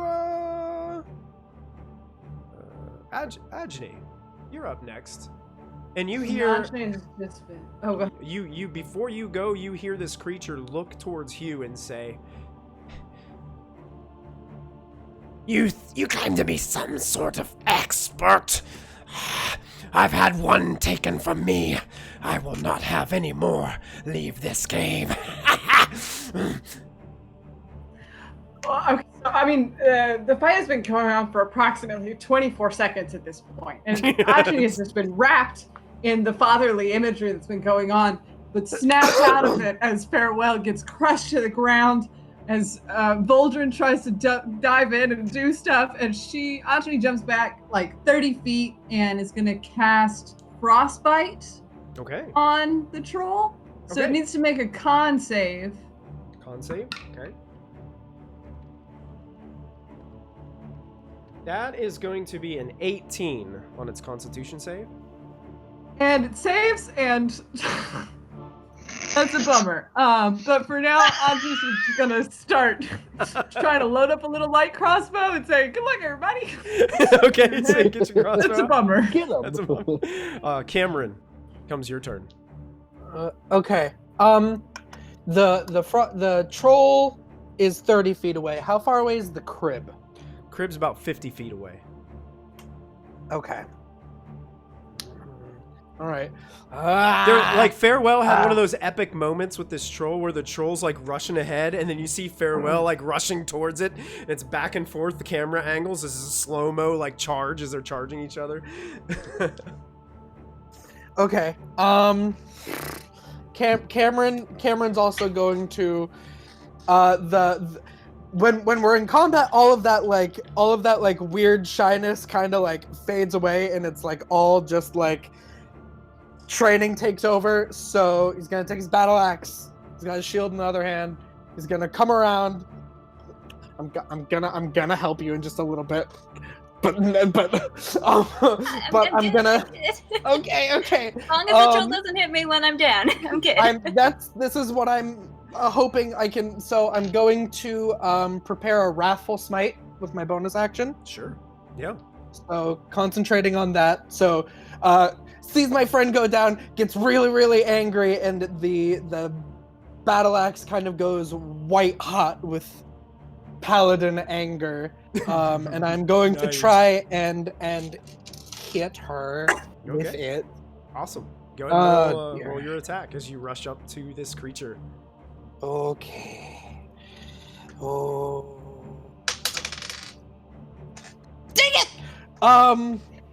Ajni. You're up next, and you hear
Oh, go.
you before you go, you hear this creature look towards Hugh and say,
You claim to be some sort of expert. I've had one taken from me. I will not have any more. Leave this game.
Okay, so I mean, the fight has been going on for approximately 24 seconds at this point, and actually has just been wrapped in the fatherly imagery that's been going on, but snaps out of it as Farewell gets crushed to the ground, as Voldrin tries to dive in and do stuff, and Ajani jumps back like 30 feet and is going to cast Frostbite
okay,
on the troll. So it
Okay.
needs to make a con save.
con save, okay. That is going to be an 18 on its Constitution save.
And it saves, and that's a bummer. But for now, I'm just gonna start trying to load up a little light crossbow and say, "Good luck, everybody."
Okay, so you get your crossbow.
That's a bummer.
Get him.
That's a bummer. Cameron, comes your turn.
Okay. The troll is 30 feet away. How far away is the crib?
Crib's about 50 feet away.
Okay. All right.
Farewell had one of those epic moments with this troll where the troll's rushing ahead, and then you see Farewell rushing towards it, and it's back and forth. The camera angles. This is a slow-mo charge as they're charging each other.
Okay. Cameron's also going to when we're in combat, all of that weird shyness kind of fades away, and it's all just training takes over. So he's gonna take his battle axe. He's got his shield in the other hand. He's gonna come around. I'm gonna help you in just a little bit, but I'm gonna. Okay.
As long as the troll doesn't hit me when I'm down, I'm good.
This is what I'm hoping I can. So I'm going to prepare a Wrathful Smite with my bonus action.
Sure. Yeah.
So concentrating on that. So sees my friend go down, gets really, really angry, and the battle axe kind of goes white hot with paladin anger. And I'm going to
Nice.
try and hit her with
Okay.
it.
Awesome. Go ahead and
Yeah.
roll your attack as you rush up to this creature.
Okay. Oh. Dang it!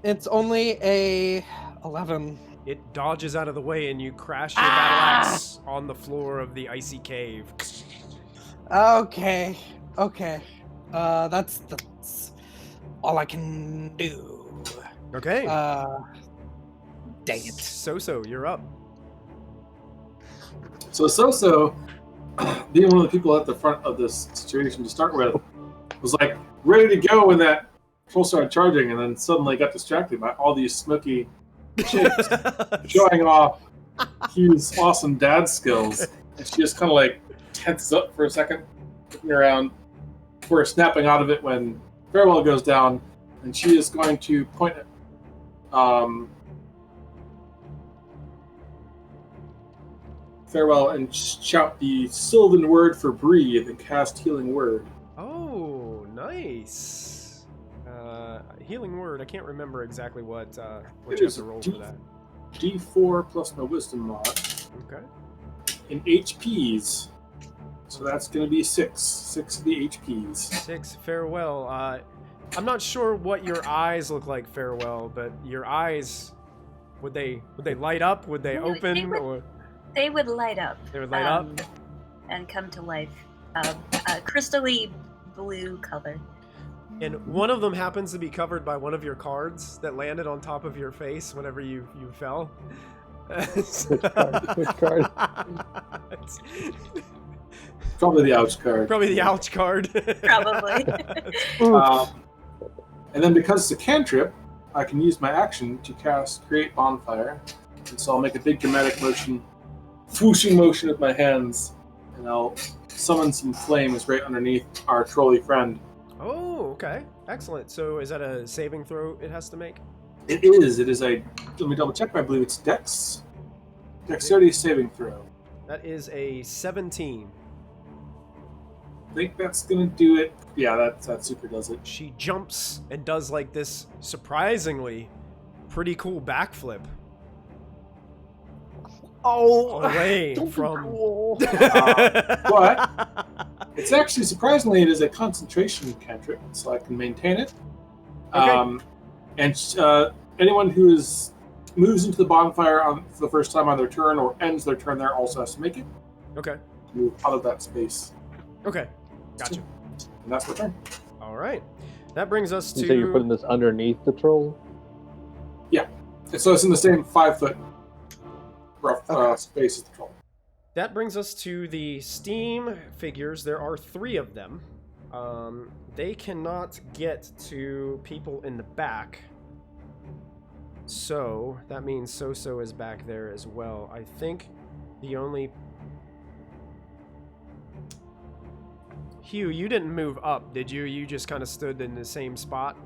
It's only a 11.
it dodges out of the way and you crash your battle axe on the floor of the icy cave.
Okay. That's all I can do.
Okay.
Dang it.
So, you're up.
So, being one of the people at the front of this situation to start with, was like ready to go when that troll started charging, and then suddenly got distracted by all these smoky chicks showing off Hugh's awesome dad skills. And she just kind of like tenses up for a second, looking around before snapping out of it when Farewell goes down, and she is going to point at Farewell and shout the Sylvan word for breathe and cast Healing Word.
Oh, nice. Healing word. I can't remember exactly what you have to roll for that.
D4 plus my wisdom mod.
Okay.
In HPs. So that's going to be 6. 6 of the HPs.
6. Farewell. I'm not sure what your eyes look like, Farewell, but your eyes, would they light up? Would they open?
They would light up.
They would light up?
And come to life. A crystally blue color.
And one of them happens to be covered by one of your cards that landed on top of your face whenever you fell.
Which card?
Probably the ouch card.
Probably the ouch card.
Probably.
And then because it's a cantrip, I can use my action to cast Create Bonfire. And so I'll make a big dramatic motion, whooshing motion with my hands, and I'll summon some flames right underneath our trolley friend.
Oh, okay. Excellent. So is that a saving throw it has to make?
It is. It is a... Let me double check. I believe it's Dex. Dexterity saving throw.
That is a 17.
I think that's going to do it. Yeah, that super does it.
She jumps and does like this surprisingly pretty cool backflip.
Oh,
away
don't be
from...
cruel.
But it's actually, surprisingly, it is a concentration cantrip, so I can maintain it.
Okay.
And anyone who moves into the bonfire for the first time on their turn or ends their turn there also has to make it.
Okay.
Move out of that space.
Okay. Gotcha.
And that's my turn.
All right. That brings us to...
You say you're putting this underneath the troll?
Yeah. And so it's in the same 5-foot rough space as the troll.
That brings us to the Steam figures. There are 3 of them. They cannot get to people in the back. So, that means So is back there as well. I think the only... Hugh, you didn't move up, did you? You just kind of stood in the same spot?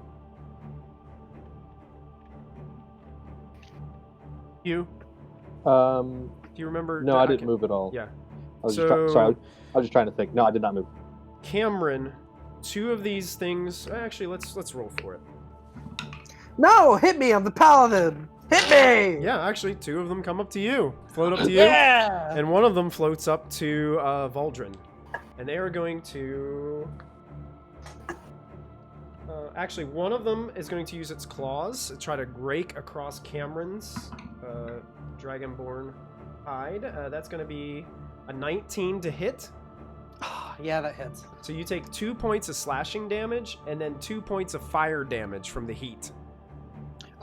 Hugh? Do you remember?
No, I didn't move at all.
Yeah.
I was sorry, I was just trying to think. No, I did not move.
Cameron, 2 of these things... Actually, let's roll for it.
No, hit me! I'm the paladin! Hit me!
Yeah, actually, 2 of them come up to you. Float up to you.
Yeah!
And one of them floats up to Valdrin. And they are going to... actually, one of them is going to use its claws to try to rake across Cameron's Dragonborn hide. That's going to be a 19 to hit.
Yeah, that hits.
So you take 2 points of slashing damage and then 2 points of fire damage from the heat.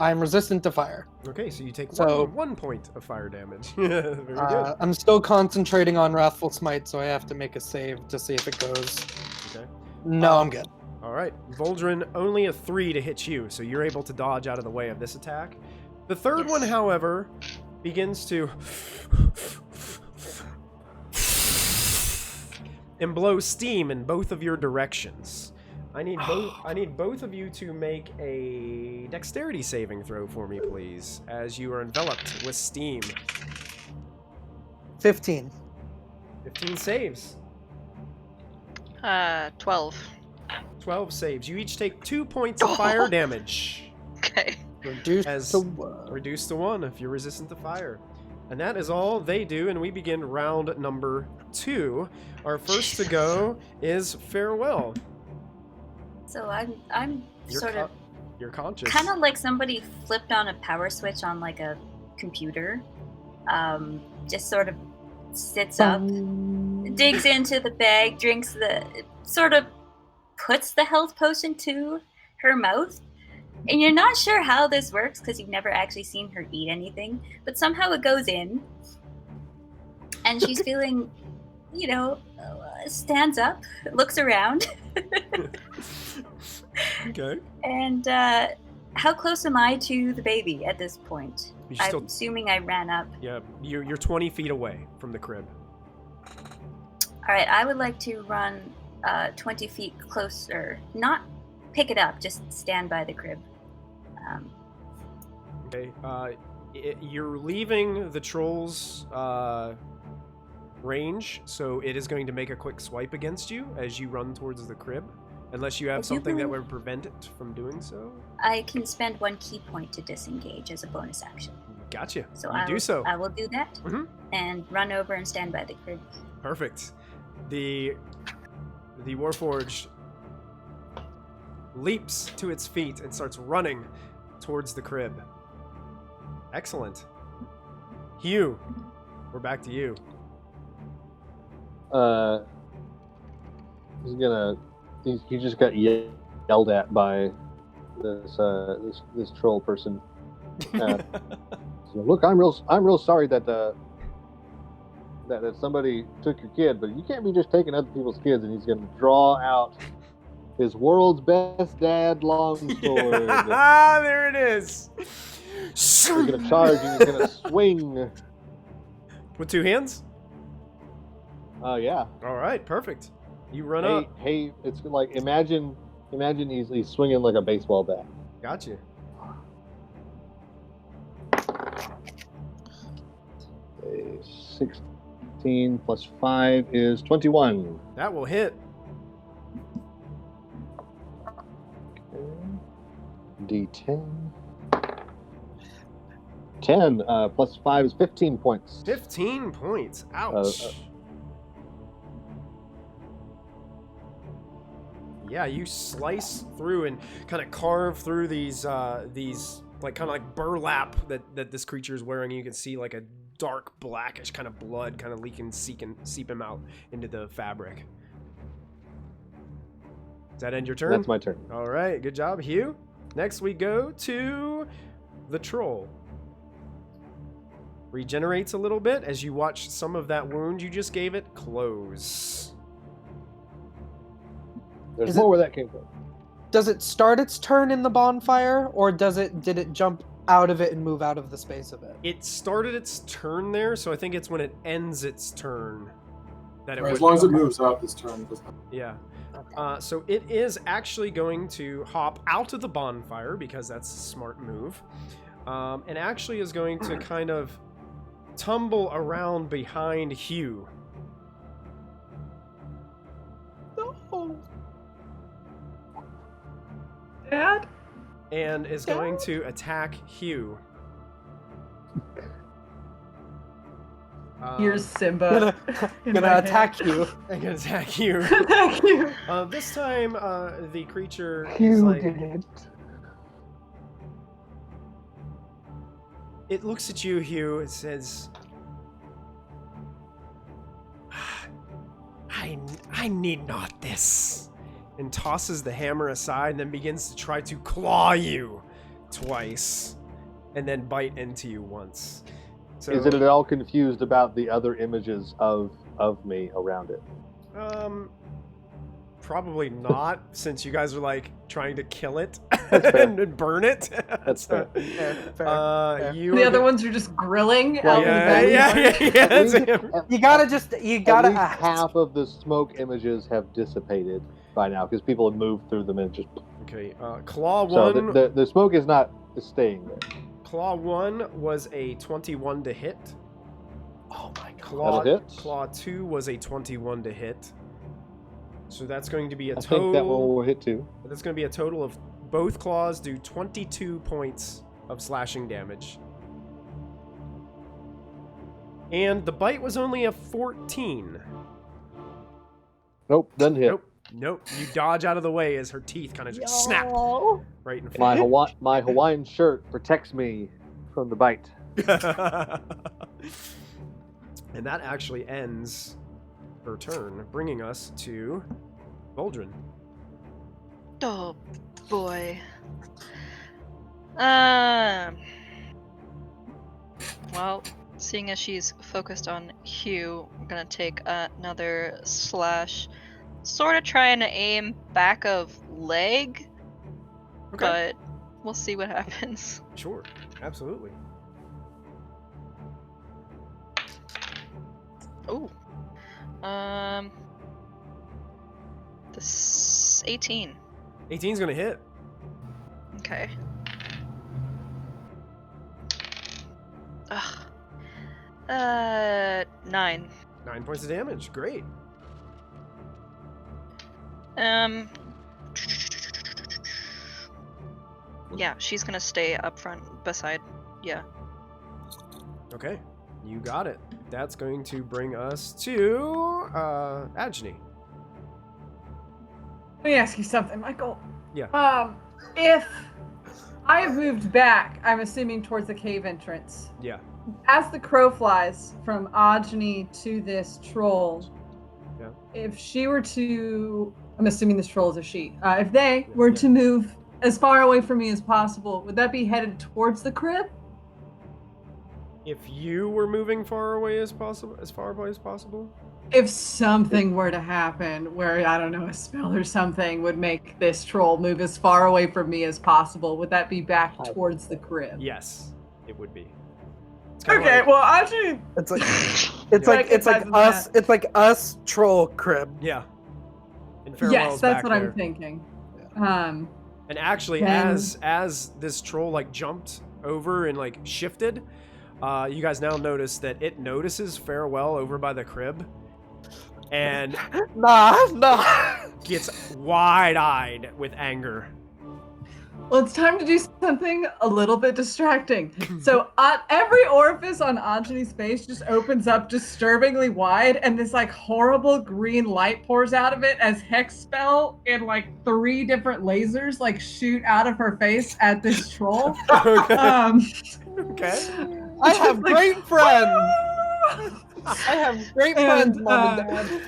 I'm resistant to fire.
Okay, so you take
So-
1 point of fire damage. Very good.
I'm still concentrating on Wrathful Smite, so I have to make a save to see if it goes.
Okay.
No, I'm good.
All right, Voldrin, only a 3 to hit you, so you're able to dodge out of the way of this attack. The third one, however, begins to and blow steam in both of your directions. I need both of you to make a dexterity saving throw for me, please, as you are enveloped with steam.
15.
15 saves.
12.
12 saves. You each take 2 points of fire damage.
Okay.
Reduced to 1.
Reduced to 1 if you're resistant to fire. And that is all they do, and we begin round number 2. Our first to go is Farewell.
So I'm
You're
sort of
you're conscious.
kind of like somebody flipped on a power switch on like a computer, just sort of sits up, digs into the bag, drinks sort of puts the health potion to her mouth. And you're not sure how this works because you've never actually seen her eat anything, but somehow it goes in. And she's feeling, stands up, looks around.
Okay.
And how close am I to the baby at this point? I'm assuming I ran up.
Yeah, you're 20 feet away from the crib.
All right, I would like to run 20 feet closer. Not pick it up, just stand by the crib.
Okay. You're leaving the troll's range, so it is going to make a quick swipe against you as you run towards the crib. Unless you have something that would prevent it from doing so.
I can spend 1 key point to disengage as a bonus action.
Gotcha.
So
do so.
I will do that and run over and stand by the crib.
Perfect. The Warforged leaps to its feet and starts running towards the crib. Excellent. Hugh, we're back to you.
He just got yelled at by this troll person. So, look, I'm real sorry that somebody took your kid, but you can't be just taking other people's kids. And he's going to draw out his world's best dad longsword.
There it is.
He's going to charge and he's going to swing.
With 2 hands?
Yeah.
All right, perfect. You run up.
Hey, it's like imagine he's swinging like a baseball bat.
Gotcha.
Okay, 16 plus 5 is 21.
That will hit.
Okay. D10. 10 plus 5 is 15 points.
15 points. Ouch. Yeah, you slice through and kind of carve through these like kind of like burlap that this creature is wearing. You can see like a dark blackish kind of blood kind of seeping out into the fabric. Does that end your turn?
That's my turn.
All right, good job, Hugh. Next we go to the troll. Regenerates a little bit as you watch some of that wound you just gave it close.
There's more where that came from.
Does it start its turn in the bonfire, or did it jump out of it and move out of the space of it?
It started its turn there, so I think it's when it ends its turn that it.
Right, as long as it moves out this turn.
Yeah.
Okay.
So it is actually going to hop out of the bonfire because that's a smart move, and actually is going to kind of tumble around behind Hugh.
No.
Dad?
And is going to attack Hugh.
Here's Simba.
Gonna attack you.
I'm gonna attack you.
Attack you.
This time, the creature is
You
like...
did it.
It looks at you, Hugh. It says, I need not this. And tosses the hammer aside and then begins to try to claw you twice. And then bite into you once. So,
Is it at all confused about the other images of me around it?
Probably not, since you guys are like trying to kill it and burn it.
That's fair.
Fair.
The other ones are just grilling out in the back.
Yeah.
At
You gotta act.
half of the smoke images have dissipated by now because people have moved through them and just.
Okay, Claw 1.
So the smoke is not staying there.
Claw 1 was a 21 to hit.
Oh my god.
Claw,
That'll hit.
Claw 2 was a 21 to hit. So that's going to be a
I
total.
think that one will hit too.
That's going to be a total of both claws do 22 points of slashing damage. And the bite was only a 14.
Nope, doesn't hit.
Nope. You dodge out of the way as her teeth kind of snap right in front.
My Hawaiian shirt protects me from the bite.
And that actually ends her turn, bringing us to Boldrin.
Oh boy. Well, seeing as she's focused on Hugh, I'm gonna take another slash. Sort of trying to aim back of leg, but we'll see what happens.
Sure, absolutely.
Oh. This 18.
18's gonna hit.
Okay. Ugh. 9.
9 points of damage. Great.
Yeah, she's gonna stay up front beside. Yeah.
Okay, you got it. That's going to bring us to Agni.
Let me ask you something, Michael.
Yeah.
If I have moved back, I'm assuming towards the cave entrance.
Yeah.
As the crow flies from Agni to this troll,
Yeah.
if she were to, I'm assuming this troll is a she. If they were to move as far away from me as possible, would that be headed towards the crib?
If you were moving far away as possible, as far away as possible.
If something were to happen where, I don't know, a spell or something would make this troll move as far away from me as possible, would that be back towards the crib?
Yes, it would be.
Okay, well, actually,
It's like it's like us troll crib.
Yeah. And
yes,
Farewell's
that's
back
what
there.
I'm thinking.
And actually,
then-
as this troll like jumped over and like shifted, you guys now notice that it notices Farewell over by the crib, and
Nah.
gets wide-eyed with anger.
Well, it's time to do something a little bit distracting. So every orifice on Agni's face just opens up disturbingly wide, and this like horrible green light pours out of it as hex spell and like 3 different lasers like shoot out of her face at this troll.
Okay. Okay.
I have great friends. I have great friends, Mom and Dad.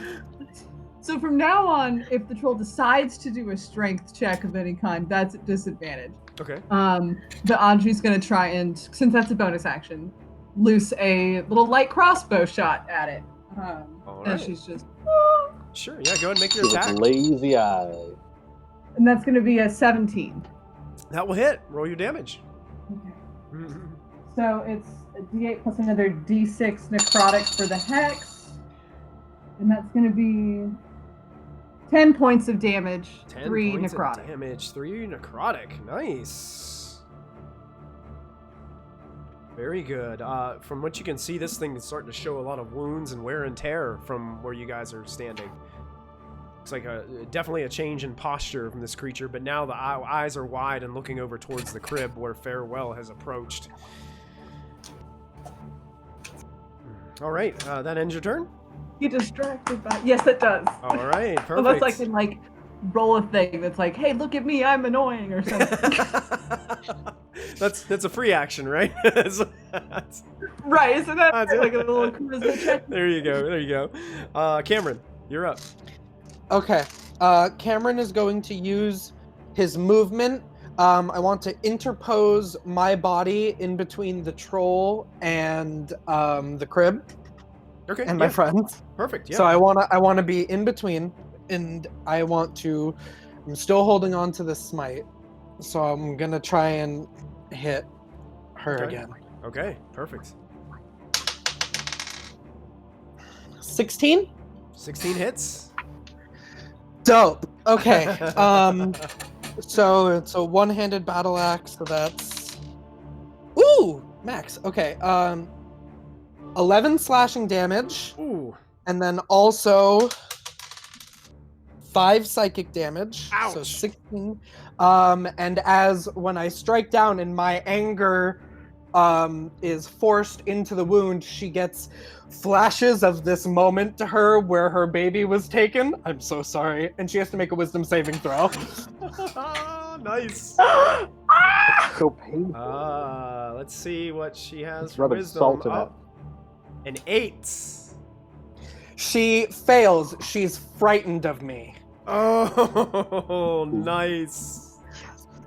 So from now on, if the troll decides to do a strength check of any kind, that's at disadvantage.
Okay.
But Andre's gonna try and, since that's a bonus action, loose a little light crossbow shot at it.
All
And
right.
she's just,
Sure. Yeah. Go ahead and make your
With
attack.
lazy eye.
and that's gonna be a 17.
That will hit. Roll your damage.
Okay.
Mhm.
So it's a D8 plus another D6 necrotic for the hex, and that's gonna be 10 points of damage,
10
3
points
necrotic.
of damage, 3 necrotic. Nice. Very good. From what you can see, this thing is starting to show a lot of wounds and wear and tear from where you guys are standing. Looks like definitely a change in posture from this creature, but now the eyes are wide and looking over towards the crib where Farewell has approached. All right, that ends your turn?
Get distracted by. Yes, it does.
All right, perfect.
Unless I can like roll a thing that's like, "Hey, look at me, I'm annoying" or something.
That's a free action, right? That's-
Right? Isn't that
That's it.
like a little charisma check?
There you go. There you go. Cameron, you're up.
Okay. Cameron is going to use his movement. I want to interpose my body in between the troll and the crib
Okay.
and
yeah,
my friends.
Perfect. Yeah.
So I wanna be in between, and I want to. I'm still holding on to the smite, so I'm gonna try and hit her
Okay.
again.
Okay. Perfect.
16.
16 hits.
Dope. Okay. So it's a one-handed battle axe. So that's max. Okay. 11 slashing damage,
Ooh.
and then also 5 psychic damage. So
Ouch.
16. And as when I strike down and my anger is forced into the wound, she gets flashes of this moment to her where her baby was taken. I'm so sorry. And she has to make a wisdom saving throw.
Nice.
so painful.
Let's see what she has
It's
for
rubbing
wisdom.
salt in it.
An 8.
She fails. She's frightened of me.
Oh, nice.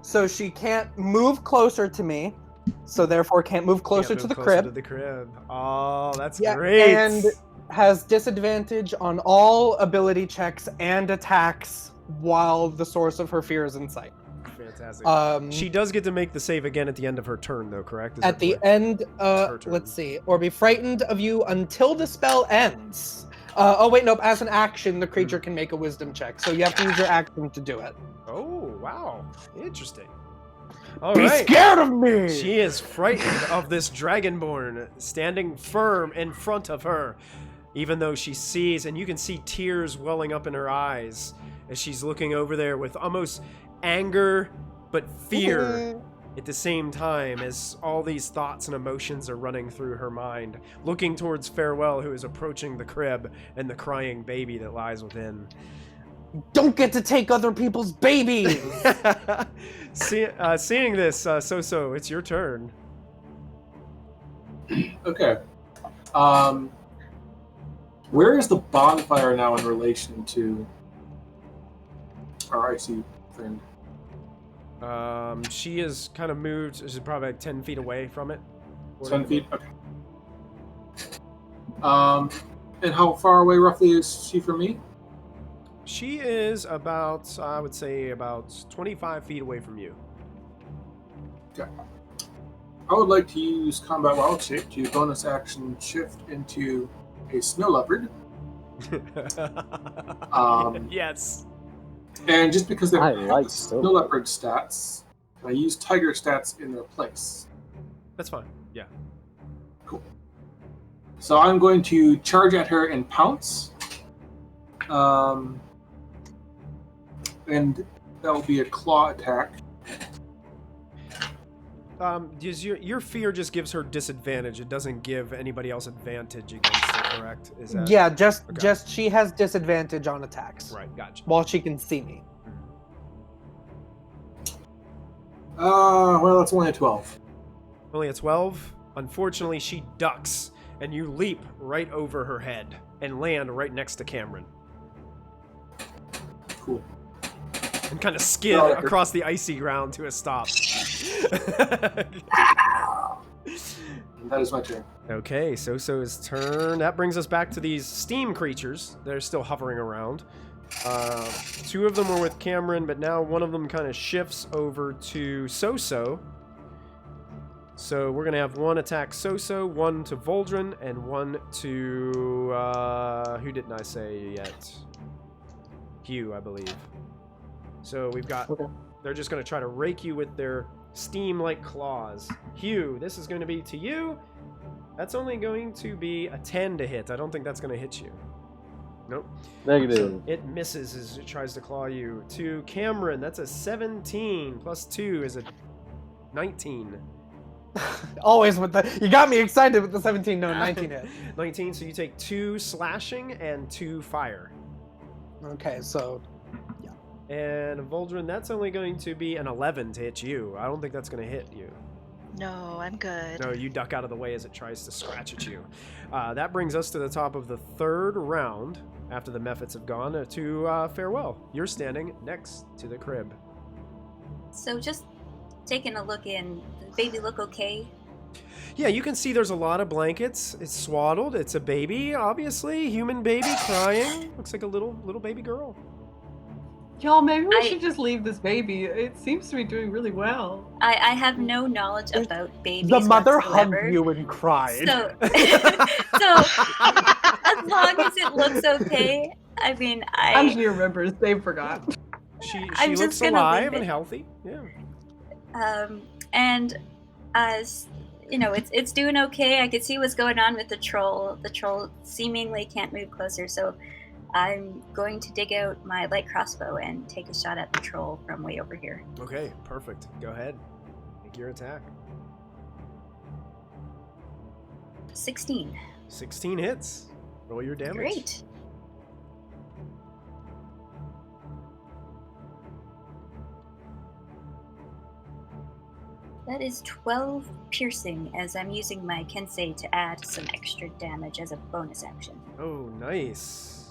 So she can't move closer to me. So therefore can't move closer to the crib.
To the crib. Oh, that's
Yeah,
great.
and has disadvantage on all ability checks and attacks while the source of her fear is in sight.
Fantastic. She does get to make the save again at the end of her turn, though, correct?
At the end, let's see. Or be frightened of you until the spell ends. Oh, wait, nope. As an action, the creature can make a wisdom check. So you have to use your action to do it.
Oh, wow. Interesting. All
Be
right.
scared of me!
She is frightened of this dragonborn standing firm in front of her, even though she sees, and you can see tears welling up in her eyes as she's looking over there with almost anger but fear at the same time, as all these thoughts and emotions are running through her mind, looking towards Farewell, who is approaching the crib, and the crying baby that lies within.
Don't get to take other people's babies!
Seeing this, So, it's your turn.
Okay. Where is the bonfire now in relation to our icy friend?
She is kind of moved. She's probably like 10 feet away from it.
10 feet? Okay. And how far away roughly is she from me?
She is about, I would say, about 25 feet away from you.
Okay. I would like to use Combat Wild Shape to bonus action shift into a snow leopard.
Yes.
And just because they have
like
snow leopard stats, can I use tiger stats in their place?
That's fine. Yeah.
Cool. So I'm going to charge at her and pounce. And that will be a claw attack.
Does your fear just gives her disadvantage? It doesn't give anybody else advantage against her, correct? Is that...
Yeah, just
Okay.
she has disadvantage on attacks.
Right, gotcha.
While she can see me.
Well, that's only a 12.
Only a 12. Unfortunately, she ducks, and you leap right over her head and land right next to Cameron.
Cool.
And kind of skid across the icy ground to a stop.
That is my turn.
Okay, Soso's turn. That brings us back to these steam creatures that are still hovering around. Two of them were with Cameron, but now one of them kind of shifts over to Soso. So we're going to have one attack Soso, one to Voldrin, and one to... who didn't I say yet? Hugh, I believe. So we've got...
Okay.
They're just going to try to rake you with their steam-like claws. Hugh, this is going to be to you. That's only going to be a 10 to hit. I don't think that's going to hit you. Nope.
Negative.
So it misses as it tries to claw you. To Cameron, that's a 17. Plus 2 is a 19.
Always with the... You got me excited with the 17. No, 19 hit.
19, so you take 2 slashing and 2 fire.
Okay, so...
And Voldrin, that's only going to be an 11 to hit you. I don't think that's going to hit you.
No, I'm good.
No, you duck out of the way as it tries to scratch at you. That brings us to the top of the third round, after the Mephits have gone, to Farewell. You're standing next to the crib.
So just taking a look in, does the baby look okay?
Yeah, you can see there's a lot of blankets. It's swaddled. It's a baby, obviously. Human baby crying. Looks like a little baby girl.
Y'all, maybe we should just leave this baby. It seems to be doing really well.
I have no knowledge about babies.
The mother
whatsoever.
hugged you and cried.
So, as long as it looks okay, I mean,
Angie remembers. They forgot.
She
I'm
looks
just gonna
alive
leave
and
it.
healthy. Yeah.
And as you know, it's doing okay. I can see what's going on with the troll. The troll seemingly can't move closer, so I'm going to dig out my light crossbow and take a shot at the troll from way over here.
Okay, perfect. Go ahead. Make your attack.
16.
16 hits. Roll your damage.
Great. That is 12 piercing, as I'm using my Kensei to add some extra damage as a bonus action.
Oh, nice.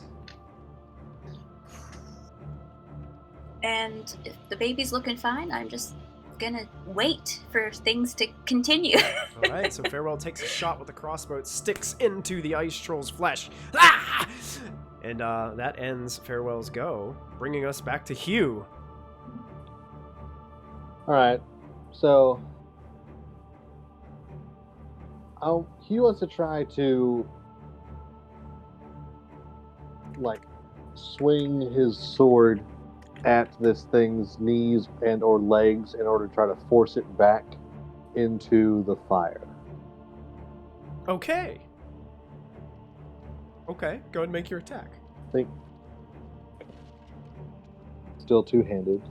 And if the baby's looking fine, I'm just gonna wait for things to continue.
All right, so Farewell takes a shot with the crossbow. It sticks into the ice troll's flesh. Ah! And that ends Farewell's go, bringing us back to Hugh.
All right, so Hugh wants to try to swing his sword at this thing's knees and or legs in order to try to force it back into the fire.
Okay. Okay, go ahead and make your attack.
I think still two-handed.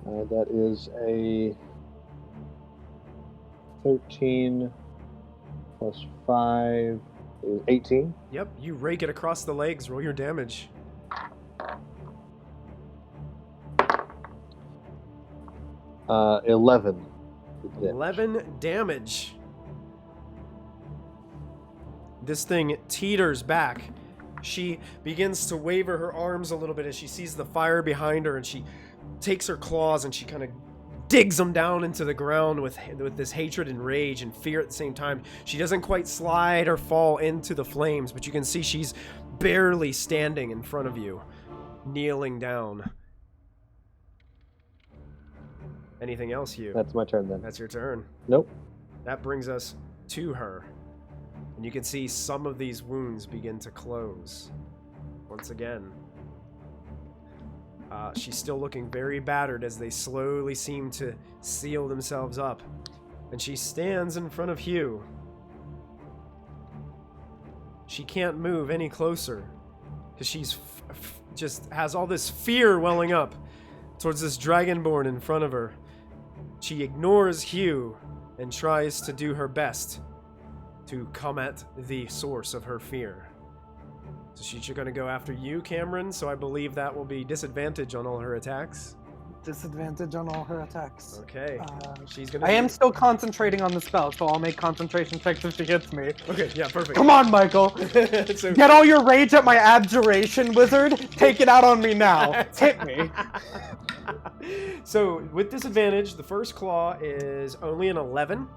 That is a 13 plus 5 is 18.
Yep, you rake it across the legs. Roll your damage.
11.
11 damage. This thing teeters back. She begins to waver her arms a little bit as she sees the fire behind her, and she takes her claws and she kind of digs them down into the ground with this hatred and rage and fear at the same time. She doesn't quite slide or fall into the flames, but you can see she's barely standing in front of you, kneeling down. Anything else, Hugh?
That's my turn then.
That's your turn.
Nope.
That brings us to her. And you can see some of these wounds begin to close. Once again. She's still looking very battered as they slowly seem to seal themselves up. And she stands in front of Hugh. She can't move any closer because she's just has all this fear welling up towards this dragonborn in front of her. She ignores Hugh and tries to do her best to come at the source of her fear. So she's going to go after you, Cameron, so I believe that will be disadvantage on all her attacks.
Disadvantage on all her attacks.
Okay. She's going to...
I am still concentrating on the spell, so I'll make concentration checks if she hits me.
Okay, yeah, perfect.
Come on, Michael!
So...
Get all your rage at my abjuration, wizard! Take it out on me now! Hit me!
So, with disadvantage, the first claw is only an 11.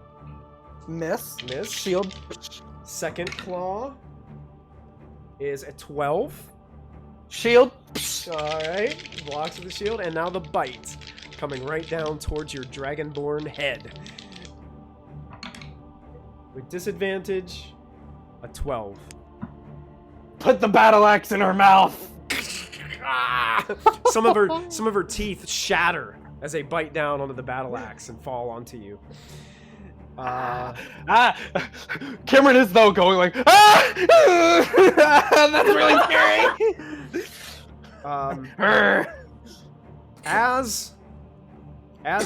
Miss.
Miss.
Shield.
Second claw is a 12.
Shield.
Alright, blocks with the shield, and now the bite, coming right down towards your dragonborn head. With disadvantage, a 12.
Put the battle axe in her mouth!
Some of her teeth shatter as they bite down onto the battle axe and fall onto you.
Cameron is though going like, that's really scary.
As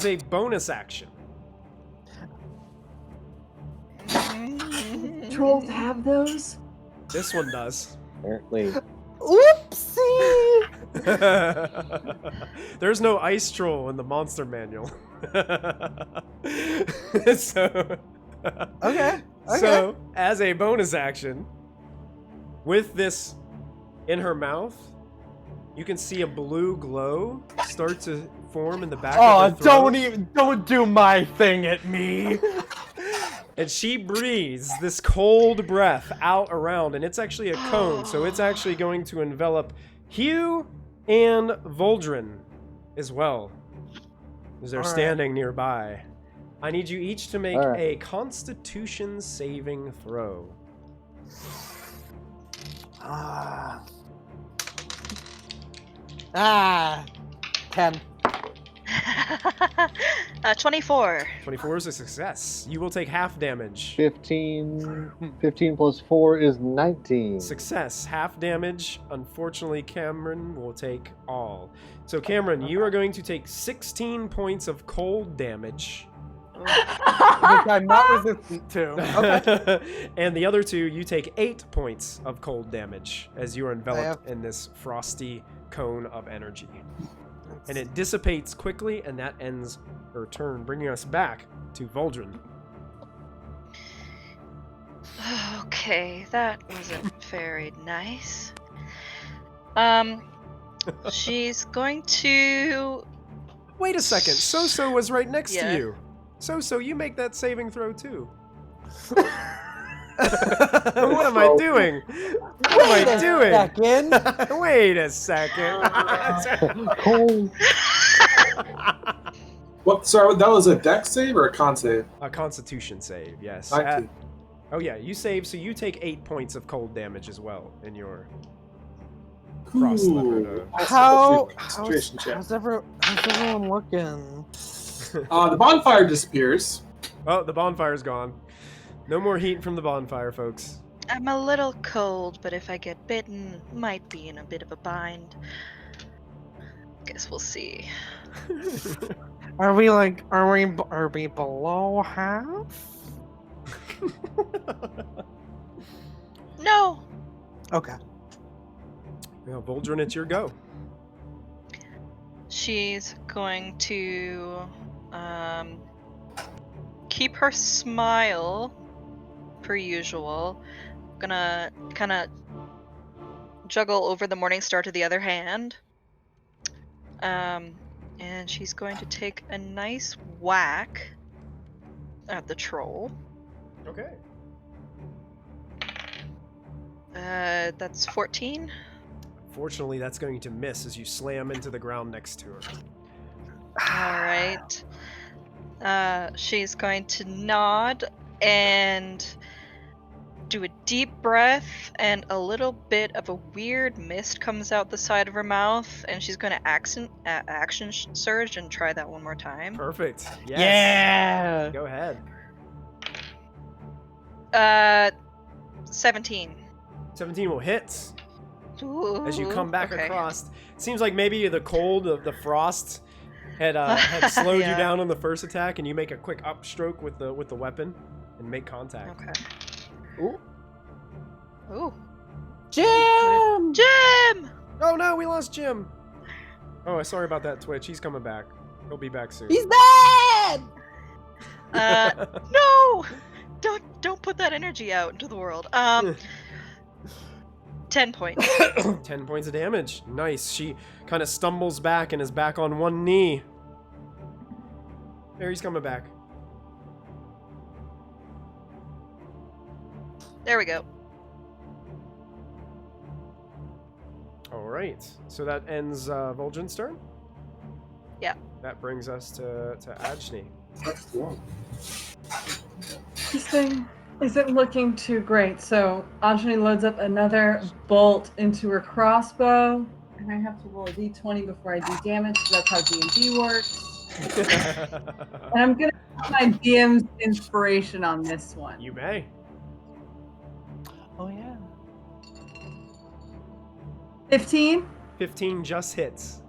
a bonus action,
Trolls have those?
this one does.
Apparently.
Oopsie!
There's no ice troll in the monster manual. So,
Okay.
So, as a bonus action, with this in her mouth, you can see a blue glow start to form in the back of her throat.
don't do my thing at me.
And she breathes this cold breath out around, and it's actually a cone, so it's actually going to envelop Hugh and Voldrin as well, as they're standing nearby. I need you each to make a Constitution saving throw.
10.
24.
24 is a success. You will take half damage.
15 plus 4 is 19.
Success. Half damage. Unfortunately, Cameron will take all. So, Cameron, you are going to take 16 points of cold damage.
Which I'm not resistant to. Okay.
And the other two, you take 8 points of cold damage as you are enveloped in this frosty cone of energy. and it dissipates quickly, and that ends her turn, bringing us back to Voldrin.
Okay, that wasn't very nice. She's going to...
Wait a second, So was right next
Yeah.
to you. So you make that saving throw too. What am I doing? What am I doing? Wait a second.
Cool.
What? Sorry, that was a dex save or a con save?
A Constitution save, yes.
19.
Oh yeah, you save, so you take 8 points of cold damage as well in your
Ooh.
frost leopard.
Concentration check.
How's everyone looking?
The bonfire disappears.
Oh, the bonfire's gone. No more heat from the bonfire, folks.
I'm a little cold, but if I get bitten, might be in a bit of a bind. Guess we'll see.
Are we below half?
No!
Okay.
Well, Voldrin, it's your go.
She's going to keep her smile per usual. Gonna kind of juggle over the morning star to the other hand. And she's going to take a nice whack at the troll.
Okay.
That's 14.
Fortunately, that's going to miss as you slam into the ground next to her.
Alright. She's going to nod and do a deep breath, and a little bit of a weird mist comes out the side of her mouth, and she's going to action surge and try that one more time.
Perfect. Yes.
Yeah.
Go ahead.
17.
17 will hit.
Ooh,
As you come back
okay.
across. Seems like maybe the cold of the frost had slowed you
Yeah.
down on the first attack, and you make a quick upstroke with the weapon and make contact.
Okay.
Ooh.
Ooh.
Jim!
Jim!
Oh no, we lost Jim. Oh, sorry about that, Twitch. He's coming back. He'll be back soon.
He's bad!
No! Don't put that energy out into the world. 10 points.
10 points of damage. Nice. She kind of stumbles back and is back on one knee. There, he's coming back.
There we go.
All right. So that ends Voldrin's turn?
Yeah.
That brings us to Ajni.
That's cool.
This thing isn't looking too great, so Ajani loads up another bolt into her crossbow, and I have to roll a d20 before I do damage, so that's how D&D works. And I'm gonna have my DM's inspiration on this one.
You may.
Oh, yeah.
15?
15 just hits.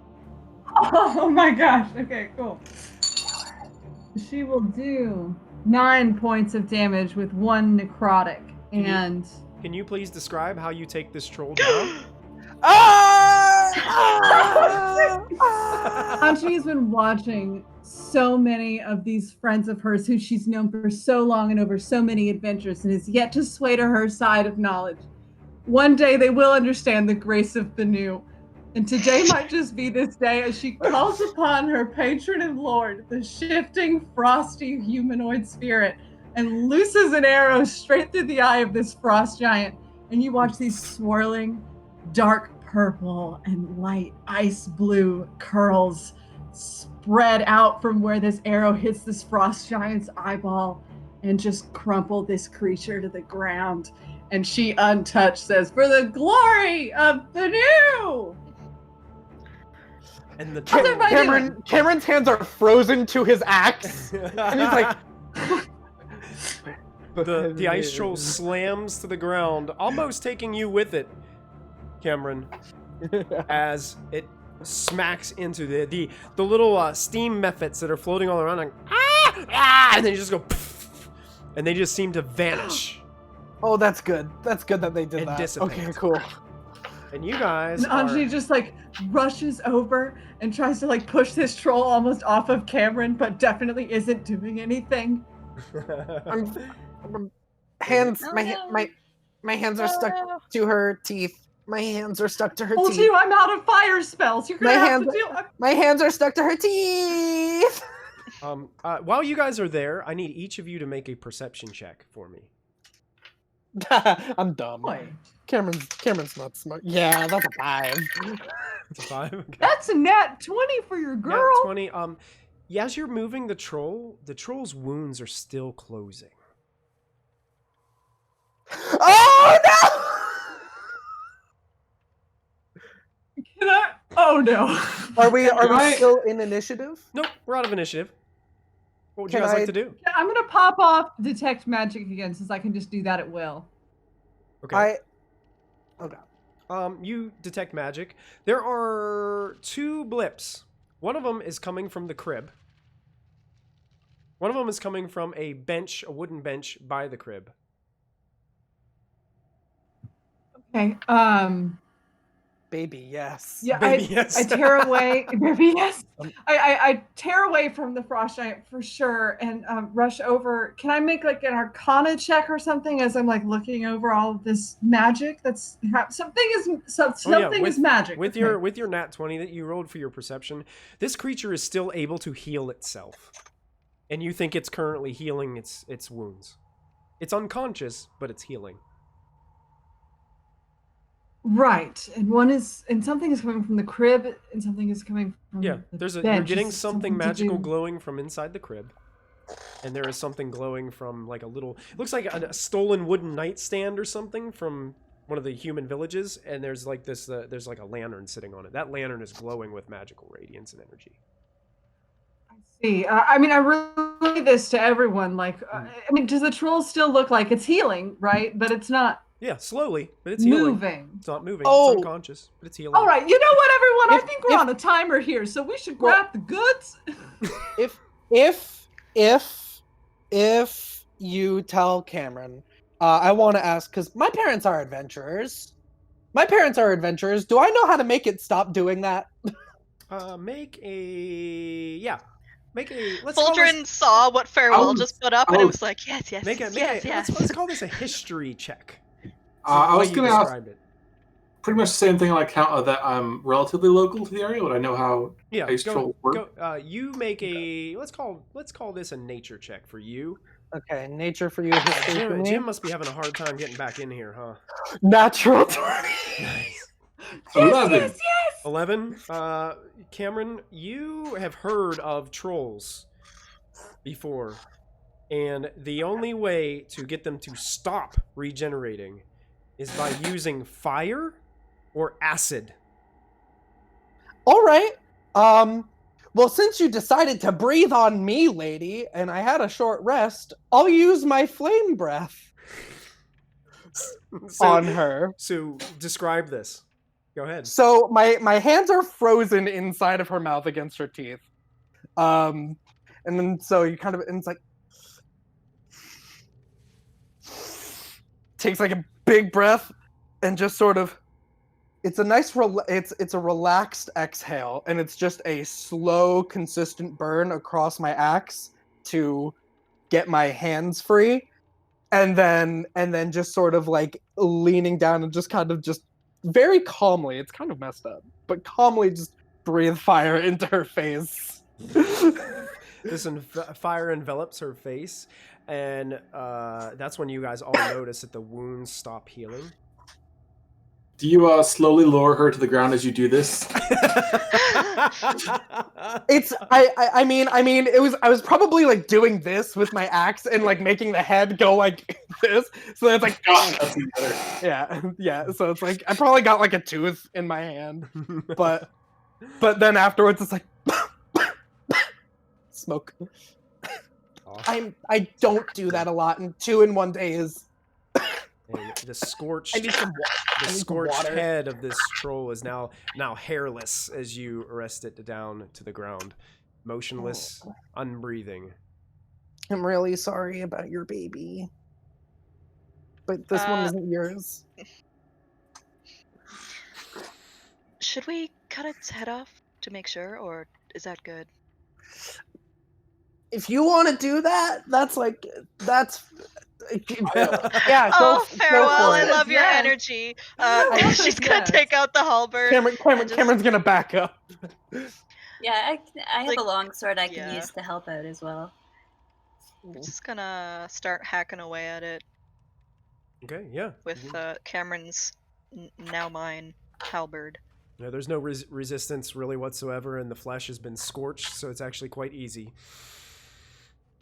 Oh my gosh, okay, cool. She will do 9 points of damage with 1 necrotic, and...
Can you please describe how you take this troll down?
Ajani's been watching so many of these friends of hers who she's known for so long and over so many adventures and has yet to sway to her side of knowledge. One day they will understand the grace of the new. And today might just be this day as she calls upon her patron and lord, the shifting, frosty humanoid spirit, and looses an arrow straight through the eye of this frost giant. And you watch these swirling, dark purple and light ice blue curls spread out from where this arrow hits this frost giant's eyeball and just crumple this creature to the ground. And she, untouched, says, "For the glory of the new!"
And the
How's everybody doing?
Cameron's hands are frozen to his axe, and he's like,
the ice troll slams to the ground, almost taking you with it, Cameron, as it smacks into the little steam methods that are floating all around, like, and then you just go, and they just seem to vanish.
"Oh, that's good. That's good that they did
And
that."
dissipate.
Okay, cool.
And you guys
And Anjali just like rushes over and tries to like push this troll almost off of Cameron, but definitely isn't doing anything.
Hands,
Oh,
my
no.
my hands are stuck to her teeth. My hands are stuck to her
Told
teeth.
you I'm out of fire spells. You're gonna have to deal.
My hands are stuck to her teeth.
While you guys are there, I need each of you to make a perception check for me.
I'm dumb.
Boy,
Cameron's not smart. Yeah, that's a 5.
It's a 5. Okay.
that's a nat 20 for your girl.
Nat 20. Yeah, as you're moving the troll's wounds are still closing.
Oh
Can I? Oh no.
no! Are we still in initiative?
Nope, we're out of initiative. What would you
Can
guys like
I-
to do?
I'm gonna pop off detect magic again since I can just do that at will.
Okay.
Okay.
You detect magic. There are 2 blips. One of them is coming from the crib. One of them is coming from a bench, a wooden bench by the crib.
Okay.
Baby, yes.
Yeah,
Baby, yes.
I tear away. Baby, yes. I tear away from the frost giant for sure and rush over. Can I make like an Arcana check or something as I'm like looking over all of this magic? That's something is magic.
With
Okay.
your nat 20 that you rolled for your perception, this creature is still able to heal itself, and you think it's currently healing its wounds. It's unconscious, but it's healing.
Right, and something is coming from the crib, and something is coming from
Yeah,
the
you're
bench.
getting
Is it
something magical
to do-
glowing from inside the crib, and there is something glowing from like a little. It looks like a stolen wooden nightstand or something from one of the human villages, and there's like this. There's like a lantern sitting on it. That lantern is glowing with magical radiance and energy.
See, I mean, I relay this to everyone. Like, I mean, does the troll still look like it's healing, right? But it's not
Yeah, slowly, but it's healing.
moving.
It's not moving.
Oh.
It's unconscious, but it's healing.
All right, you know what, everyone? I
If-
think we're on a timer here, so we should grab the goods.
If you tell Cameron, I want to ask because my parents are adventurers. Do I know how to make it stop doing that?
Make a let's call this,
Fulgrin saw what Farewell just put up, and it
oh.
was like, yes, yes,
make a,
yes,
make
yes,
a,
yes.
let's call this a history check.
I
The
was
way you
going to ask
described it.
pretty much the same thing on account of that I'm relatively local to the area, but I know how
Yeah,
ice trolls work.
you make a let's call this a nature check for you.
Okay, nature for you. history for me.
Jim must be having a hard time getting back in here, huh?
Natural 20.
Nice.
11.
11. Cameron, you have heard of trolls before, and the only way to get them to stop regenerating is by using fire or acid.
All right. Well, since you decided to breathe on me, lady, and I had a short rest, I'll use my flame breath on her.
So describe this. Go ahead.
So my hands are frozen inside of her mouth against her teeth. And then so you kind of, and it's like takes like a big breath and just sort of, it's a nice it's a relaxed exhale, and it's just a slow, consistent burn across my axe to get my hands free, and then just sort of like leaning down and just kind of just very calmly, it's kind of messed up, but calmly just breathe fire into her face.
This fire envelops her face, and that's when you guys all notice that the wounds stop healing.
Do you slowly lower her to the ground as you do this?
It's I mean I was probably like doing this with my axe and like making the head go like this, so it's like
That's even better.
yeah, so it's like I probably got like a tooth in my hand, but then afterwards it's like smoke. I don't do that a lot, and 2 in 1 day is
And the scorched,
I need some
the
I need some
scorched
water.
head of this troll is now hairless as you arrest it down to the ground, motionless, unbreathing.
I'm really sorry about your baby, but this one isn't yours.
Should we cut its head off to make sure, or is that good?
If you want to do that, that's yeah.
Oh,
Go
farewell!
for
I
it.
love your
Yes.
energy.
Yes,
She's gonna
yes.
take out the halberd. and just-
Cameron's gonna back up.
Yeah, I have
Like,
a long sword I can
yeah.
use to help out as well.
We're just gonna start hacking away at it
Okay, yeah.
with Cameron's now mine halberd.
Yeah, there's no resistance really whatsoever, and the flesh has been scorched, so it's actually quite easy.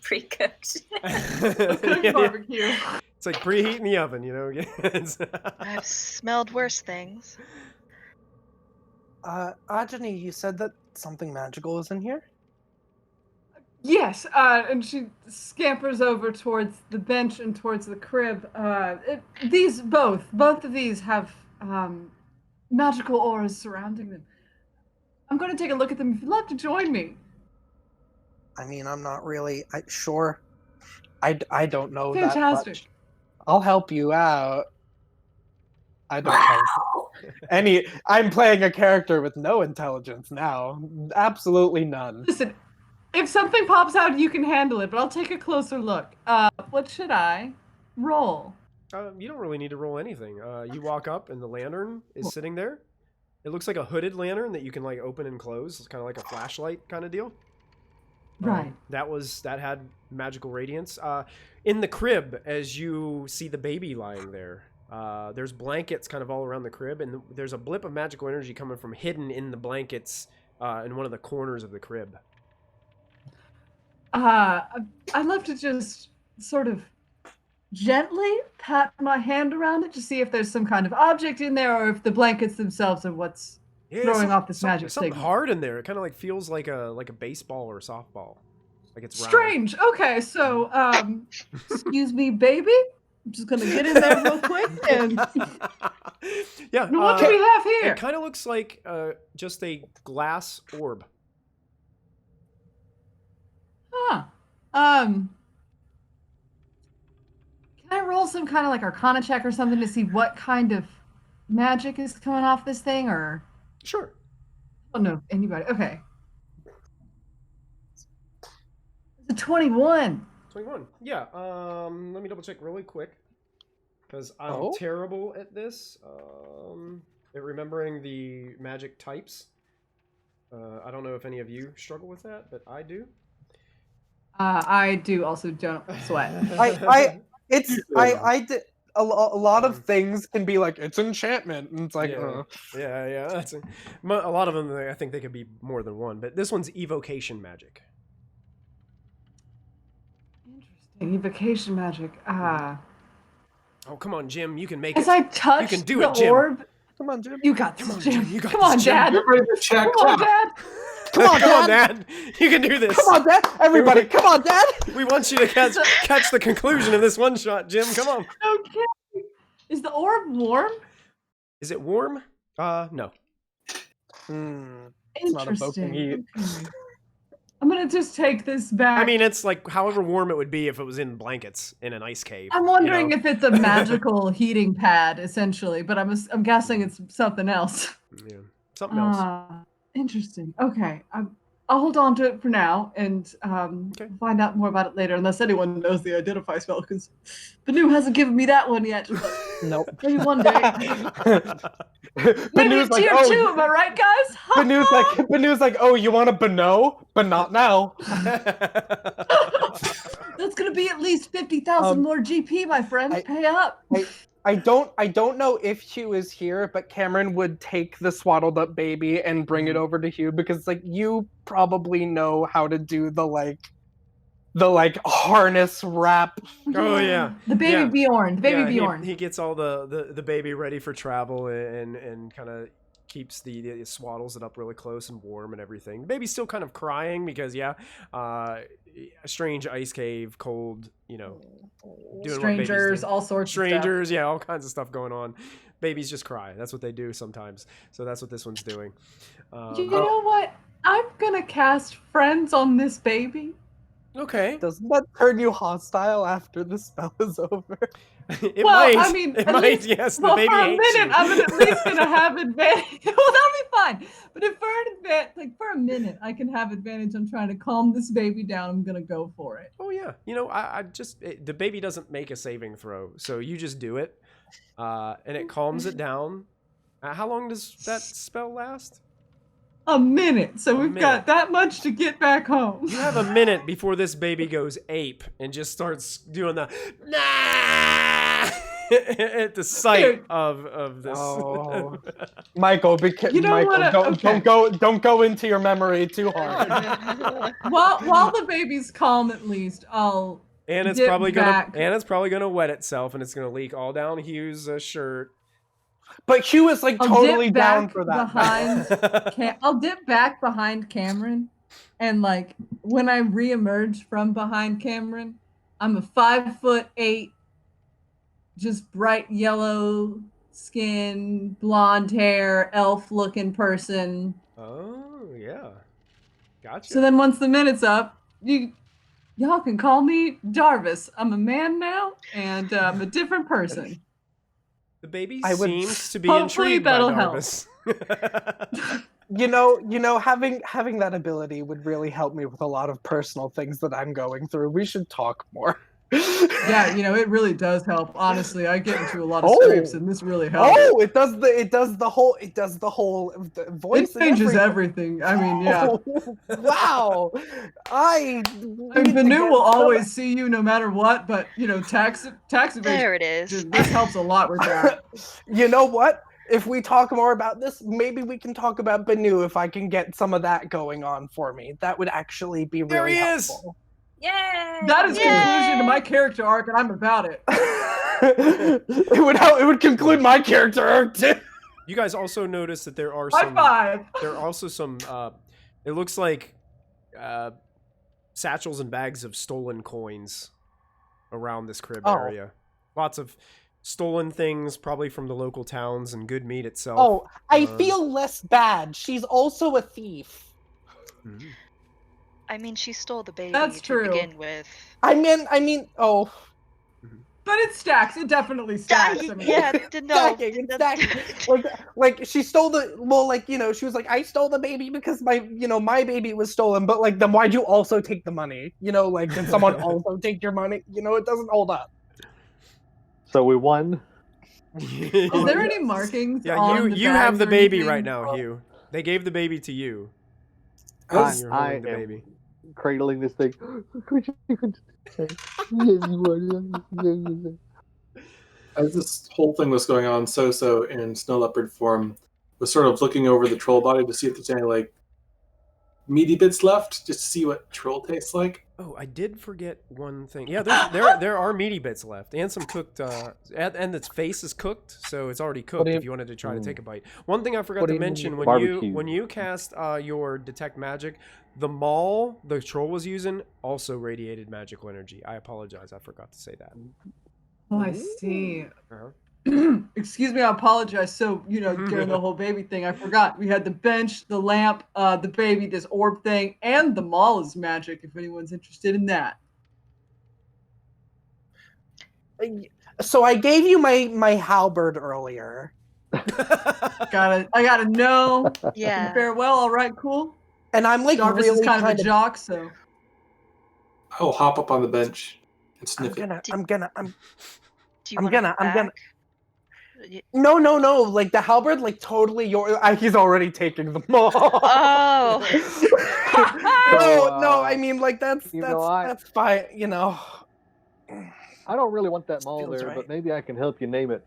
Pre-cooked.
Good barbecue.
It's like preheating the oven, you know.
I've smelled worse things.
Ajani, you said that something magical is in here?
Yes, and she scampers over towards the bench and towards the crib. Both of these have magical auras surrounding them. I'm going to take a look at them if you'd love to join me.
I mean, I'm not really sure. I don't know that
Fantastic.
much. I'll help you out. I don't know. I'm playing a character with no intelligence now. Absolutely none.
Listen, if something pops out, you can handle it, but I'll take a closer look. What should I roll?
You don't really need to roll anything. You walk up, and the lantern is sitting there. It looks like a hooded lantern that you can like open and close. It's kind of like a flashlight kind of deal.
Right.
That had magical radiance. In the crib, as you see the baby lying there, there's blankets kind of all around the crib, and there's a blip of magical energy coming from hidden in the blankets in one of the corners of the crib.
I'd love to just sort of gently pat my hand around it to see if there's some kind of object in there, or if the blankets themselves are what's throwing off this magic
something
signal.
hard in there. It kind of like feels like a baseball or a softball, like it's round.
Strange. Okay, so excuse me, baby. I'm just gonna get in there real quick and
yeah.
what do we have here?
It kind of looks like just a glass orb.
Huh. Can I roll some kind of like Arcana check or something to see what kind of magic is coming off this thing, or?
Sure.
I don't know anybody. Okay. It's a 21.
21. Yeah. Let me double check really quick, because I'm terrible at this. At remembering the magic types. I don't know if any of you struggle with that, but I do.
I do also, don't sweat.
I did a lot of things can be like it's enchantment, and it's like
yeah. That's a lot of them. I think they could be more than one, but this one's evocation magic.
Interesting. Evocation magic.
Oh, come on, Jim. You can make
As
it.
I touch
You can do
the
it, Jim.
orb.
Come on, Jim.
You got this,
Come on,
Jim.
You got
Come on,
this, Jim.
Dad.
Get ready to check.
Come on, Dad.
Come on,
Come on,
Dad.
Dad. You can do this.
Come on, Dad. Everybody, come on, Dad.
We want you to catch the conclusion of this one shot, Jim. Come on.
Okay. Is the orb warm?
Is it warm? No.
It's not evoking heat.
Okay. I'm gonna just take this back.
I mean, it's like however warm it would be if it was in blankets in an ice cave.
I'm wondering
you know?
if it's a magical heating pad, essentially, but I'm guessing it's something else.
Yeah, something else.
Interesting. Okay, I'll hold on to it for now and find out more about it later, unless anyone knows the identify spell, because Banu hasn't given me that one yet.
Nope.
Maybe one day. Maybe
Banu's
tier 2, am I right, guys?
Banu's like, oh, you want a Bano? But not now.
That's gonna be at least 50,000 more GP, my friend. Pay up.
I don't know if Hugh is here, but Cameron would take the swaddled up baby and bring it over to Hugh, because like you probably know how to do the harness wrap.
Oh yeah,
the baby Bjorn. The baby Bjorn.
He gets all the baby ready for travel and kind of keeps the swaddles it up really close and warm and everything. The baby's still kind of crying because a strange ice cave, cold, doing
strangers, all sorts of
strangers, yeah, all kinds of stuff going on. Babies just cry. That's what they do sometimes. So that's what this one's doing.
You know what? I'm gonna cast friends on this baby.
Okay.
Doesn't that turn you hostile after the spell is over?
It
Well,
might.
I mean,
it
at
might.
least-
Yes, the
Well,
baby
for a
hates
minute,
you.
I'm at least gonna have advantage. Well, that'll be fine. But if for a minute, I can have advantage on trying to calm this baby down. I'm gonna go for it.
Oh yeah, you know, the baby doesn't make a saving throw, so you just do it, and it calms it down. How long does that spell last?
A minute. So we've
minute.
got that much to get back home.
You have a minute before this baby goes ape and just starts doing the nah at the sight of this.
Oh. Michael,
You know
Michael,
what?
don't go into your memory too hard.
While the baby's calm, at least I'll.
And it's
dip
probably
back.
gonna wet itself, and it's gonna leak all down Hugh's shirt.
But Hugh is like
I'll
totally
dip
down
back
for that.
behind. I'll dip back behind Cameron, and like when I reemerge from behind Cameron, I'm a 5'8", just bright yellow skin, blonde hair, elf-looking person.
Oh yeah, gotcha.
So then once the minute's up, y'all can call me Jarvis. I'm a man now, and I'm a different person.
The baby
would-
seems to be
Hopefully
intrigued by
that'll help.
Darvis.
You know, having that ability would really help me with a lot of personal things that I'm going through. We should talk more.
Yeah, it really does help. Honestly, I get into a lot of
Oh.
scrapes, and this really helps.
Oh, it does the whole voice.
It changes
and
everything. I mean, yeah.
Oh, wow.
I mean, Banu will always see you no matter what, but tax evasion.
There it is.
This helps a lot with that.
You know what? If we talk more about this, maybe we can talk about Banu if I can get some of that going on for me. That would actually be
There
really
he is!
helpful.
Yay!
That is
Yay!
conclusion to my character arc, and I'm about it.
It would conclude my character arc too.
You guys also notice that there are
High
some.
five.
There are also some. It looks like satchels and bags of stolen coins around this crib
Oh.
area. Lots of stolen things, probably from the local towns and good meat itself.
Oh, I
Um,
feel less bad. She's also a thief.
Mhm.
I mean, she stole the baby
That's
to
true.
begin with.
I mean, oh,
But it stacks. It definitely stacks. I mean,
Yeah, no.
stacking, it's stacking. Like she stole she was like, I stole the baby because my baby was stolen. But like, then why'd you also take the money? Did someone also take your money? It doesn't hold up.
So we won.
Is there any markings?
Yeah,
on the
you have
bags
the
or
baby
anything?
right now, Hugh. They gave the baby to you.
I
You're holding the
am
baby.
cradling this thing.
As this whole thing was going on, So in snow leopard form was sort of looking over the troll body to see if there's any meaty bits left, just to see what troll tastes like.
Oh, I did forget one thing. Yeah, there are meaty bits left, and some cooked. And its face is cooked, so it's already cooked.
do you-
If you wanted to try to take a bite. One thing I forgot
What do
to
you mean?
mention
Barbecue.
when you cast your detect magic, the troll was using also radiated magical energy. I apologize, I forgot to say that.
Oh, I see.
Uh-huh.
Excuse me, I apologize. So, during the whole baby thing, I forgot. We had the bench, the lamp, the baby, this orb thing, and the mall is magic, if anyone's interested in that.
So I gave you my halberd earlier.
I gotta know.
Yeah.
Farewell, all right, cool.
And I'm like
Jarvis
really
is kind of a jock, so.
I'll hop up on the bench and
I'm
sniff it.
gonna
Do you
I'm
want
gonna-
it
I'm gonna-
back?
No, like the halberd, like totally he's already taking them all.
Oh.
No, I mean like that's fine,
I don't really want that mall
Feels
there,
right.
but maybe I can help you name it.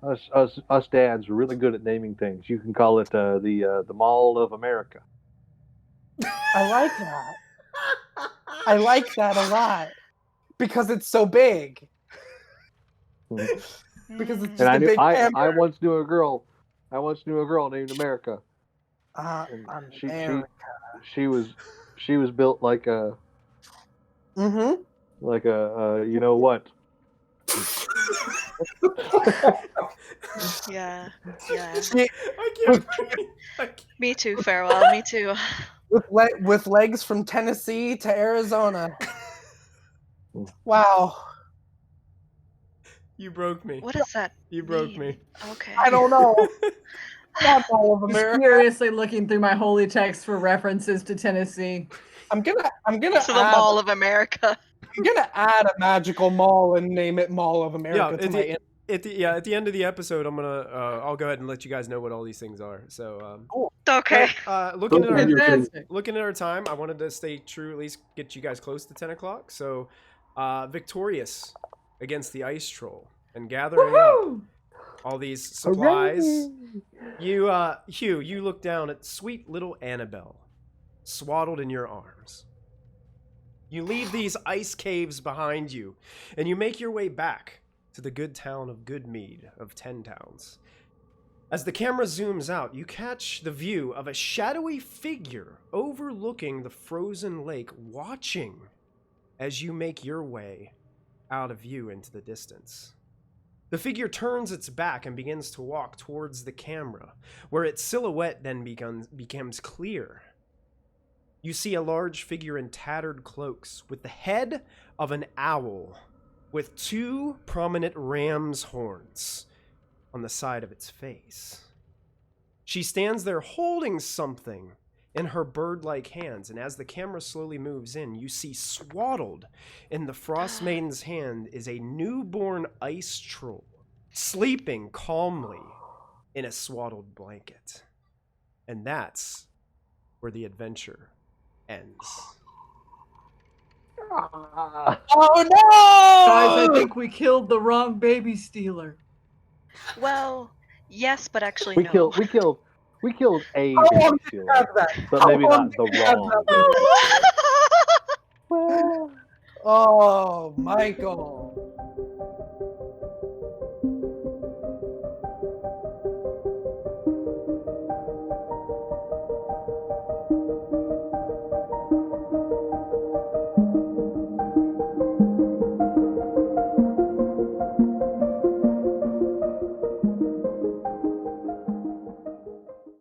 Us dads are really good at naming things. You can call it the Mall of America.
I like that. I like that a lot. Because it's so big. Because it's just
And
a big
I
hammer.
once knew a girl named America. And
America.
she was built like a
Mm-hmm.
you know what?
Yeah.
I can't.
Me too, Farewell. Me too.
with legs from Tennessee to Arizona. Wow.
You broke me.
What does that
You broke
mean?
me.
Okay.
I don't know. Not all of
Just
America.
furiously looking through my holy text for references to Tennessee.
I'm gonna
To the Mall of America.
I'm gonna add a magical mall and name it Mall of America to my.
At the end of the episode, I'm gonna I'll go ahead and let you guys know what all these things are. So
Okay.
but,
Don't forget your thing.
looking at our time, I wanted to stay true, at least get you guys close to 10 o'clock. So victorious against the ice troll and gathering up all these supplies. You Hugh, you look down at sweet little Annabelle, swaddled in your arms. You leave these ice caves behind you, and you make your way back to the good town of Good Mead of 10 towns. As the camera zooms out, you catch the view of a shadowy figure overlooking the frozen lake, watching as you make your way out of view into the distance. The figure turns its back and begins to walk towards the camera, where its silhouette then becomes clear. You see a large figure in tattered cloaks with the head of an owl with 2 prominent ram's horns on the side of its face. She stands there holding something in her bird-like hands, and as the camera slowly moves in, you see swaddled in the Frostmaiden's hand is a newborn ice troll, sleeping calmly in a swaddled blanket. And that's where the adventure ends.
Oh no!
Guys, I think we killed the wrong baby stealer.
Well, yes, but actually
We
no.
killed a
How
baby
long did you
stealer,
have that?
but
How
maybe
long
not the
did you have
wrong.
that?
Well,
Oh, Michael.